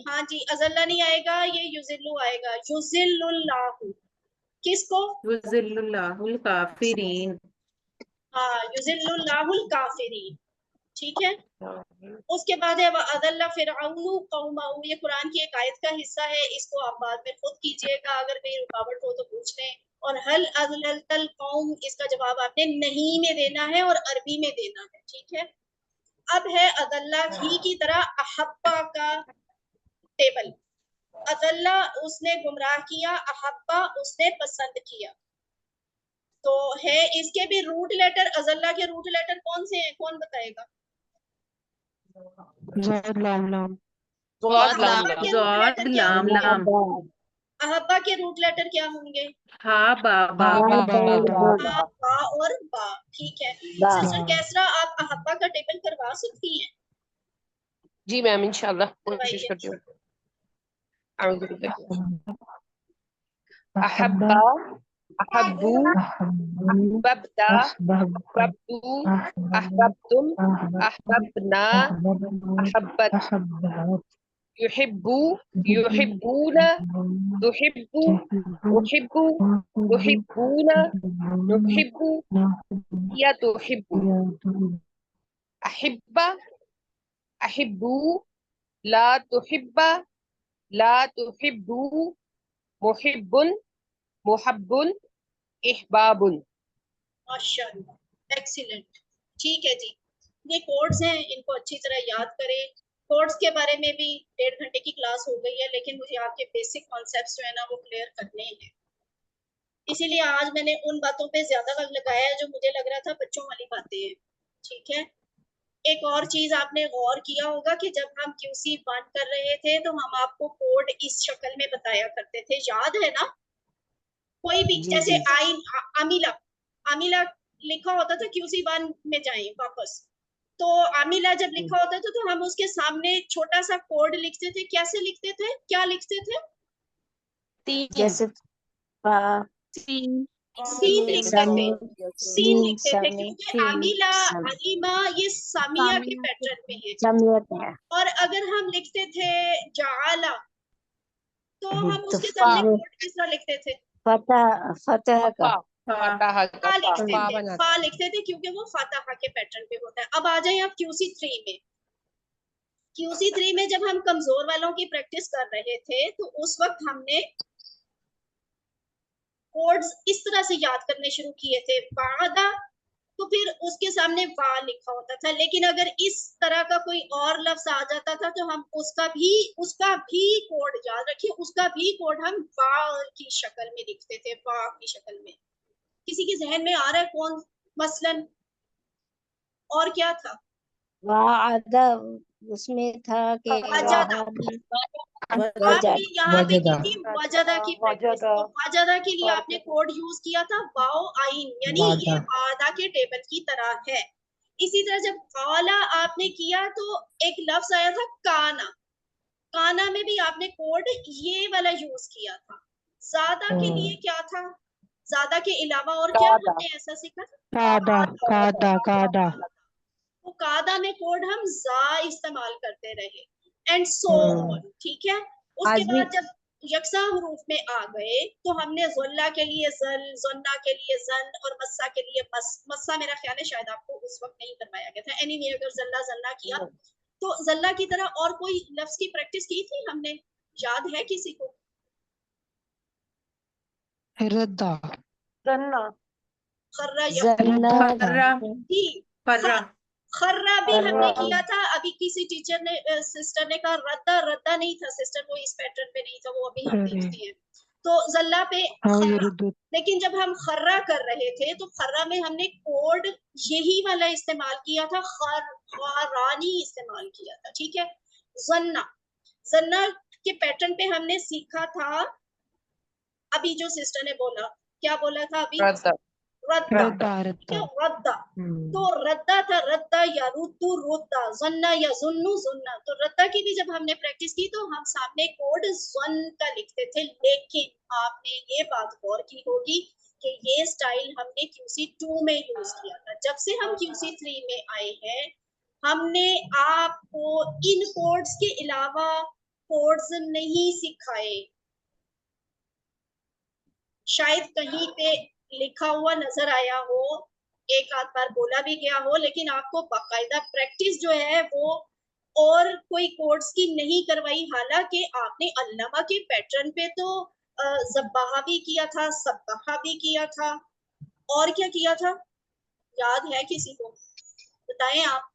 हाँ जी, अज़ल्ला नहीं आएगा, ये युज़िल्लु आएगा। युज़िल्लुल्लाहु, किसको? युज़िल्लुल्लाहुल काफिरीन। हाँ, युज़िल्लुल्लाहुल काफिरीन, ठीक है? उसके बाद है अदल्ला फिरऔनु कौमहु, ये कुरान की एक आयत का हिस्सा है, इसको आप बाद में खुद कीजिएगा, अगर कोई रुकावट हो तो पूछ लें। और हल अज़लल कौम, इसका जवाब आपने नहीं में देना है और अरबी में देना है, ठीक है? अब है अदल्ला ही की तरह अहब्बा का टेबल। अदल्ला उसने गुमराह किया, अहब्बा उसने पसंद किया। तो है इसके भी रूट लेटर, अज़ल्ला के रूट लेटर कौन से हैं? कौन बताएगा? ज़ाद लाम लाम। अहब्बा के रूट ज़ाद लेटर क्या लाम होंगे? लाम। अहब्बा के रूट लेटर क्या होंगे? हा बा बा बा बा। बा बा। आ, बा और बा, ठीक है? सिस्टर कैसरा, आप अहब्बा का टेबल करवा सकती हैं? जी मैम, इंशाल्लाह कोशिश करवाइए। करती हूँ। अहब्बा, अहब्बा, अहब्बू, अहबब्ता, अहबब्तु, अहबब्तुम, अहबब्ना, अहब्बत, युहिब्बु, युहिब्बूना, तुहिब्बु, उहिब्बु, तुहिब्बूना, नुहिब्बु, या तुहिब्बु, अहिब्बा, अहिब्बू, ला तुहिब्बा, ला तुहिब्बू, मुहिब्बुन, मुहब्बुन, इहबाबुन। माशाल्लाह, एक्सीलेंट। ठीक है जी, ये कोड्स हैं, इनको अच्छी तरह याद करें। कोड्स के बारे में भी 1.5 घंटे की क्लास हो गई है, लेकिन मुझे आपके बेसिक कॉन्सेप्ट्स जो है ना वो क्लियर करने हैं, इसीलिए आज मैंने उन बातों पे ज्यादा वक्त लगाया है जो मुझे लग रहा था बच्चों वाली बातें हैं। ठीक है, एक और चीज आपने गौर किया होगा कि जब हम QC 1 कर रहे थे तो हम आपको कोड इस शक्ल में बताया करते थे, याद है ना? कोई भी जैसे अमीला, अमीला लिखा होता था QC 1 में जाएं वापस, तो अमीला जब लिखा होता था तो हम उसके सामने छोटा सा कोड लिखते थे। कैसे लिखते थे, क्या लिखते थे? जैसे सीन लिखते थे, सीन लिखते थे, क्योंकि अमीला, अलीमा ये सामिया के पैटर्न में है। और अगर हम लिखते थे जाला, तो हम उसके सामने कोड किस तरह लिखते थे? फतह का फा लिखते थे, क्योंकि वो फातहा के पैटर्न पे होता है। अब आ जाए आप QC 3 में। QC 3 में जब हम कमजोर वालों की प्रैक्टिस कर रहे थे तो उस वक्त हमने कोड्स इस तरह से याद करने शुरू किए थे, वादा, तो फिर उसके सामने वा लिखा होता था। लेकिन अगर इस तरह का कोई और लफ्ज आ जाता था तो हम उसका भी कोड याद रखिए, उसका भी कोड हम वा की शक्ल में लिखते थे, वा की शक्ल में। किसी के जहन में आ रहा है कौन? मसलन और क्या था? वादा उसमें था कि आपने यहाँ पे की थी वजदा की प्रैक्टिस, तो वजदा के लिए आपने कोड यूज किया था वाओ आइन, यानी ये वादा के टेबल की तरह है। इसी तरह जब काला आपने किया तो एक लफ्ज आया था काना, काना में भी आपने कोड ये वाला यूज किया था। ज्यादा के लिए क्या था? ज्यादा के अलावा और क्या हमने ऐसा सीखा था? कादा तो कादा में कोड हम जा इस्तेमाल करते रहे, एंड सो ऑन। ठीक है, उसके बाद जब यकसा हरूफ में आ गए तो हमने ज़ुल्ला के लिए ज़ल, ज़ुन्ना के लिए ज़न और मस्सा के लिए मस। मस्सा मेरा ख्याल है शायद आपको उस वक्त नहीं करवाया गया था। एनीवे, अगर ज़ल्ला ज़न्ना किया तो ज़ल्ला की तरह और कोई लफ्ज की प्रैक्टिस की थी हमने, याद है किसी को? रद्दा खर्रा भी हमने किया था। अभी किसी टीचर ने, सिस्टर ने कहा रद्दा, रद्दा नहीं था सिस्टर, वो इस पैटर्न पे नहीं था, वो अभी हम देखते हैं। तो जल्ला पे खर्रा, लेकिन जब हम खर्रा कर रहे थे तो खर्रा में हमने कोड यही वाला इस्तेमाल किया था, खरानी इस्तेमाल किया था। ठीक है, जन्ना, जन्ना के पैटर्न पे हमने सीखा था। अभी जो सिस्टर ने बोला, क्या बोला था अभी? रद्दा। तो रद्दा था, रद्दा या रुद्दू रुद्दा, जन्ना या जुन्नू जुन्ना। तो रद्दा की भी जब हमने प्रैक्टिस की तो हम सामने कोड जन का लिखते थे। लेकिन आपने ये बात गौर की होगी कि ये स्टाइल हमने QC 2 में यूज किया था। जब से हम QC 3 में आए हैं हमने आपको इन कोड्स के अलावा कोड्स नहीं सिखाए। शायद कहीं पे लिखा हुआ नजर आया हो, एक आध बार बोला भी गया हो, लेकिन आपको बाकायदा प्रैक्टिस जो है वो और कोई कोर्स की नहीं करवाई। हालांकि आपने अल्लामा के पैटर्न पे तो ज़ब्बाहा भी किया था, सब्बाहा भी किया था, और क्या किया था याद है किसी को? बताएं आप।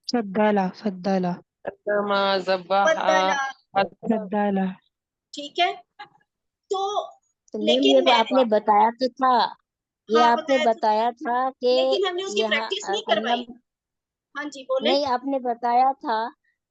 सद्दाला सद्दाला ठीक है, तो लेकिन ये आपने बताया तो था, ये आपने बताया था कि लेकिन हमने उसकी प्रैक्टिस नहीं करवाई। हाँ जी बोले। नहीं, आपने बताया था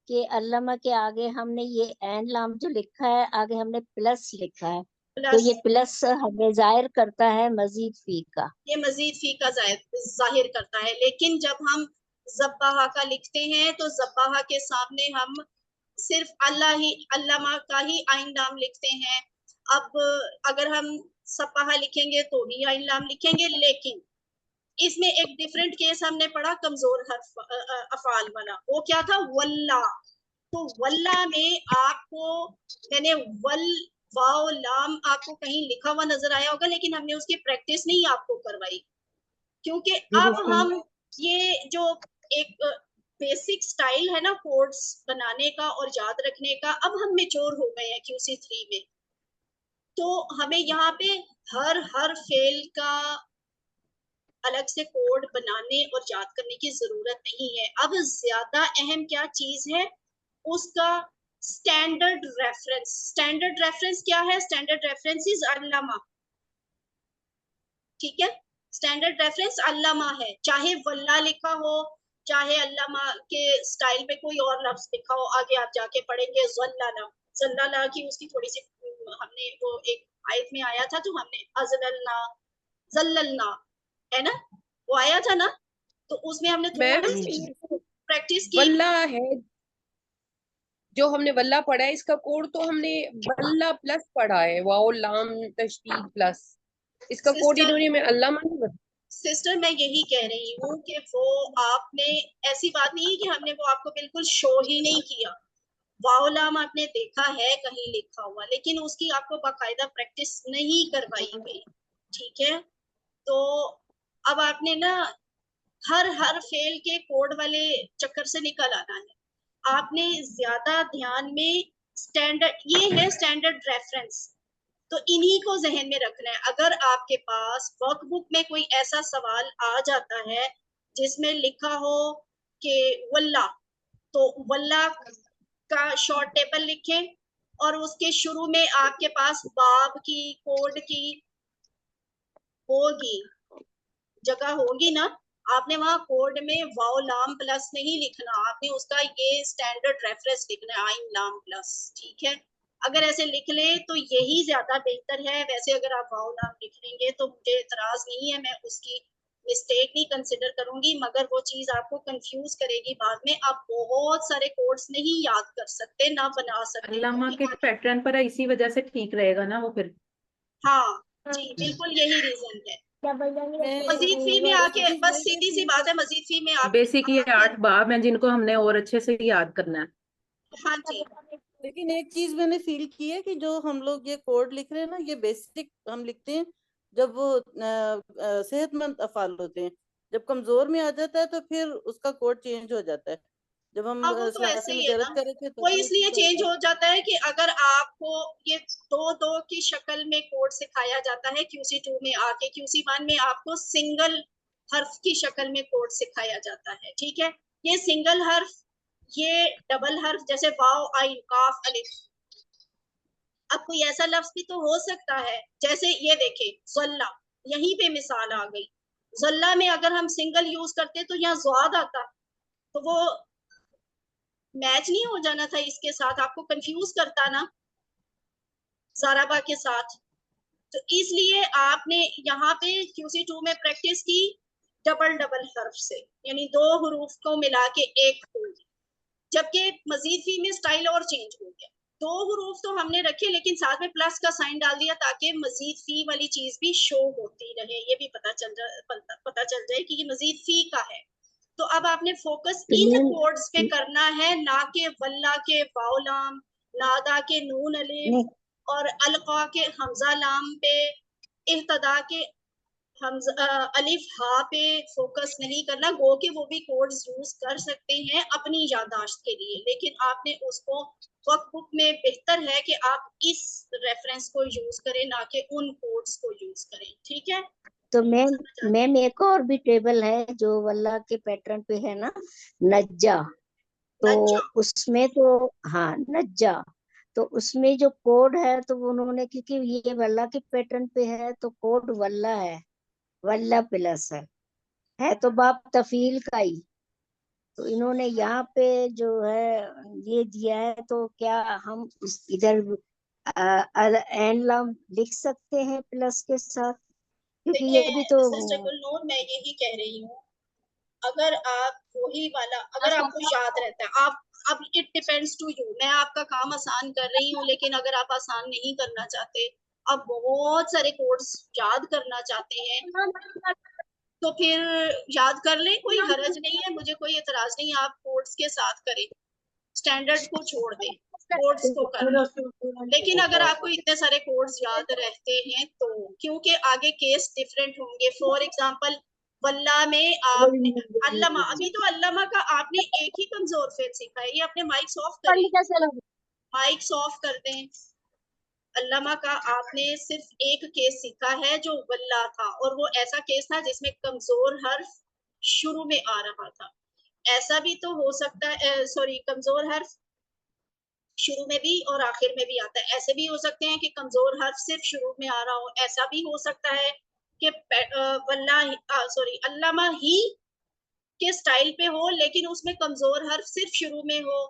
कि अल्लामा के आगे हमने ये ऐन लाम जो लिखा है आगे हमने प्लस लिखा है, तो ये प्लस हमें जाहिर करता है मजीद फी का, ये मजीद फी का जाहिर करता है। लेकिन जब हम ज़ब्बाहा का लिखते हैं तो ज़ब्बाहा के सामने हम सिर्फ अल्लामा का ही आइन नाम लिखते हैं। अब अगर हम सपाहा लिखेंगे तो भी आइन लाम लिखेंगे। लेकिन इसमें एक डिफरेंट केस हमने पढ़ा कमजोर हर्फ अफाल वाला, वो क्या था, वल्ला। तो वल्ला में आपको मैंने वल वाव लाम आपको कहीं लिखा हुआ नजर आया होगा, लेकिन हमने उसकी प्रैक्टिस नहीं आपको करवाई, क्योंकि अब हम ये जो एक बेसिक स्टाइल है ना कोड्स बनाने का और याद रखने का, अब हम मेच्योर हो गए हैं QC3 में। तो हमें यहाँ पे हर फेल का अलग से कोड बनाने और याद करने की जरूरत नहीं है। अब ज्यादा अहम क्या चीज है, उसका स्टैंडर्ड रेफरेंस। स्टैंडर्ड रेफरेंस क्या है? स्टैंडर्ड रेफरेंस इज अल्लामा, ठीक है। स्टैंडर्ड रेफरेंस अल्लामा है, चाहे वल्ला लिखा हो, चाहे अल्लामा के स्टाइल पे कोई और लफ्ज लिखा हो। आगे आप जाके पढ़ेंगे ज़ल्लला, ज़ल्लला की उसकी थोड़ी सी हमने वो एक आयत में आया था, तो हमने अज़ललना ज़ल्ललना है ना, वो आया था ना, तो उसमें हमने थोड़ी सी प्रैक्टिस की। वल्ला है जो हमने वल्ला पढ़ा है, इसका कोड तो हमने वल्ला प्लस पढ़ा है, वाओ लाम तशदीद प्लस। इसका कोड इन्होंने में अल्लाह मान बताया। सिस्टर मैं यही कह रही हूँ कि वो आपने, ऐसी बात नहीं है कि हमने वो आपको बिल्कुल शो ही नहीं किया। वाओलाम आपने देखा है कहीं लिखा हुआ, लेकिन उसकी आपको बाकायदा प्रैक्टिस नहीं करवाई गई, ठीक है। तो अब आपने ना हर फेल के कोड वाले चक्कर से निकल आना है। आपने ज्यादा ध्यान में स्टैंडर्ड, ये है स्टैंडर्ड रेफरेंस, तो इन्हीं को जहन में रखना है। अगर आपके पास वर्कबुक में कोई ऐसा सवाल आ जाता है जिसमें लिखा हो कि वल्ला, तो वल्ला का शॉर्ट टेबल लिखें और उसके शुरू में आपके पास बाब की कोड की होगी, जगह होगी ना, आपने वहां कोड में वाओ लाम प्लस नहीं लिखना, आपने उसका ये स्टैंडर्ड रेफरेंस लिखना है, आइन लाम प्लस, ठीक है। अगर ऐसे लिख ले तो यही ज्यादा बेहतर है। वैसे अगर आप वाओ लाम लिख लेंगे तो मुझे इतराज नहीं है, मैं उसकी मिस्टेक नहीं कंसिडर करूंगी, मगर वो चीज आपको कंफ्यूज करेगी बाद में। आप बहुत सारे कोड्स नहीं याद कर सकते, ना बना सकते। अल्लामा के पैटर्न पर इसी वजह से ठीक रहेगा ना वो फिर। हाँ जी, बिल्कुल यही रीजन है। मजीद फी में आके बस सीधी सी बात है, मजीद फी में आप बेसिक ये 8 बाब हैं जिनको हमने और अच्छे से याद करना है। हाँ जी। लेकिन एक चीज मैंने फील की है कि जो हम लोग ये कोड लिख रहे हैं ना, ये बेसिक हम लिखते हैं जब वो सेहतमंद अफाल होते हैं। जब कमजोर में आ जाता है तो फिर उसका कोड चेंज हो जाता है। जब हम हाँ, वो तो ऐसे सलासी ही में है जरत ना, कर रहे थे तो वो इसलिए चेंज फिर हो जाता है कि अगर आपको ये दो की शक्ल में कोड सिखाया जाता है QC2 में आके, QC1 में आपको सिंगल हर्फ की शक्ल में कोड सिखाया जाता है, ठीक है। ये सिंगल हर्फ, ये डबल हर्फ, जैसे वाव आइन काफ अलिफ। अब कोई ऐसा लफ्ज भी तो हो सकता है, जैसे ये देखे ज़ल्ला, यहीं पे मिसाल आ गई। ज़ल्ला में अगर हम सिंगल यूज करते तो यहाँ ज़्वाद आता, तो वो मैच नहीं हो जाना था इसके साथ, आपको कंफ्यूज करता ना ज़ाराबा के साथ। तो इसलिए आपने यहाँ पे QC2 में प्रैक्टिस की डबल डबल हर्फ से, यानी दो हरूफ को मिला के एक कोड। जबकि मजीद फी में स्टाइल और चेंज हो गया, दो हरूफ तो हमने रखे लेकिन साथ में प्लस का साइन डाल दिया ताकि मजीद फी वाली चीज भी शो होती रहे, ये भी पता चल जाए कि ये मजीद फी का है। तो अब आपने फोकस इन कोड्स पे करना है, ना के वल्ला के वाउलाम, नादा के नून अलिफ और अलका के हमजा लाम पे, इह्तदा के अलिफ हा पे फोकस नहीं करना। गो के वो भी कोड्स यूज कर सकते हैं अपनी यादाश्त के लिए, लेकिन आपने उसको वर्कबुक में बेहतर है कि आप इस रेफरेंस को यूज करें, ना कि उन कोड्स को यूज करें, ठीक है। तो मैम एक और भी टेबल है जो वल्ला के पैटर्न पे है ना, नज्जा। तो उसमें तो हाँ नज्जा, तो उसमें जो कोड है तो उन्होंने, क्योंकि ये वल्ला के पैटर्न पे है तो कोड वल्ला है, वल्ला प्लस है तो बाप तफील का ही। तो इन्होंने यहाँ पे जो है ये दिया है, तो क्या हम इधर एन लाम लिख सकते हैं प्लस के साथ, क्योंकि ये भी तो सिस्टर गुलनूर मैं यही कह रही हूँ, अगर आप वही वाला, अगर आपको याद रहता है, आप अब इट डिपेंड्स टू यू, मैं आपका काम आसान कर रही हूँ, लेकिन अगर आप आसान नहीं करना चाहते, अब बहुत सारे कोड्स याद करना चाहते हैं तो फिर याद कर लें, कोई हरज नहीं है, मुझे कोई एतराज नहीं, आप कोड्स के साथ करें, स्टैंडर्ड को छोड़ दें, कोड्स को करें। लेकिन अगर आपको इतने सारे कोड्स याद रहते हैं तो, क्योंकि आगे केस डिफरेंट होंगे। फॉर एग्जांपल वल्ला में आपने अल्लामा, अभी तो अल्लामा का आपने एक ही कमजोर फेल सीखा है। ये अपने माइक्स ऑफ करें, माइक्स ऑफ कर दें। अल्लामा का आपने सिर्फ एक केस सीखा है जो वल्ला था, और वो ऐसा केस था जिसमें कमजोर हर्फ शुरू में आ रहा था। ऐसा भी तो हो सकता है, सॉरी, कमजोर हर्फ शुरू में भी और आखिर में भी आता है। ऐसे भी हो सकते हैं कि कमजोर हर्फ सिर्फ शुरू में आ रहा हो। ऐसा भी हो सकता है कि वल्ला, सॉरी, अल्लामा ही के स्टाइल पे हो लेकिन उसमें कमजोर हर्फ सिर्फ शुरू में हो,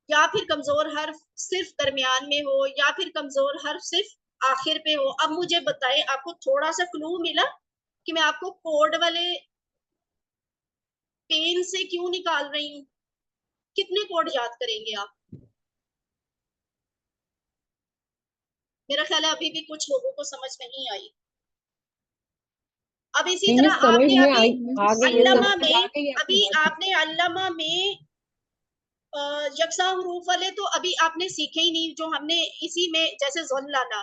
या फिर कमजोर हर्फ सिर्फ दरमियान में हो, या फिर कमजोर हर्फ सिर्फ आखिर पे हो। अब मुझे बताएं, आपको थोड़ा सा क्लू मिला कि मैं आपको कोड वाले पेन से क्यों निकाल रही हूँ? कितने कोड याद करेंगे आप? मेरा ख्याल है अभी भी कुछ लोगों को समझ नहीं आई। अब इसी तरह आपने अभी अल्लामा में, अभी आपने अल्लामा में यकसा हरूफ वाले तो अभी आपने सीखे ही नहीं, जो हमने इसी में, जैसे ज़ल्लाला,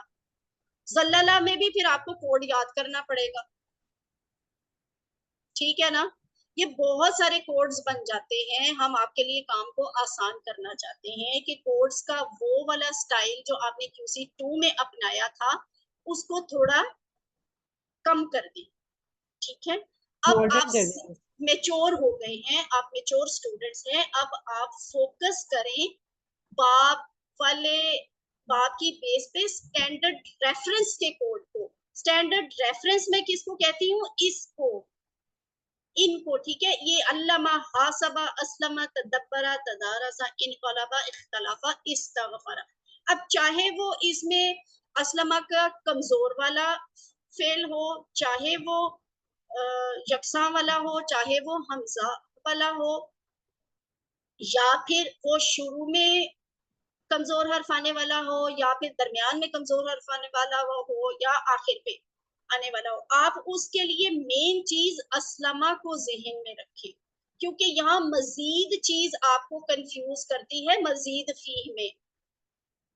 ज़ल्लाला में भी फिर आपको कोड याद करना पड़ेगा, ठीक है ना? ये बहुत सारे कोड्स बन जाते हैं। हम आपके लिए काम को आसान करना चाहते हैं कि कोड्स का वो वाला स्टाइल जो आपने QC2 में अपनाया था उसको थोड़ा कम कर दें, ठीक है? अब आप मेच्योर हो गए हैं, आप मेच्योर स्टूडेंट्स हैं। अब आप फोकस करें बाब वाले, बाब की बेस पे स्टैंडर्ड रेफरेंस के कोड को। स्टैंडर्ड रेफरेंस में किसको कहती हूँ? इसको, इनको, ठीक है? ये अल्लामा, हासबा, अस्लमा, तदब्बरा, तदारसा, इनकलबा, इख्तलाफा, इस्तगफरा। अब चाहे वो इसमें अस्लमा का कमजोर वाला फेल हो, चाहे वो यकसा वाला हो, चाहे वो हमजा वाला हो, या फिर वो शुरू में कमजोर हर्फ आने वाला हो, या फिर दरमियान में कमजोर हर्फ आने वाला हो, या आखिर पे आने वाला हो, आप उसके लिए मेन चीज अस्लमा को जहन में रखें, क्योंकि यहाँ मजीद चीज आपको कंफ्यूज करती है। मजीद फीह में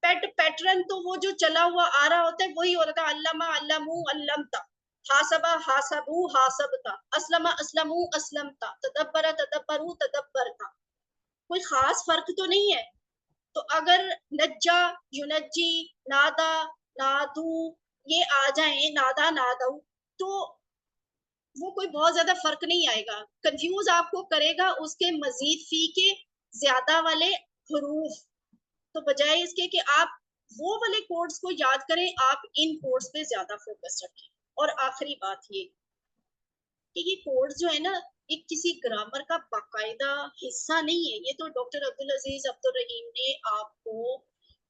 पैटर्न तो वो जो चला हुआ आ रहा होता है वही हो रहा था, अल्लामा, अल्लमू, अल्लमता, हासबा, हासबू, हासबता, अस्लमा, अस्लमू, अस्लमता, तदब्बरा, तदब्बरू, तदब्बरता। कोई खास फर्क तो नहीं है। तो अगर नज्जा, युनज्जी, नादा, नादू ये आ जाए, नादा, नादऊ, तो वो कोई बहुत ज्यादा फर्क नहीं आएगा। कंफ्यूज आपको करेगा उसके मजीद फी के ज्यादा वाले हरूफ। तो बजाय इसके कि आप वो वाले कोड्स को याद करें, आप इन कोड्स पे ज्यादा फोकस रखें। और आखिरी बात ये कि ये कोड्स जो है ना, एक किसी ग्रामर का बाकायदा हिस्सा नहीं है। ये तो डॉक्टर अब्दुल अजीज अब्दुल रहीम ने आपको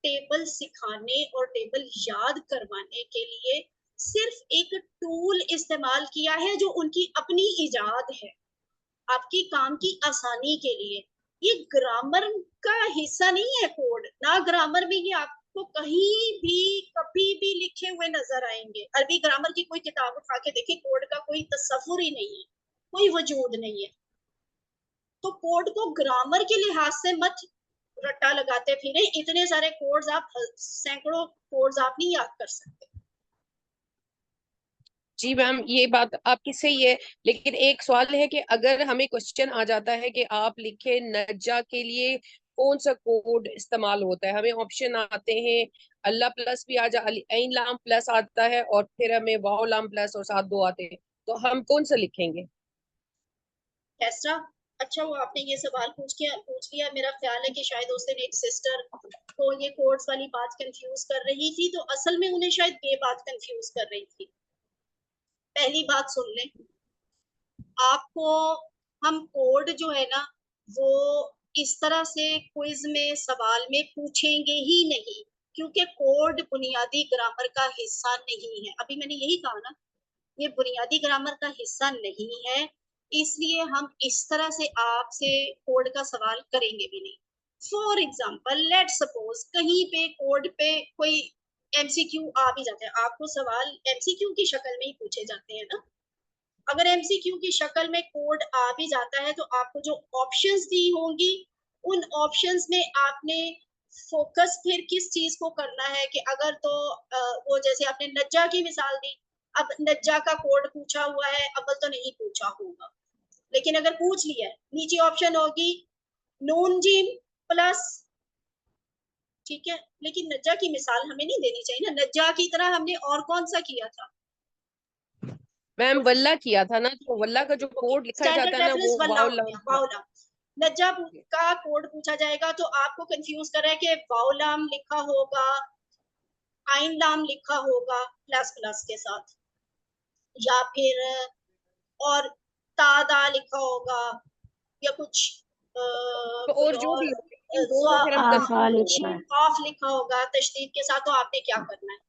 टेबल सिखाने और टेबल याद करवाने के लिए सिर्फ एक टूल इस्तेमाल किया है जो उनकी अपनी इजाद है, आपकी काम की आसानी के लिए। ये ग्रामर का हिस्सा नहीं है कोड, ना ग्रामर में ये आपको कहीं भी कभी भी लिखे हुए नजर आएंगे। अरबी ग्रामर की कोई किताब उठा के देखें, कोड का कोई तस्वुर ही नहीं है, कोई वजूद नहीं है। तो कोड को ग्रामर के लिहाज से मत रट्टा लगाते फिरे। इतने सारे कोड्स आप, सैकड़ों कोड्स आप नहीं याद कर सकते। जी मैम, ये बात आपकी सही है, लेकिन एक सवाल है कि अगर हमें क्वेश्चन आ जाता है कि आप लिखे नज्जा के लिए कौन सा कोड इस्तेमाल होता है, हमें ऑप्शन आते हैं अल्लाह प्लस भी आ जा, ऐन लाम प्लस आता है, और फिर हमें वाव लाम प्लस और साथ दो आते हैं, तो हम कौन सा लिखेंगे? कैसा? अच्छा, वो आपने ये सवाल पूछ लिया। मेरा ख्याल है कि शायद उस दिन एक सिस्टर को ये कोड्स वाली बात कंफ्यूज कर रही थी, तो असल में उन्हें शायद ये बात कंफ्यूज कर रही थी। पहली बात सुन लें, आपको हम कोड जो है ना वो इस तरह से क्विज में सवाल में पूछेंगे ही नहीं, क्योंकि कोड बुनियादी ग्रामर का हिस्सा नहीं है। अभी मैंने यही कहा ना, ये बुनियादी ग्रामर का हिस्सा नहीं है, इसलिए हम इस तरह से आपसे कोड का सवाल करेंगे भी नहीं। फॉर एग्जाम्पल, लेट सपोज कहीं पे कोड पे कोई एमसीक्यू आ भी जाते हैं, आपको सवाल एमसीक्यू की शक्ल में ही पूछे जाते हैं ना। अगर एमसीक्यू की शक्ल में कोड आ भी जाता है तो आपको जो ऑप्शंस दी होंगी उन ऑप्शंस में आपने फोकस फिर किस चीज को करना है कि अगर तो वो जैसे आपने नज्जा की मिसाल दी, अब नज्जा का कोड पूछा हुआ है, अव्वल तो नहीं पूछा होगा, लेकिन अगर पूछ लिया है नीचे ऑप्शन होगी नून जीम प्लस, ठीक है, लेकिन नज्जा की मिसाल हमें नहीं देनी चाहिए ना। नज्जा की तरह हमने और कौन सा किया था मैम? वल्ला किया था ना, तो वल्ला का जो कोड लिखा जाता स्टैंडर्ड है ना रेफरेंस वो वल्ला हो वाव गया, वाउलाम। नज्जा का कोड पूछा जाएगा तो आपको कंफ्यूज कर रहा है कि वाउलाम लिखा होगा, आइन लाम लिखा होगा प्लस प्लस के साथ, या फिर और तादा लिखा होगा, या कुछ तो कोई और जो और भी हो, लेकिन वो में फिर हम कंफ्यूज हो गए। ऑफ लिखा होगा तशदीद के साथ, तो आपने क्या करना है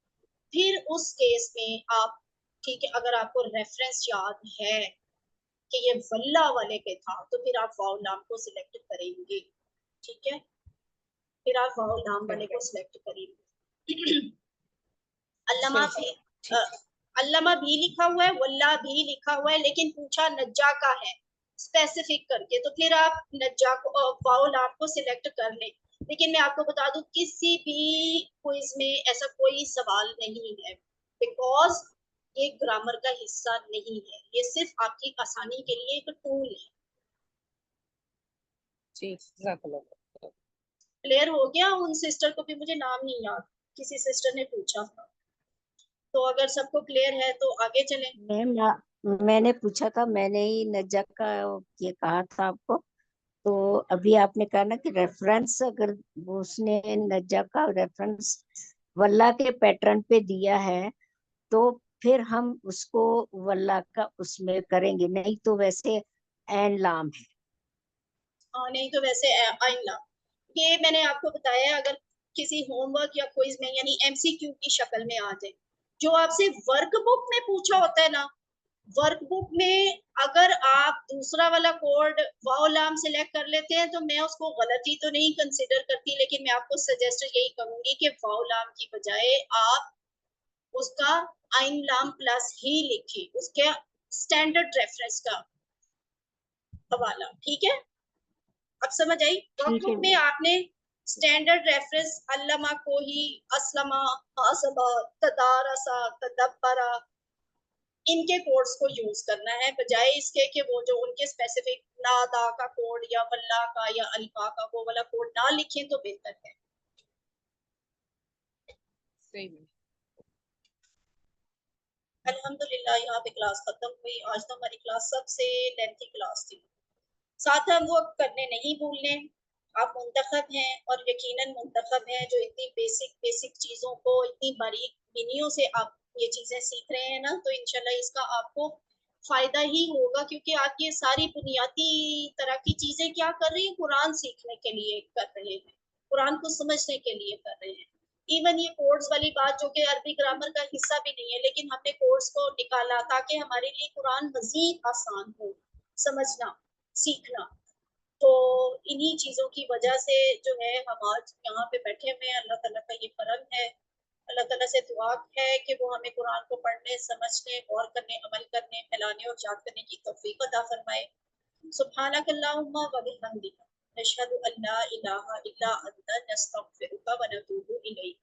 फिर उस केस में आप, ठीक है, अगर आपको रेफरेंस याद है कि ये वल्ला वाले पे था तो फिर आप वाउलाम को सिलेक्ट करेंगे, ठीक है, फिर आप वाउलाम वाले को सिलेक्ट करेंगे। अल्लामा भी अल्लामा भी लिखा हुआ है, वल्ला भी लिखा हुआ है, लेकिन पूछा नज्जा का है स्पेसिफिक करके, तो फिर आप नज्जा को वाउलाम को सिलेक्ट कर लें। लेकिन मैं आपको बता दूं किसी भी क्विज में ऐसा कोई सवाल नहीं है, बिकॉज ये ग्रामर का हिस्सा नहीं है, ये सिर्फ आपकी आसानी के लिए एक टूल है। जी, क्लियर हो गया? उन सिस्टर को भी मुझे नाम नहीं याद, किसी सिस्टर ने पूछा था, तो अगर सबको क्लियर है तो आगे चलें। मैंने पूछा था, मैंने ही नज्जा का ये कहा था आपको, तो अभी आपने कहा ना कि रेफरेंस, अगर उसने नज्जा का रेफरेंस वल्ला के पैटर्न पे दिया है तो फिर हम उसको वल्ला का उसमें करेंगे, नहीं तो वैसे एन लाम है। हाँ, नहीं तो वैसे आइन लाम। ये मैंने आपको बताया, अगर किसी होमवर्क या क्विज में यानी एमसीक्यू की शक्ल में आ जाए, जो आपसे वर्कबुक में पूछा होता है ना, वर्कबुक में अगर आप दूसरा वाला कोड वाउलाम सिलेक्ट कर लेते हैं तो मैं उसको गलती तो नहीं कंसिडर करती, लेकिन मैं आपको सजेस्ट यही करूंगी कि वाउलाम की बजाय आप उसका आइन लाम प्लस ही लिखिए, उसके स्टैंडर्ड रेफरेंस का हवाला, ठीक है? अब समझ आई? वर्कबुक में आपने स्टैंडर्ड रेफरेंस अल्लमा को ही, असलमा, हासबा, तदारसा, तदब्बरा, इनके कोड्स को यूज करना है, बजाय इसके कि वो जो उनके स्पेसिफिक नादा का कोड या वल्ला का या अल्फा का वो वाला कोड ना लिखें तो बेहतर है। सही में अल्हम्दुलिल्लाह यहाँ पे क्लास खत्म हुई। आज तो हमारी क्लास सबसे लेंथी क्लास थी। साथ हम वो करने नहीं भूलने, आप मुंतखब हैं और यकीनन मुंतखब हैं जो इतनी बेसिक चीज़ों को इतनी बारीक बिनियों से आप ये चीज़ें सीख रहे हैं ना, तो इंशाल्लाह इसका आपको फ़ायदा ही होगा, क्योंकि आप ये सारी बुनियादी तरह की चीज़ें क्या कर रही हैं, कुरान सीखने के लिए कर रहे हैं, कुरान को समझने के लिए कर रहे हैं। इवन ये कोड्स वाली बात जो कि अरबी ग्रामर का हिस्सा भी नहीं है, लेकिन हमने कोड्स को निकाला ताकि हमारे लिए कुरान मजीद आसान हो समझना, सीखना। तो इन्हीं चीज़ों की वजह से जो है हम आज यहाँ पे बैठे हुए हैं। अल्लाह ताला का ये करम है, अल्लाह ताला से दुआ है कि वो हमें कुरान को पढ़ने, समझने, गौर करने, अमल करने, फैलाने और याद करने की तौफीक अता फरमाए। सुब्हानकल्लाहुम्मा व बिहम्दिका नशहदु अल्ला इलाहा इल्ला अंता नस्तगफिरुका व नतूबु इलैक।